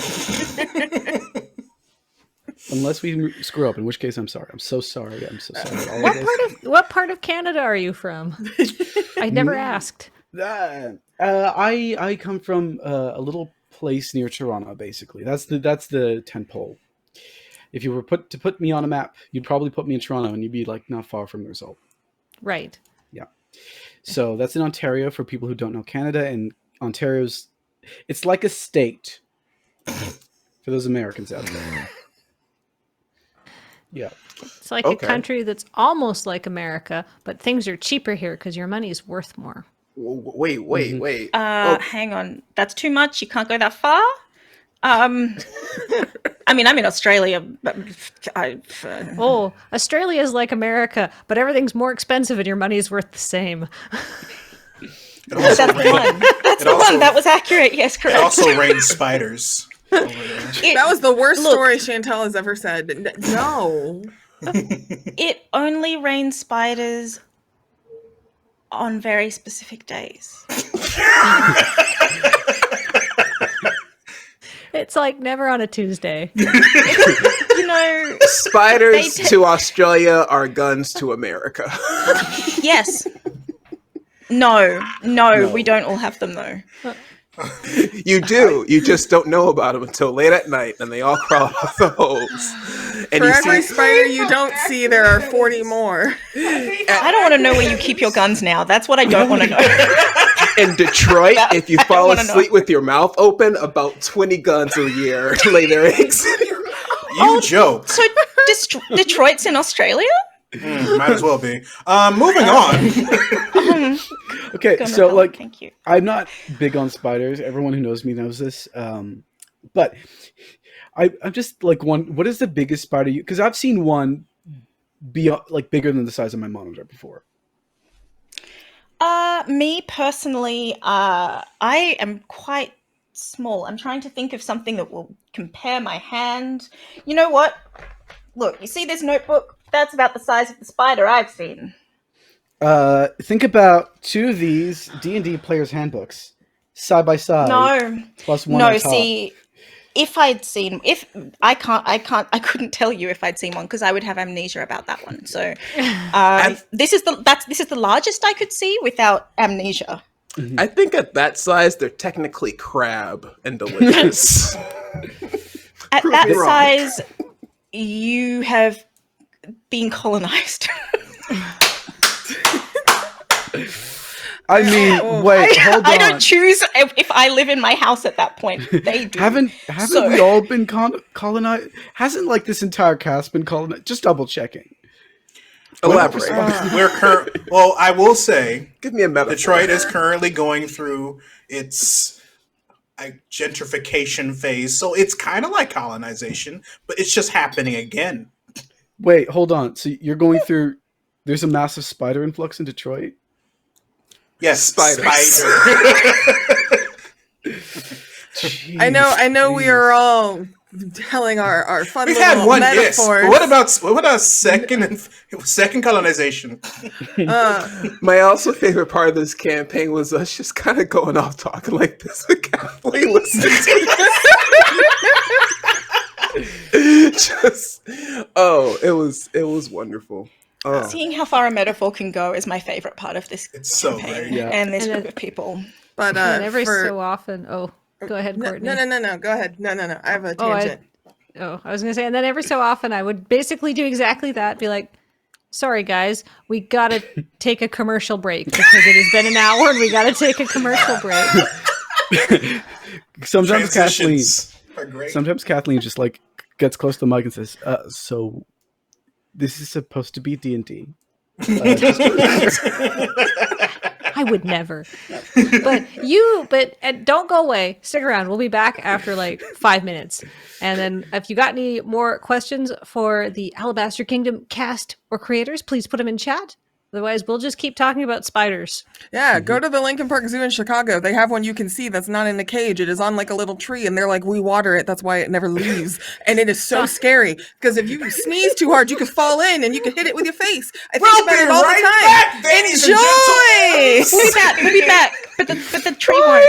Unless we screw up, in which case I'm sorry. I'm so sorry. I'm so sorry. All
What
of this.
what part of Canada are you from? I never asked.
I come from a little place near Toronto. Basically, that's the tent pole. If you were to put me on a map, you'd probably put me in Toronto, and you'd be like not far from the result.
Right.
Yeah. So that's in Ontario for people who don't know Canada, and Ontario's it's like a state for those Americans out there. Yeah.
It's like a country that's almost like America, but things are cheaper here because your money's worth more.
Wait.
Hang on. That's too much. You can't go that far. I mean, I'm in Australia, but
Australia is like America, but everything's more expensive and your money's worth the same.
that's the one. That's the one. That was accurate. Yes, correct.
It also rains spiders.
That was the worst story Chantal has ever said. No.
It only rains spiders on very specific days.
It's like never on a Tuesday.
You know,
spiders to Australia are guns to America.
Yes. No, we don't all have them though.
You do. You just don't know about them until late at night, and they all crawl out the holes. And
for every spider you don't see, there are 40 more.
I don't want to know where you keep your guns now. That's what I don't want to know.
In Detroit, if you fall asleep with your mouth open, about 20 guns a year lay their eggs in your mouth.
You joke.
So Detroit's in Australia?
Might as well be. Moving on.
Okay, so like,
thank you.
I'm not big on spiders. Everyone who knows me knows this. But I'm just like, what is the biggest spider you? Because I've seen one be like bigger than the size of my monitor before.
Me personally, I am quite small. I'm trying to think of something that will compare my hand. You know what? Look, you see this notebook? That's about the size of the spider I've seen.
Think about two of these D&D players' handbooks side by side.
No,
plus one.
No,
on top.
see, I couldn't tell you if I'd seen one because I would have amnesia about that one. So, this is the largest I could see without amnesia.
I think at that size, they're technically crab and delicious.
At that size, you have been colonized.
I mean, wait, hold on.
I don't choose if I live in my house at that point. They do.
Haven't we all been colonized? Hasn't like this entire cast been colonized? Just double checking.
Elaborate.
Well, I will say,
give me a metaphor.
Detroit is currently going through its gentrification phase, so it's kind of like colonization, but it's just happening again.
Wait, hold on. So you're going through? There's a massive spider influx in Detroit.
Yes, spider.
Jeez,
I know. We are all telling our fun
We've
little
had one,
metaphors.
yes. What about second colonization?
My also favorite part of this campaign was us just kind of going off talking like this with Kathleen listening to us. It was wonderhappy.
Seeing how far a metaphor can go is my favorite part of this
So
campaign
great.
and this group of people.
But
every so often, go ahead, Courtney.
No, go ahead. No, I have a tangent.
I was going to say, and then every so often I would basically do exactly that. Be like, sorry guys, we got to take a commercial break because it has been an hour and we got to take a commercial break.
Sometimes Kathleen just like gets close to the mic and says, so this is supposed to be D&D.
I would never. But don't go away. Stick around. We'll be back after like 5 minutes. And then if you got any more questions for the Alabaster Kingdom cast or creators, please put them in chat. Otherwise, we'll just keep talking about spiders.
Yeah, go to the Lincoln Park Zoo in Chicago. They have one you can see that's not in a cage. It is on like a little tree, and they're like, we water it. That's why it never leaves. And it is so scary because if you sneeze too hard, you could fall in and you could hit it with your face. I think about it all the time.
Back, ladies and
Enjoy!
We'll be back. But the tree won't.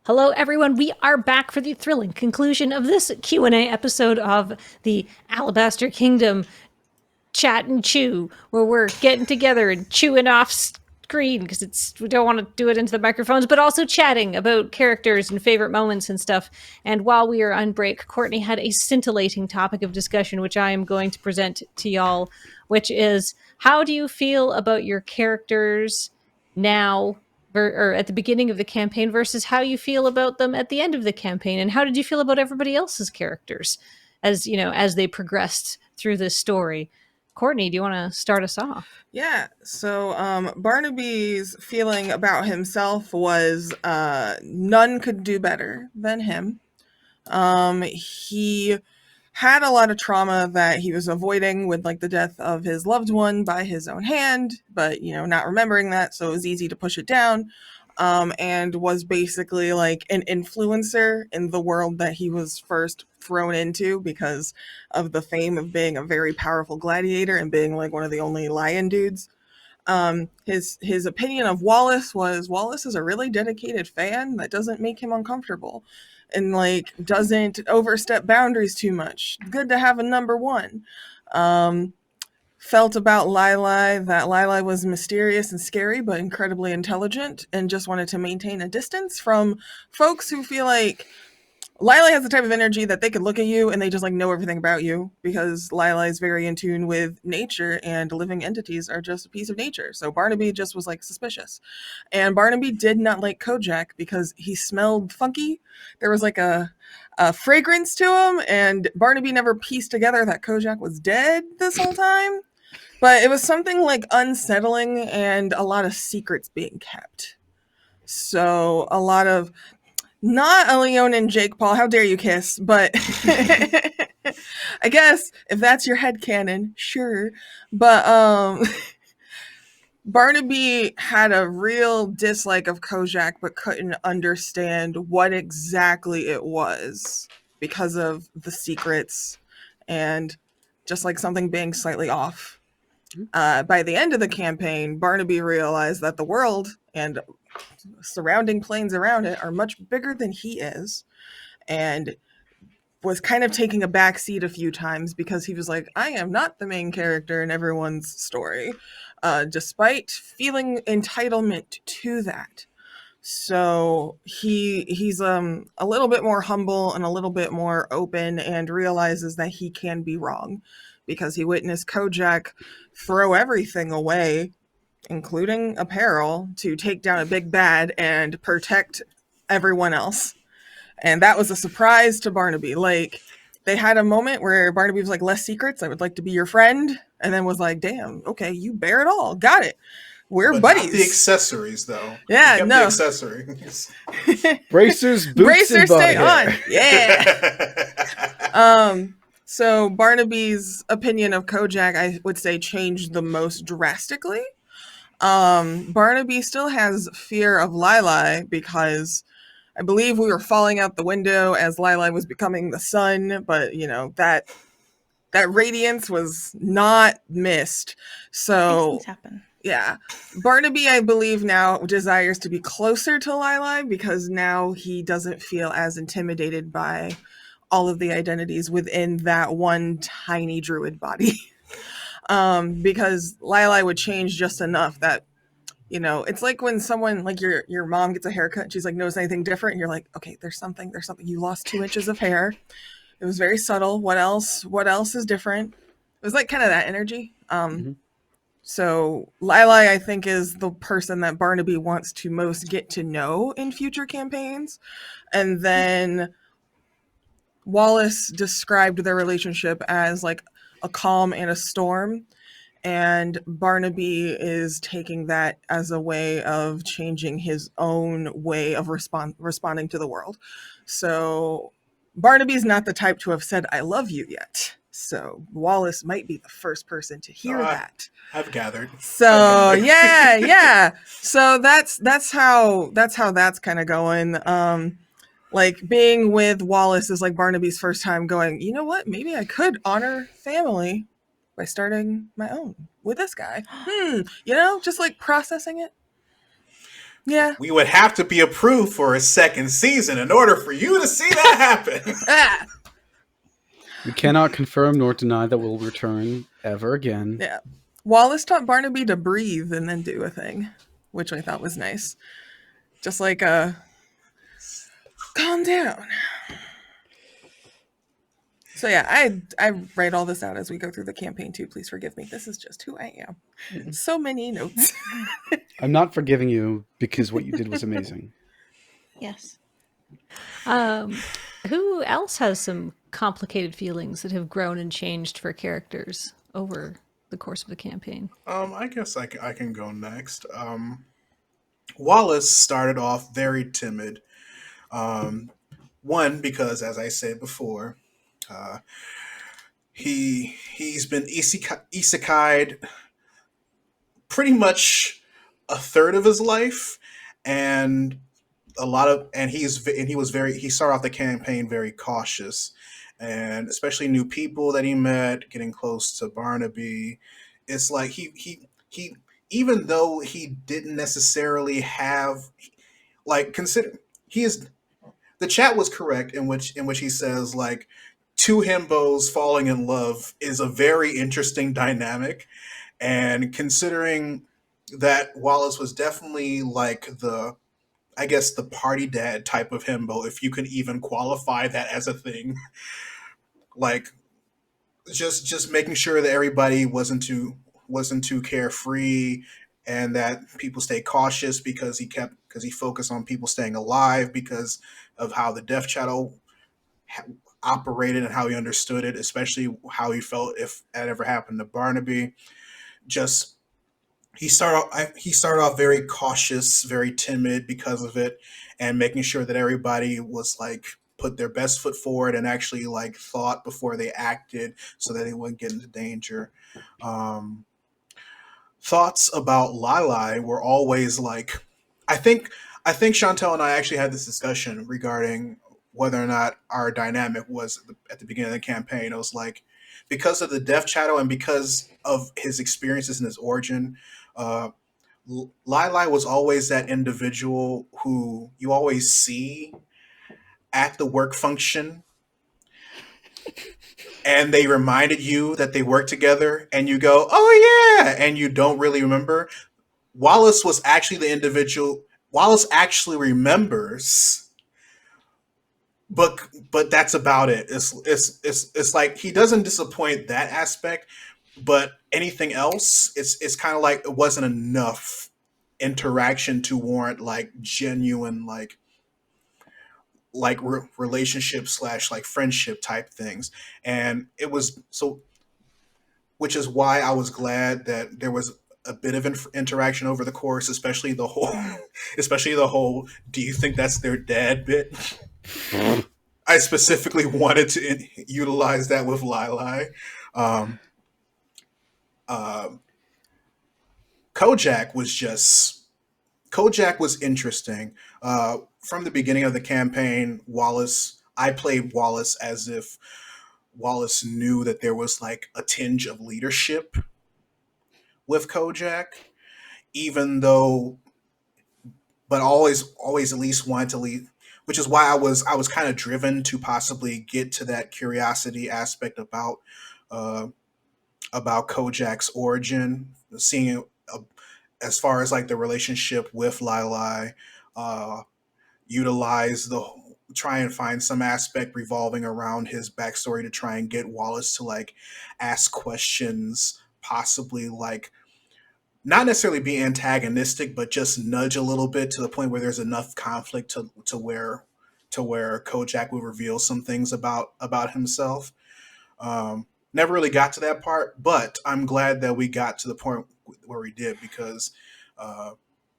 Hello, everyone. We are back for the thrilling conclusion of this Q&A episode of the Alabaster Kingdom Chat and Chew, where we're getting together and chewing off screen because we don't want to do it into the microphones, but also chatting about characters and favorite moments and stuff. And while we are on break, Courtney had a scintillating topic of discussion, which I am going to present to y'all, which is, how do you feel about your characters now or at the beginning of the campaign versus how you feel about them at the end of the campaign? And how did you feel about everybody else's characters as, you know, as they progressed through this story? Courtney, do you want to start us off?
Yeah. So Barnaby's feeling about himself was none could do better than him. He had a lot of trauma that he was avoiding with like the death of his loved one by his own hand, but not remembering that, so it was easy to push it down. And was basically like an influencer in the world that he was first thrown into because of the fame of being a very powerful gladiator and being like one of the only lion dudes. His opinion of Wallace is a really dedicated fan that doesn't make him uncomfortable and like doesn't overstep boundaries too much. Good to have a number one. Felt about Lili that Lili was mysterious and scary, but incredibly intelligent, and just wanted to maintain a distance from folks who feel like Lili has the type of energy that they could look at you and they just like know everything about you, because Lili is very in tune with nature and living entities are just a piece of nature. So Barnaby just was like suspicious. And Barnaby did not like Kojak because he smelled funky. There was like a fragrance to him, and Barnaby never pieced together that Kojak was dead this whole time. But it was something like unsettling and a lot of secrets being kept. So a lot of, not a Leon and Jake Paul, how dare you kiss, but I guess if that's your headcanon, sure. But Barnaby had a real dislike of Kojak, but couldn't understand what exactly it was because of the secrets and just like something being slightly off. By the end of the campaign, Barnaby realized that the world and surrounding planes around it are much bigger than he is, and was kind of taking a back seat a few times because he was like, I am not the main character in everyone's story, despite feeling entitlement to that. So he's a little bit more humble and a little bit more open, and realizes that he can be wrong because he witnessed Kojak throw everything away, including apparel, to take down a big bad and protect everyone else. And that was a surprise to Barnaby. Like, they had a moment where Barnaby was like, less secrets, I would like to be your friend. And then was like, damn, okay, you bear it all. Got it. We're
But
buddies.
not the accessories, though.
Yeah,
He kept
no.
the accessories.
Bracers, boots,
Bracers
and body
stay
hair.
on. Yeah. So Barnaby's opinion of Kojak, I would say, changed the most drastically. Barnaby still has fear of Lili because I believe we were falling out the window as Lili was becoming the sun, but that radiance was not missed.
These
So
things happen.
yeah, Barnaby, I believe, now desires to be closer to Lili because now he doesn't feel as intimidated by all of the identities within that one tiny druid body. Because Lili would change just enough that, it's like when someone, like your mom gets a haircut and she's like, notice anything different? And you're like, okay, there's something. You lost 2 inches of hair. It was very subtle. What else is different? It was like kind of that energy. So Lili, I think, is the person that Barnaby wants to most get to know in future campaigns. And then Wallace described their relationship as like a calm and a storm. And Barnaby is taking that as a way of changing his own way of responding to the world. So Barnaby's not the type to have said, I love you yet. So Wallace might be the first person to hear that.
I've gathered.
So yeah. So that's how that's kind of going. Like being with Wallace is like Barnaby's first time going, you know what? Maybe I could honor family by starting my own with this guy. Just like processing it. Yeah.
We would have to be approved for a second season in order for you to see that happen.
Ah.
We cannot confirm nor deny that we'll return ever again.
Yeah. Wallace taught Barnaby to breathe and then do a thing, which I thought was nice. Just like calm down. So yeah, I write all this out as we go through the campaign too. Please forgive me. This is just who I am. So many notes.
I'm not forgiving you because what you did was amazing.
Yes.
Who else has some complicated feelings that have grown and changed for characters over the course of the campaign?
I guess I can go next. Wallace started off very timid. One, because as I said before, he's been isekai'd pretty much a third of his life, and he started off the campaign very cautious, and especially new people that he met, getting close to Barnaby. It's like he even though he didn't necessarily have like consider he is the chat was correct in which he says like two himbos falling in love is a very interesting dynamic, and considering that Wallace was definitely like I guess the party dad type of himbo, if you can even qualify that as a thing. Like just making sure that everybody wasn't too carefree, and that people stay cautious because he focused on people staying alive because of how the death channel operated and how he understood it, especially how he felt if that ever happened to Barnaby. Just he started off very cautious, very timid because of it, and making sure that everybody was like put their best foot forward and actually like thought before they acted so that they wouldn't get into danger. Um, Thoughts about Lili were always like, I think Chantel and I actually had this discussion regarding whether or not our dynamic was at the beginning of the campaign. It was like because of the death shadow and because of his experiences and his origin, uh, Lili was always that individual who you always see at the work function, and they reminded you that they worked together, and you go, "Oh yeah," and you don't really remember. Wallace was actually the individual. Wallace actually remembers, but that's about it. It's like he doesn't disappoint that aspect, but anything else, it's kind of like it wasn't enough interaction to warrant like genuine relationship slash like friendship type things. And it was so, which is why I was glad that there was a bit of interaction over the course, especially the whole especially the whole do you think that's their dad bit. I specifically wanted to utilize that with Lili. um, uh, Kojak was interesting. From the beginning of the campaign, I played Wallace as if Wallace knew that there was like a tinge of leadership with Kojak, even though, but always at least wanted to lead, which is why I was kind of driven to possibly get to that curiosity aspect uh, about Kojak's origin, seeing uh, as far as like the relationship with Lili, uh, utilize the try and find some aspect revolving around his backstory to try and get Wallace to like ask questions, possibly like not necessarily be antagonistic, but just nudge a little bit to the point where there's enough conflict to where Kojak will reveal some things about himself. Never really got to that part, but I'm glad that we got to the point where we did, because uh,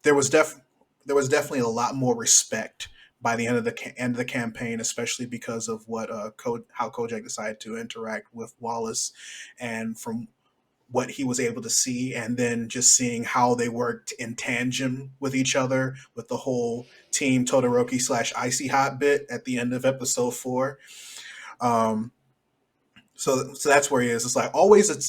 there was definitely a lot more respect by the end of the campaign, especially because of what how Kojak decided to interact with Wallace, and from what he was able to see, and then just seeing how they worked in tandem with each other with the whole team Todoroki slash Icy Hot bit at the end of episode 4. Um, so that's where he is. It's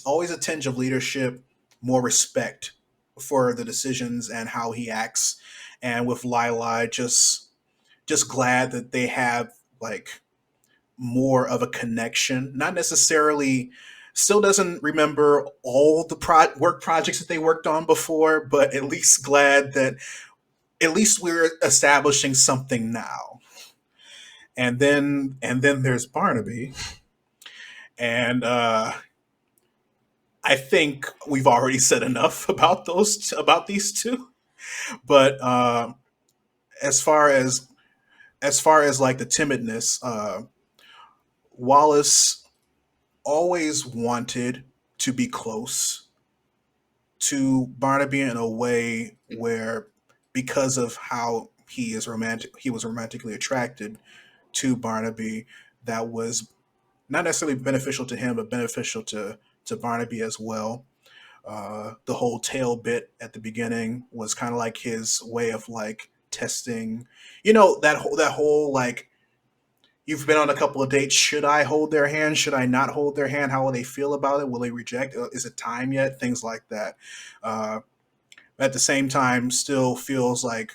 always a tinge of leadership, more respect for the decisions and how he acts, and with Lila, just glad that they have like more of a connection. Not necessarily, still doesn't remember all the work projects that they worked on before, but at least glad that at least we're establishing something now. And then there's Barnaby, and I think we've already said enough about these two. But as far as like the timidness, Wallace always wanted to be close to Barnaby in a way where, because of how he was romantically attracted to Barnaby, that was not necessarily beneficial to him, but beneficial to Barnaby as well. The whole tail bit at the beginning was kind of like his way of like testing, that whole like, you've been on a couple of dates. Should I hold their hand? Should I not hold their hand? How will they feel about it? Will they reject? Is it time yet? Things like that. At the same time, still feels like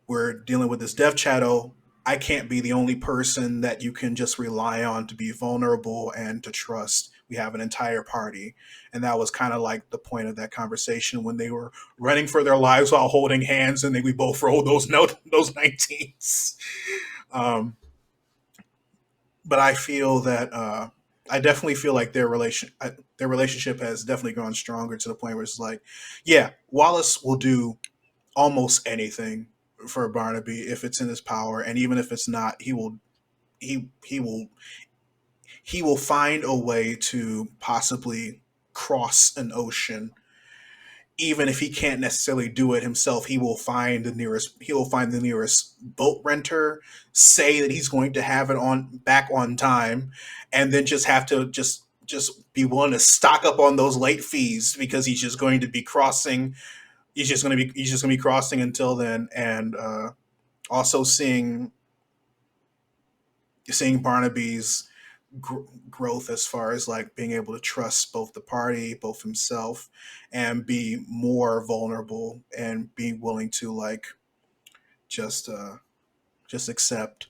we're dealing with this death shadow. I can't be the only person that you can just rely on to be vulnerable and to trust. We have an entire party. And that was kind of like the point of that conversation when they were running for their lives while holding hands, and then we both rolled those 19s. But I feel that I definitely feel like their relationship has definitely gone stronger to the point where it's like, yeah, Wallace will do almost anything for Barnaby if it's in his power, and even if it's not, he will find a way to possibly cross an ocean. Even if he can't necessarily do it himself, he will find the nearest boat renter, say that he's going to have it back on time, and then just have to just be willing to stock up on those late fees, because he's just going to be crossing. He's just going to be crossing until then, and also seeing Barnaby's growth as far as like being able to trust both the party, both himself, and be more vulnerable and being willing to like just accept.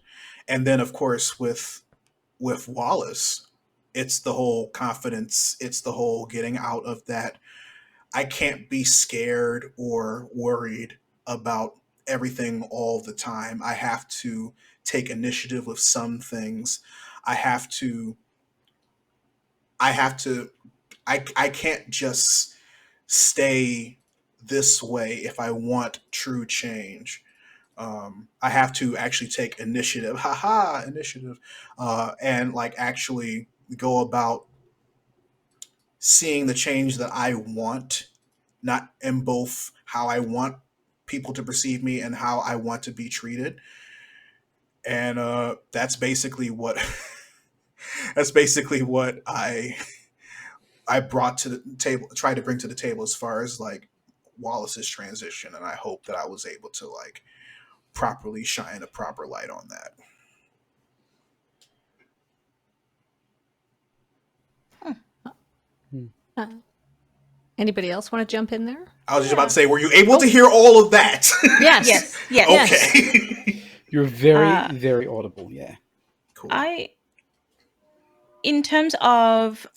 And then of course with Wallace, it's the whole confidence, it's the whole getting out of that I can't be scared or worried about everything all the time. I have to take initiative with some things. I have to I can't just stay this way if I want true change. I have to actually take initiative, initiative, and like actually go about seeing the change that I want, not in both how I want people to perceive me and how I want to be treated. And that's basically what I brought to the table, tried to bring to the table as far as like Wallace's transition, and I hope that I was able to like properly shine a proper light on that.
Anybody else want to jump in there?
I was just about to say, were you able to hear all of that?
Yes.
Yes.
Okay.
You're very, very audible. Yeah.
Cool.
In terms of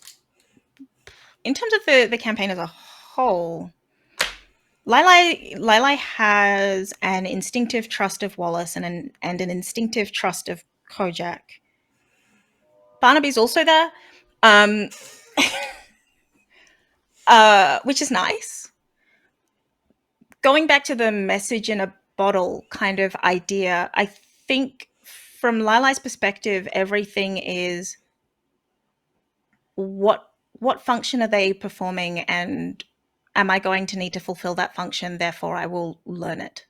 the campaign as a whole, Lili has an instinctive trust of Wallace and an instinctive trust of Kojak. Barnaby's also there, which is nice. Going back to the message in a bottle kind of idea, I think from Lili's perspective, everything is what function are they performing, and am I going to need to fulfill that function? Therefore, I will learn it.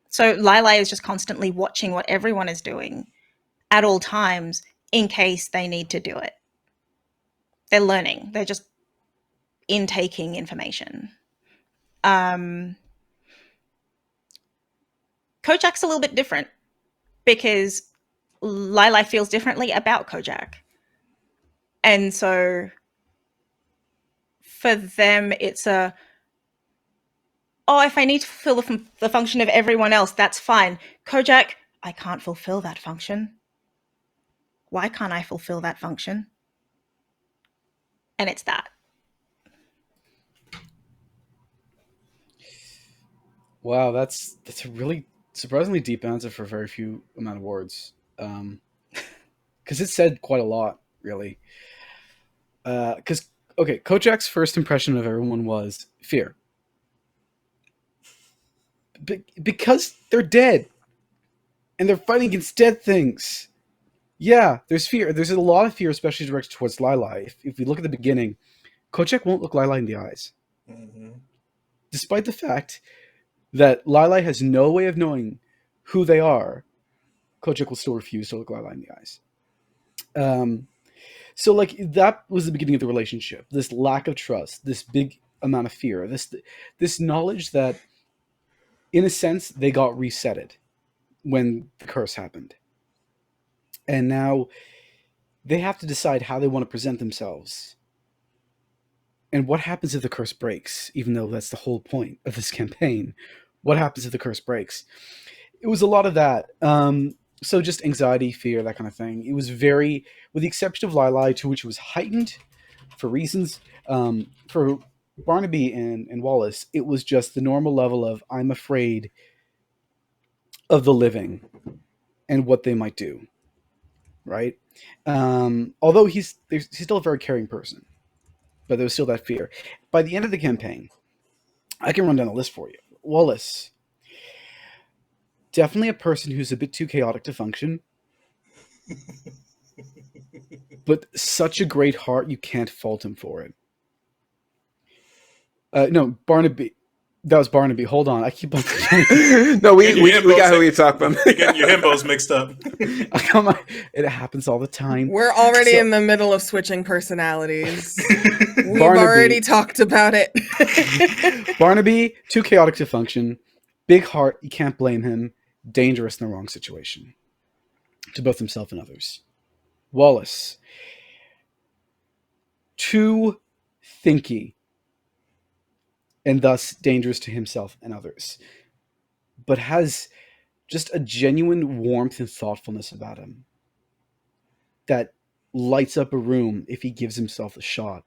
So Lila is just constantly watching what everyone is doing at all times in case they need to do it. They're learning. They're just intaking information. Kojak's a little bit different because Lila feels differently about Kojak. And so for them, it's oh, if I need to fulfill the function of everyone else, that's fine. Kojak, I can't fulfill that function. Why can't I fulfill that function? And it's that.
Wow, that's a really surprisingly deep answer for a very few amount of words. Because it said quite a lot, really. Because Kojak's first impression of everyone was fear, because they're dead, and they're fighting against dead things. Yeah, there's fear. There's a lot of fear, especially directed towards Lila. If we look at the beginning, Kojak won't look Lila in the eyes, despite the fact that Lila has no way of knowing who they are. Kojak will still refuse to look Lila in the eyes. So like that was the beginning of the relationship. This lack of trust, this big amount of fear, this knowledge that, in a sense, they got resetted when the curse happened, and now they have to decide how they want to present themselves. And what happens if the curse breaks? Even though that's the whole point of this campaign, what happens if the curse breaks? It was a lot of that. So just anxiety, fear, that kind of thing. It was very, with the exception of Lila, to which it was heightened for reasons. For Barnaby and Wallace, it was just the normal level of, I'm afraid of the living and what they might do. Right? Although he's still a very caring person, but there was still that fear. By the end of the campaign, I can run down a list for you. Wallace, definitely a person who's a bit too chaotic to function, but such a great heart, you can't fault him for it. No, Barnaby. That was Barnaby. Hold on, I keep on.
No, we got who you talk about.
Getting your himbos mixed up.
It happens all the time.
We're already in the middle of switching personalities. We've already talked about it.
Barnaby, too chaotic to function. Big heart, you can't blame him. Dangerous in the wrong situation to both himself and others. Wallace, too thinky, and thus dangerous to himself and others, but has just a genuine warmth and thoughtfulness about him that lights up a room if he gives himself a shot.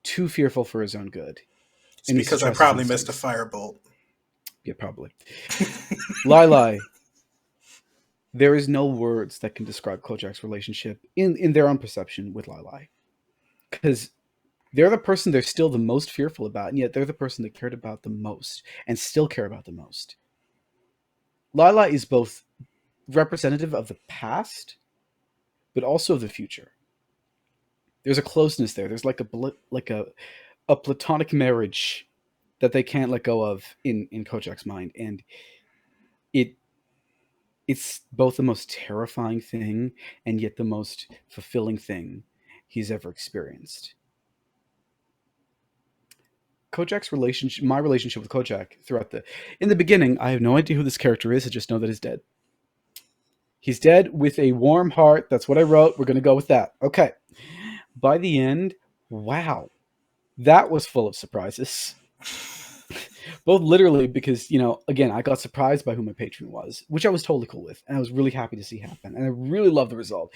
Too fearful for his own good.
It's because I probably missed a firebolt.
Yeah, probably. Lila, there is no words that can describe Kojak's relationship in their own perception with Lila. Because they're the person they're still the most fearful about, and yet they're the person they cared about the most and still care about the most. Lila is both representative of the past, but also of the future. There's a closeness there. There's like a platonic marriage that they can't let go of in Kojak's mind, and it's both the most terrifying thing and yet the most fulfilling thing he's ever experienced. Kojak's relationship, my relationship with Kojak in the beginning, I have no idea who this character is. I just know that he's dead. He's dead with a warm heart. That's what I wrote. We're going to go with that. Okay. By the end, wow, that was full of surprises. Both literally because, again, I got surprised by who my patron was, which I was totally cool with. And I was really happy to see happen. And I really loved the result.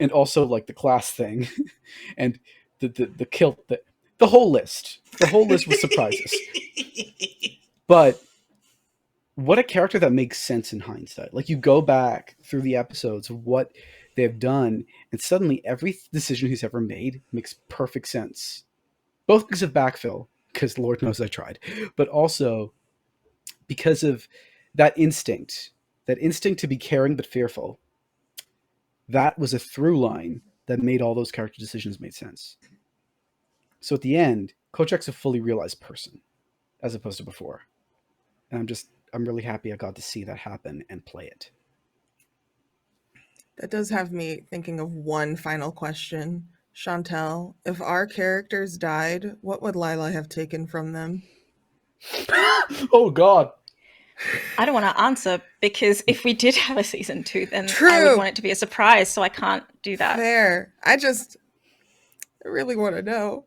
And also like the class thing and the kilt, the whole list. The whole list was surprises. But what a character that makes sense in hindsight. Like you go back through the episodes of what they've done, and suddenly every decision he's ever made makes perfect sense. Both because of backfill, because Lord knows I tried, but also because of that instinct to be caring but fearful. That was a through line that made all those character decisions made sense. So at the end, Kojak's a fully realized person, as opposed to before. And I'm really happy I got to see that happen and play it.
That does have me thinking of one final question. Chantel, if our characters died, what would Lila have taken from them?
Oh, God.
I don't want to answer because if we did have a season 2, then
True.
I would want it to be a surprise, so I can't do that.
Fair. There really want to know.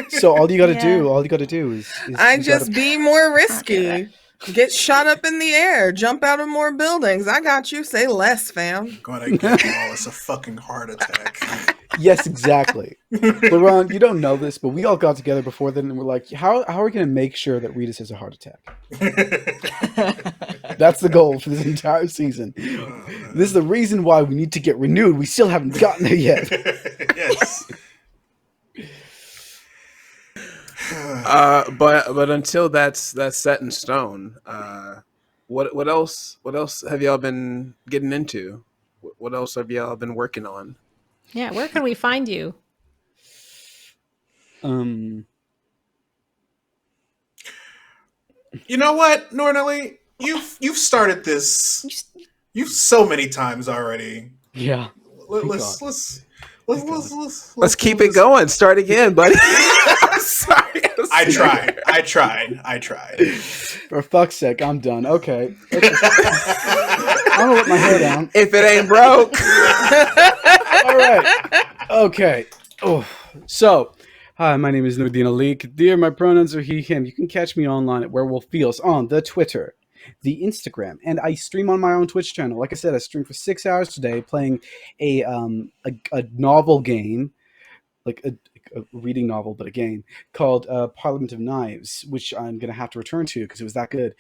So all you got to
Yeah.
do is
I
you
just
gotta-
be more
do
risky. Get shot up in the air. Jump out of more buildings. I got you. Say less, fam.
Gonna give Wallace a fucking heart attack.
Yes, exactly. LeRon, you don't know this, but we all got together before then and we're like, how are we going to make sure that Rita has a heart attack? That's the goal for this entire season. This is the reason why we need to get renewed. We still haven't gotten there yet.
Yes.
But until that's set in stone, what else have y'all been getting into? What else have y'all been working on?
Yeah, where can we find you?
You know what, Nornelly? You've started this you've so many times already.
Yeah.
Let's
keep it going. Start again, buddy. I'm sorry.
I tried.
For fuck's sake, I'm done. Okay. I'm gonna let my hair down.
If it ain't broke.
All right. Okay. Oh. So, hi, my name is Nordine Ali Kadir. My pronouns are he, him. You can catch me online at Werewolf Feels on the Twitter, the Instagram, and I stream on my own Twitch channel. Like I said, I streamed for 6 hours today playing a novel game, like a reading novel, but a game called Parliament of Knives, which I'm going to have to return to because it was that good.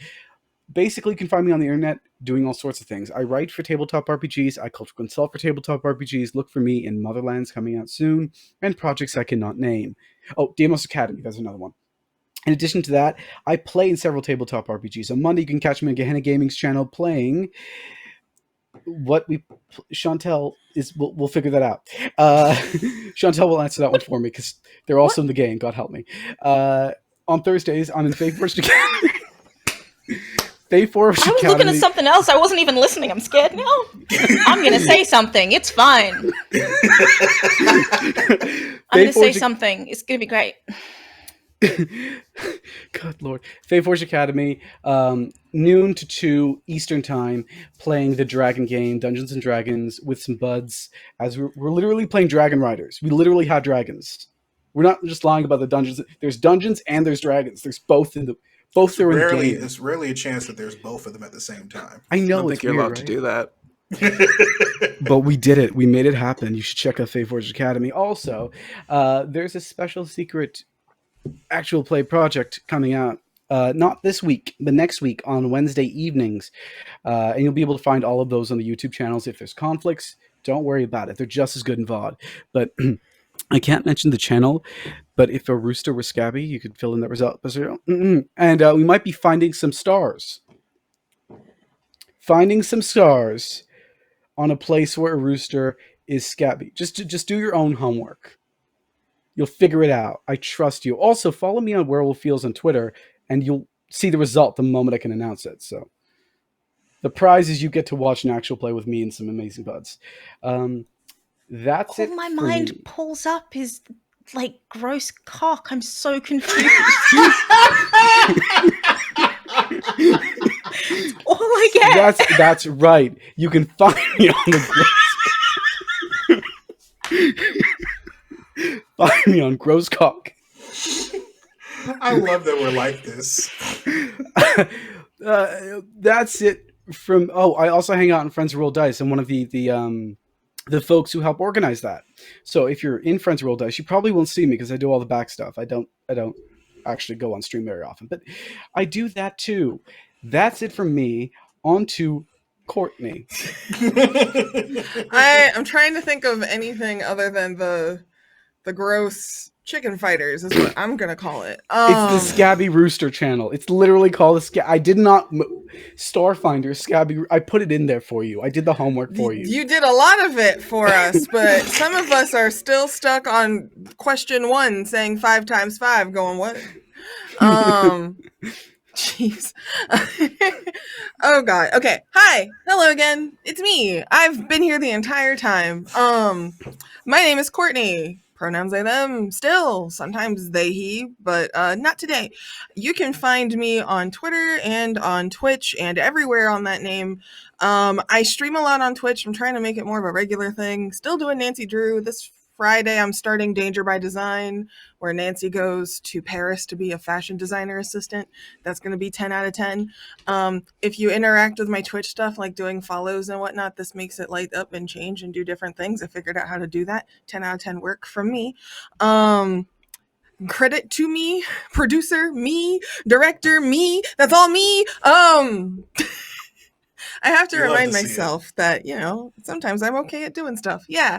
Basically, you can find me on the internet doing all sorts of things. I write for tabletop RPGs, I culture consult for tabletop RPGs, look for me in Motherlands coming out soon, and projects I cannot name. Oh, Demos Academy, that's another one. In addition to that, I play in several tabletop RPGs. On Monday, you can catch me on Gehenna Gaming's channel playing what we... Chantel is... We'll figure that out. Chantel will answer that one for me, because they're also in the game, God help me. On Thursdays, I'm in Faith Forged Academy. Faith Forged Academy.
I was looking at something else. I wasn't even listening. I'm scared now. I'm going to say something. It's fine. I'm going to say something. It's going to be great.
God Lord. Faith Forged Academy, noon to 2 Eastern time, playing the dragon game, Dungeons and Dragons, with some buds, as we're literally playing Dragon Riders. We literally have dragons. We're not just lying about the dungeons. There's dungeons and there's dragons. There's both in the... Both are in the game.
It's rarely a chance that there's both of them at the same time.
I know.
I don't think you're allowed to do that.
But we did it. We made it happen. You should check out Faith Forged Academy. Also, there's a special secret actual play project coming out. Not this week, but next week on Wednesday evenings. And you'll be able to find all of those on the YouTube channels. If there's conflicts, don't worry about it. They're just as good in VOD. But I can't mention the channel, but if a rooster was scabby, you could fill in that result. And we might be finding some stars. Finding some stars on a place where a rooster is scabby. Just do your own homework. You'll figure it out. I trust you. Also, follow me on Werewolf Feels on Twitter, and you'll see the result the moment I can announce it. So the prize is you get to watch an actual play with me and some amazing buds. That's
All
it.
my
for
mind
me.
pulls up is like gross cock. I'm so confused. All I get.
That's right. You can find me on the find me on Gross Cock.
I love that we're like this.
That's it from... Oh, I also hang out in Friends Roll Dice. I'm one of the folks who help organize that. So if you're in Friends Roll Dice, you probably won't see me because I do all the back stuff. I don't actually go on stream very often, but I do that too. That's it from me. On to Courtney.
I'm trying to think of anything other than the gross chicken fighters is what I'm gonna call it.
It's the Scabby Rooster channel. It's literally called the I did not Starfinder Scabby. I put it in there for you. I did the homework for you.
You did a lot of it for us, but some of us are still stuck on question 1 saying 5 times 5 going what? Jeez. Oh god. Okay. Hi. Hello again. It's me. I've been here the entire time. My name is Courtney. Pronouns they, them, still. Sometimes they, he, but not today. You can find me on Twitter and on Twitch and everywhere on that name. I stream a lot on Twitch. I'm trying to make it more of a regular thing. Still doing Nancy Drew. This Friday, I'm starting Danger by Design, where Nancy goes to Paris to be a fashion designer assistant. That's going to be 10 out of 10. If you interact with my Twitch stuff, like doing follows and whatnot, this makes it light up and change and do different things. I figured out how to do that. 10 out of 10 work from me. Credit to me, producer, me, director, me. That's all me. I have to
You love
remind
to see
myself that, sometimes I'm okay at doing stuff. Yeah.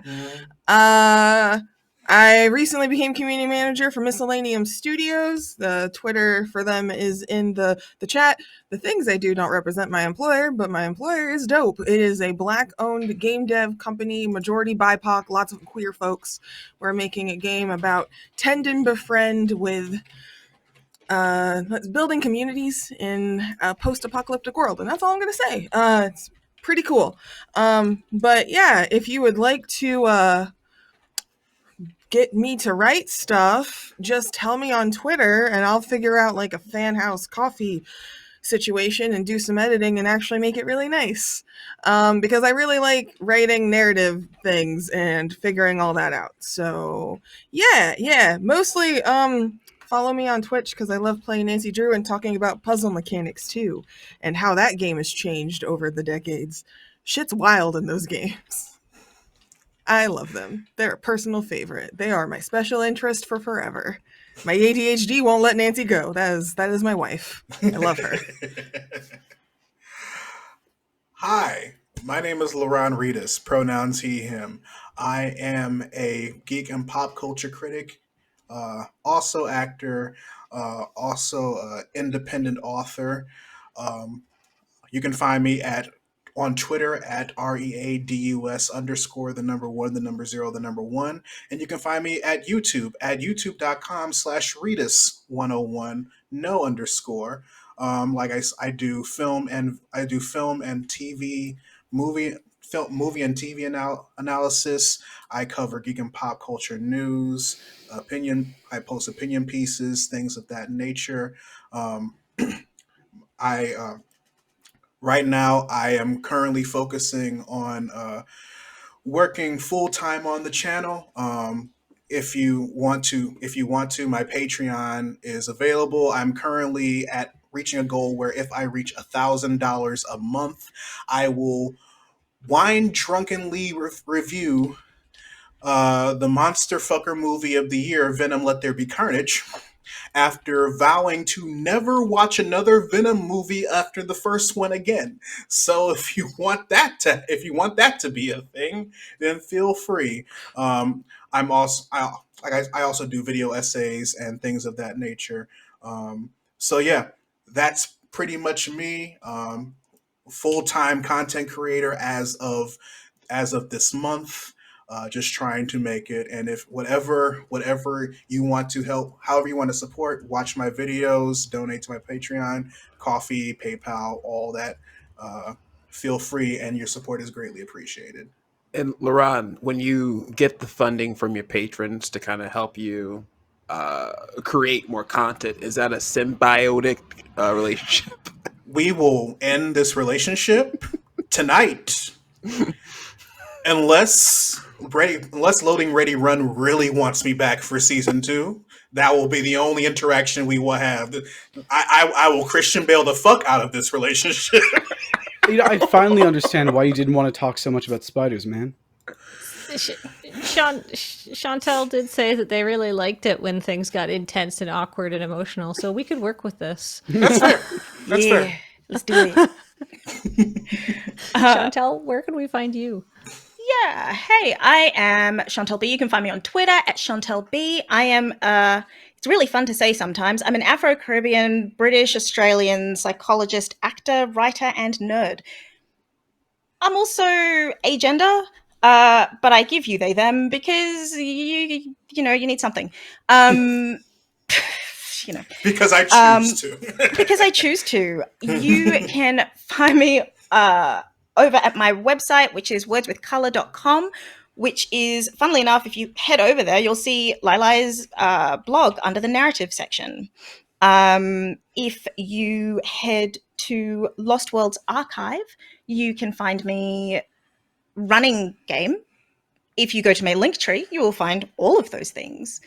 Mhm.
I recently became community manager for Miscellaneum Studios. The Twitter for them is in the chat. The things I do don't represent my employer, but my employer is dope. It is a Black-owned game dev company, majority BIPOC, lots of queer folks. We're making a game about tend and befriend with building communities in a post-apocalyptic world, and that's all I'm gonna say. It's pretty cool. But yeah, if you would like to get me to write stuff, just tell me on Twitter, and I'll figure out like a fan house coffee situation and do some editing and actually make it really nice. Because I really like writing narrative things and figuring all that out. So yeah, mostly follow me on Twitch because I love playing Nancy Drew and talking about puzzle mechanics too, and how that game has changed over the decades. Shit's wild in those games. I love them. They're a personal favorite. They are my special interest for forever. My ADHD won't let Nancy go. That is my wife. I love her.
Hi, my name is Laron Reedus, pronouns he, him. I am a geek and pop culture critic, also actor, also independent author. Um, you can find me on Twitter at READUS underscore the number one, the number zero, the number one. And you can find me at youtube.com/Reedus101, no underscore. I do film and TV movie and TV analysis. I cover geek and pop culture news, opinion. I post opinion pieces, things of that nature. Um, I Right now, I am currently focusing on working full time on the channel. If you want to, my Patreon is available. I'm currently at reaching a goal where if I reach $1,000 a month, I will wine drunkenly review the monster fucker movie of the year, Venom: Let There Be Carnage, after vowing to never watch another Venom movie after the first one again. So if you want that to be a thing, then feel free. I'm also I also do video essays and things of that nature. So yeah, that's pretty much me. Full time content creator as of this month. Just trying to make it. And if whatever you want to help, however you want to support, watch my videos, donate to my Patreon, coffee, PayPal, all that. Feel free, and your support is greatly appreciated.
And Laron, when you get the funding from your patrons to kind of help you create more content, is that a symbiotic relationship?
We will end this relationship tonight. Unless Loading Ready Run really wants me back for season 2, that will be the only interaction we will have. I will Christian Bale the fuck out of this relationship.
I finally understand why you didn't want to talk so much about spiders, man.
Chantel did say that they really liked it when things got intense and awkward and emotional, so we could work with this.
That's fair. That's fair.
Let's do it.
Chantel, where can we find you?
Yeah, hey, I am Chantel B. You can find me on Twitter at Chantel B. I am, it's really fun to say sometimes, I'm an Afro-Caribbean, British, Australian psychologist, actor, writer, and nerd. I'm also agender, but I give you they, them, because you need something.
Because I choose to.
Because I choose to. You can find me over at my website, which is wordswithcolor.com, which is, funnily enough, if you head over there, you'll see Lai's blog under the narrative section. If you head to Lost Worlds Archive, you can find me running game. if you go to my link tree, you will find all of those things,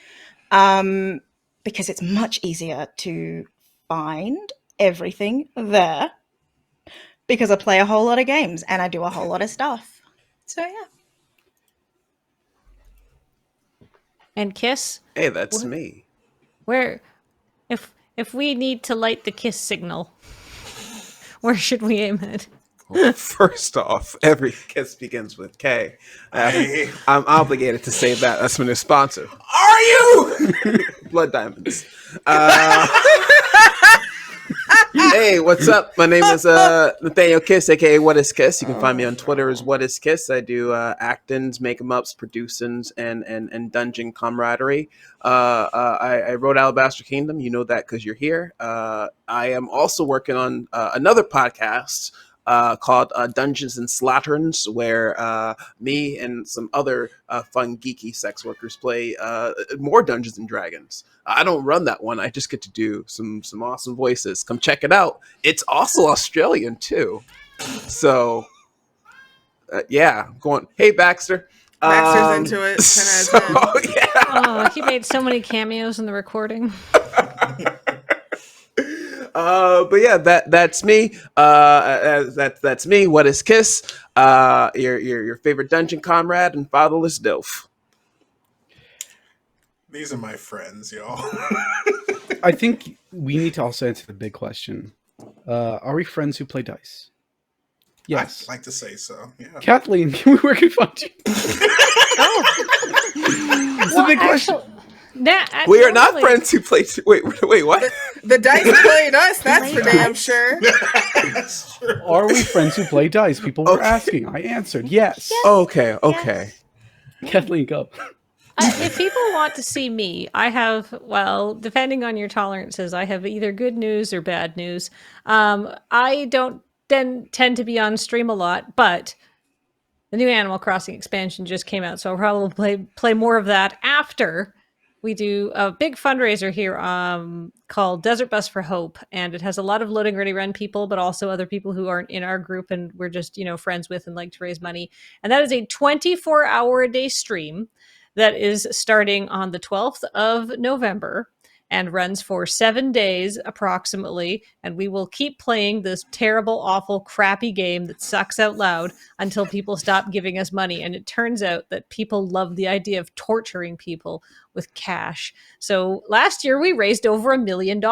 because it's much easier to find everything there, because I play a whole lot of games and I do a whole lot of stuff. So yeah.
And Kiss,
Hey, that's
What?
me.
where if we need to light the kiss signal, where should we aim it?
Well, first off, every kiss begins with K. I'm obligated to say that. That's my new sponsor.
Are you?
Blood Diamonds. Hey, what's up? My name is Nathaniel Kiss, aka What Is Kiss. You can find me on Twitter as What Is Kiss. I do actings, make 'em ups, producings, and dungeon camaraderie. I wrote Alabaster Kingdom. You know that because you're here. I am also working on another podcast called Dungeons and Slatterns, where me and some other fun geeky sex workers play more Dungeons and Dragons. I don't run that one. I just get to do some awesome voices. Come check it out. It's also Australian too. So yeah, going. Hey Baxter.
Baxter's into it. 10 out of 10.
Yeah.
Oh, he made so many cameos in the recording.
But yeah, that's me. That's me. What is Kiss? Your favorite dungeon comrade and fatherless Dilf.
These are my friends, y'all.
I think we need to also answer the big question. Are we friends who play dice? Yes.
I'd like to say so. Yeah.
Kathleen, where can we find you? It's a big question.
We are not friends who play. Wait, what?
The dice played us, that's for damn sure.
That's true.
Are we friends who play dice? People were asking. I answered yes.
Okay.
Kathleen, go.
If people want to see me, I have, well, depending on your tolerances, I have either good news or bad news. I don't then tend to be on stream a lot, but the new Animal Crossing expansion just came out, so I'll probably play more of that after we do a big fundraiser here called Desert Bus for Hope, and it has a lot of Loading Ready Run people, but also other people who aren't in our group and we're just, friends with and like to raise money. And that is a 24-hour-a-day stream that is starting on the 12th of November and runs for 7 days approximately. And we will keep playing this terrible, awful, crappy game that sucks out loud until people stop giving us money. And it turns out that people love the idea of torturing people with cash. So last year we raised over $1 million.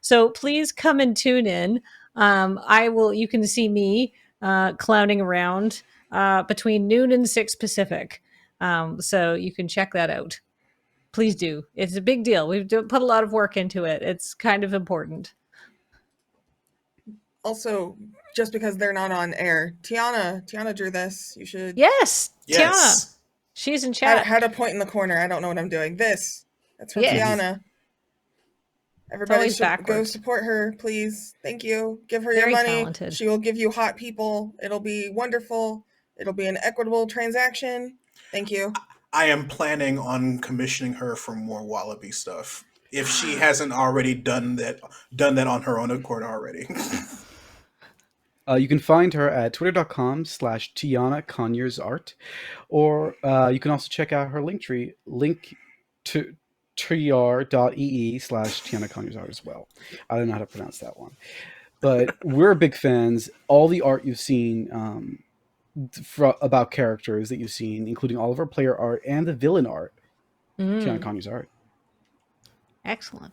So please come and tune in. You can see me clowning around between noon and 6 Pacific. So you can check that out. Please do. It's a big deal. We've put a lot of work into it. It's kind of important.
Also, just because they're not on air, Tiana drew this. You should.
Yes.
Yes.
Tiana. She's in chat.
Had a point in the corner. I don't know what I'm doing. That's for
Yes.
Tiana. Everybody
always
should go
backwards.
support her, please. Thank you. Give her
Very
your money.
talented.
She will give you hot people. It'll be wonderful. It'll be an equitable transaction. Thank you.
I am planning on commissioning her for more Wallaby stuff. If she hasn't already done that on her own accord already.
You can find her at twitter.com/Tiana Conyers Art, or you can also check out her linktree, linktr.ee/Tiana Conyers Art as well. I don't know how to pronounce that one, but we're big fans. All the art you've seen about characters that you've seen, including all of our player art and the villain art, Tiana Conyers Art.
Excellent.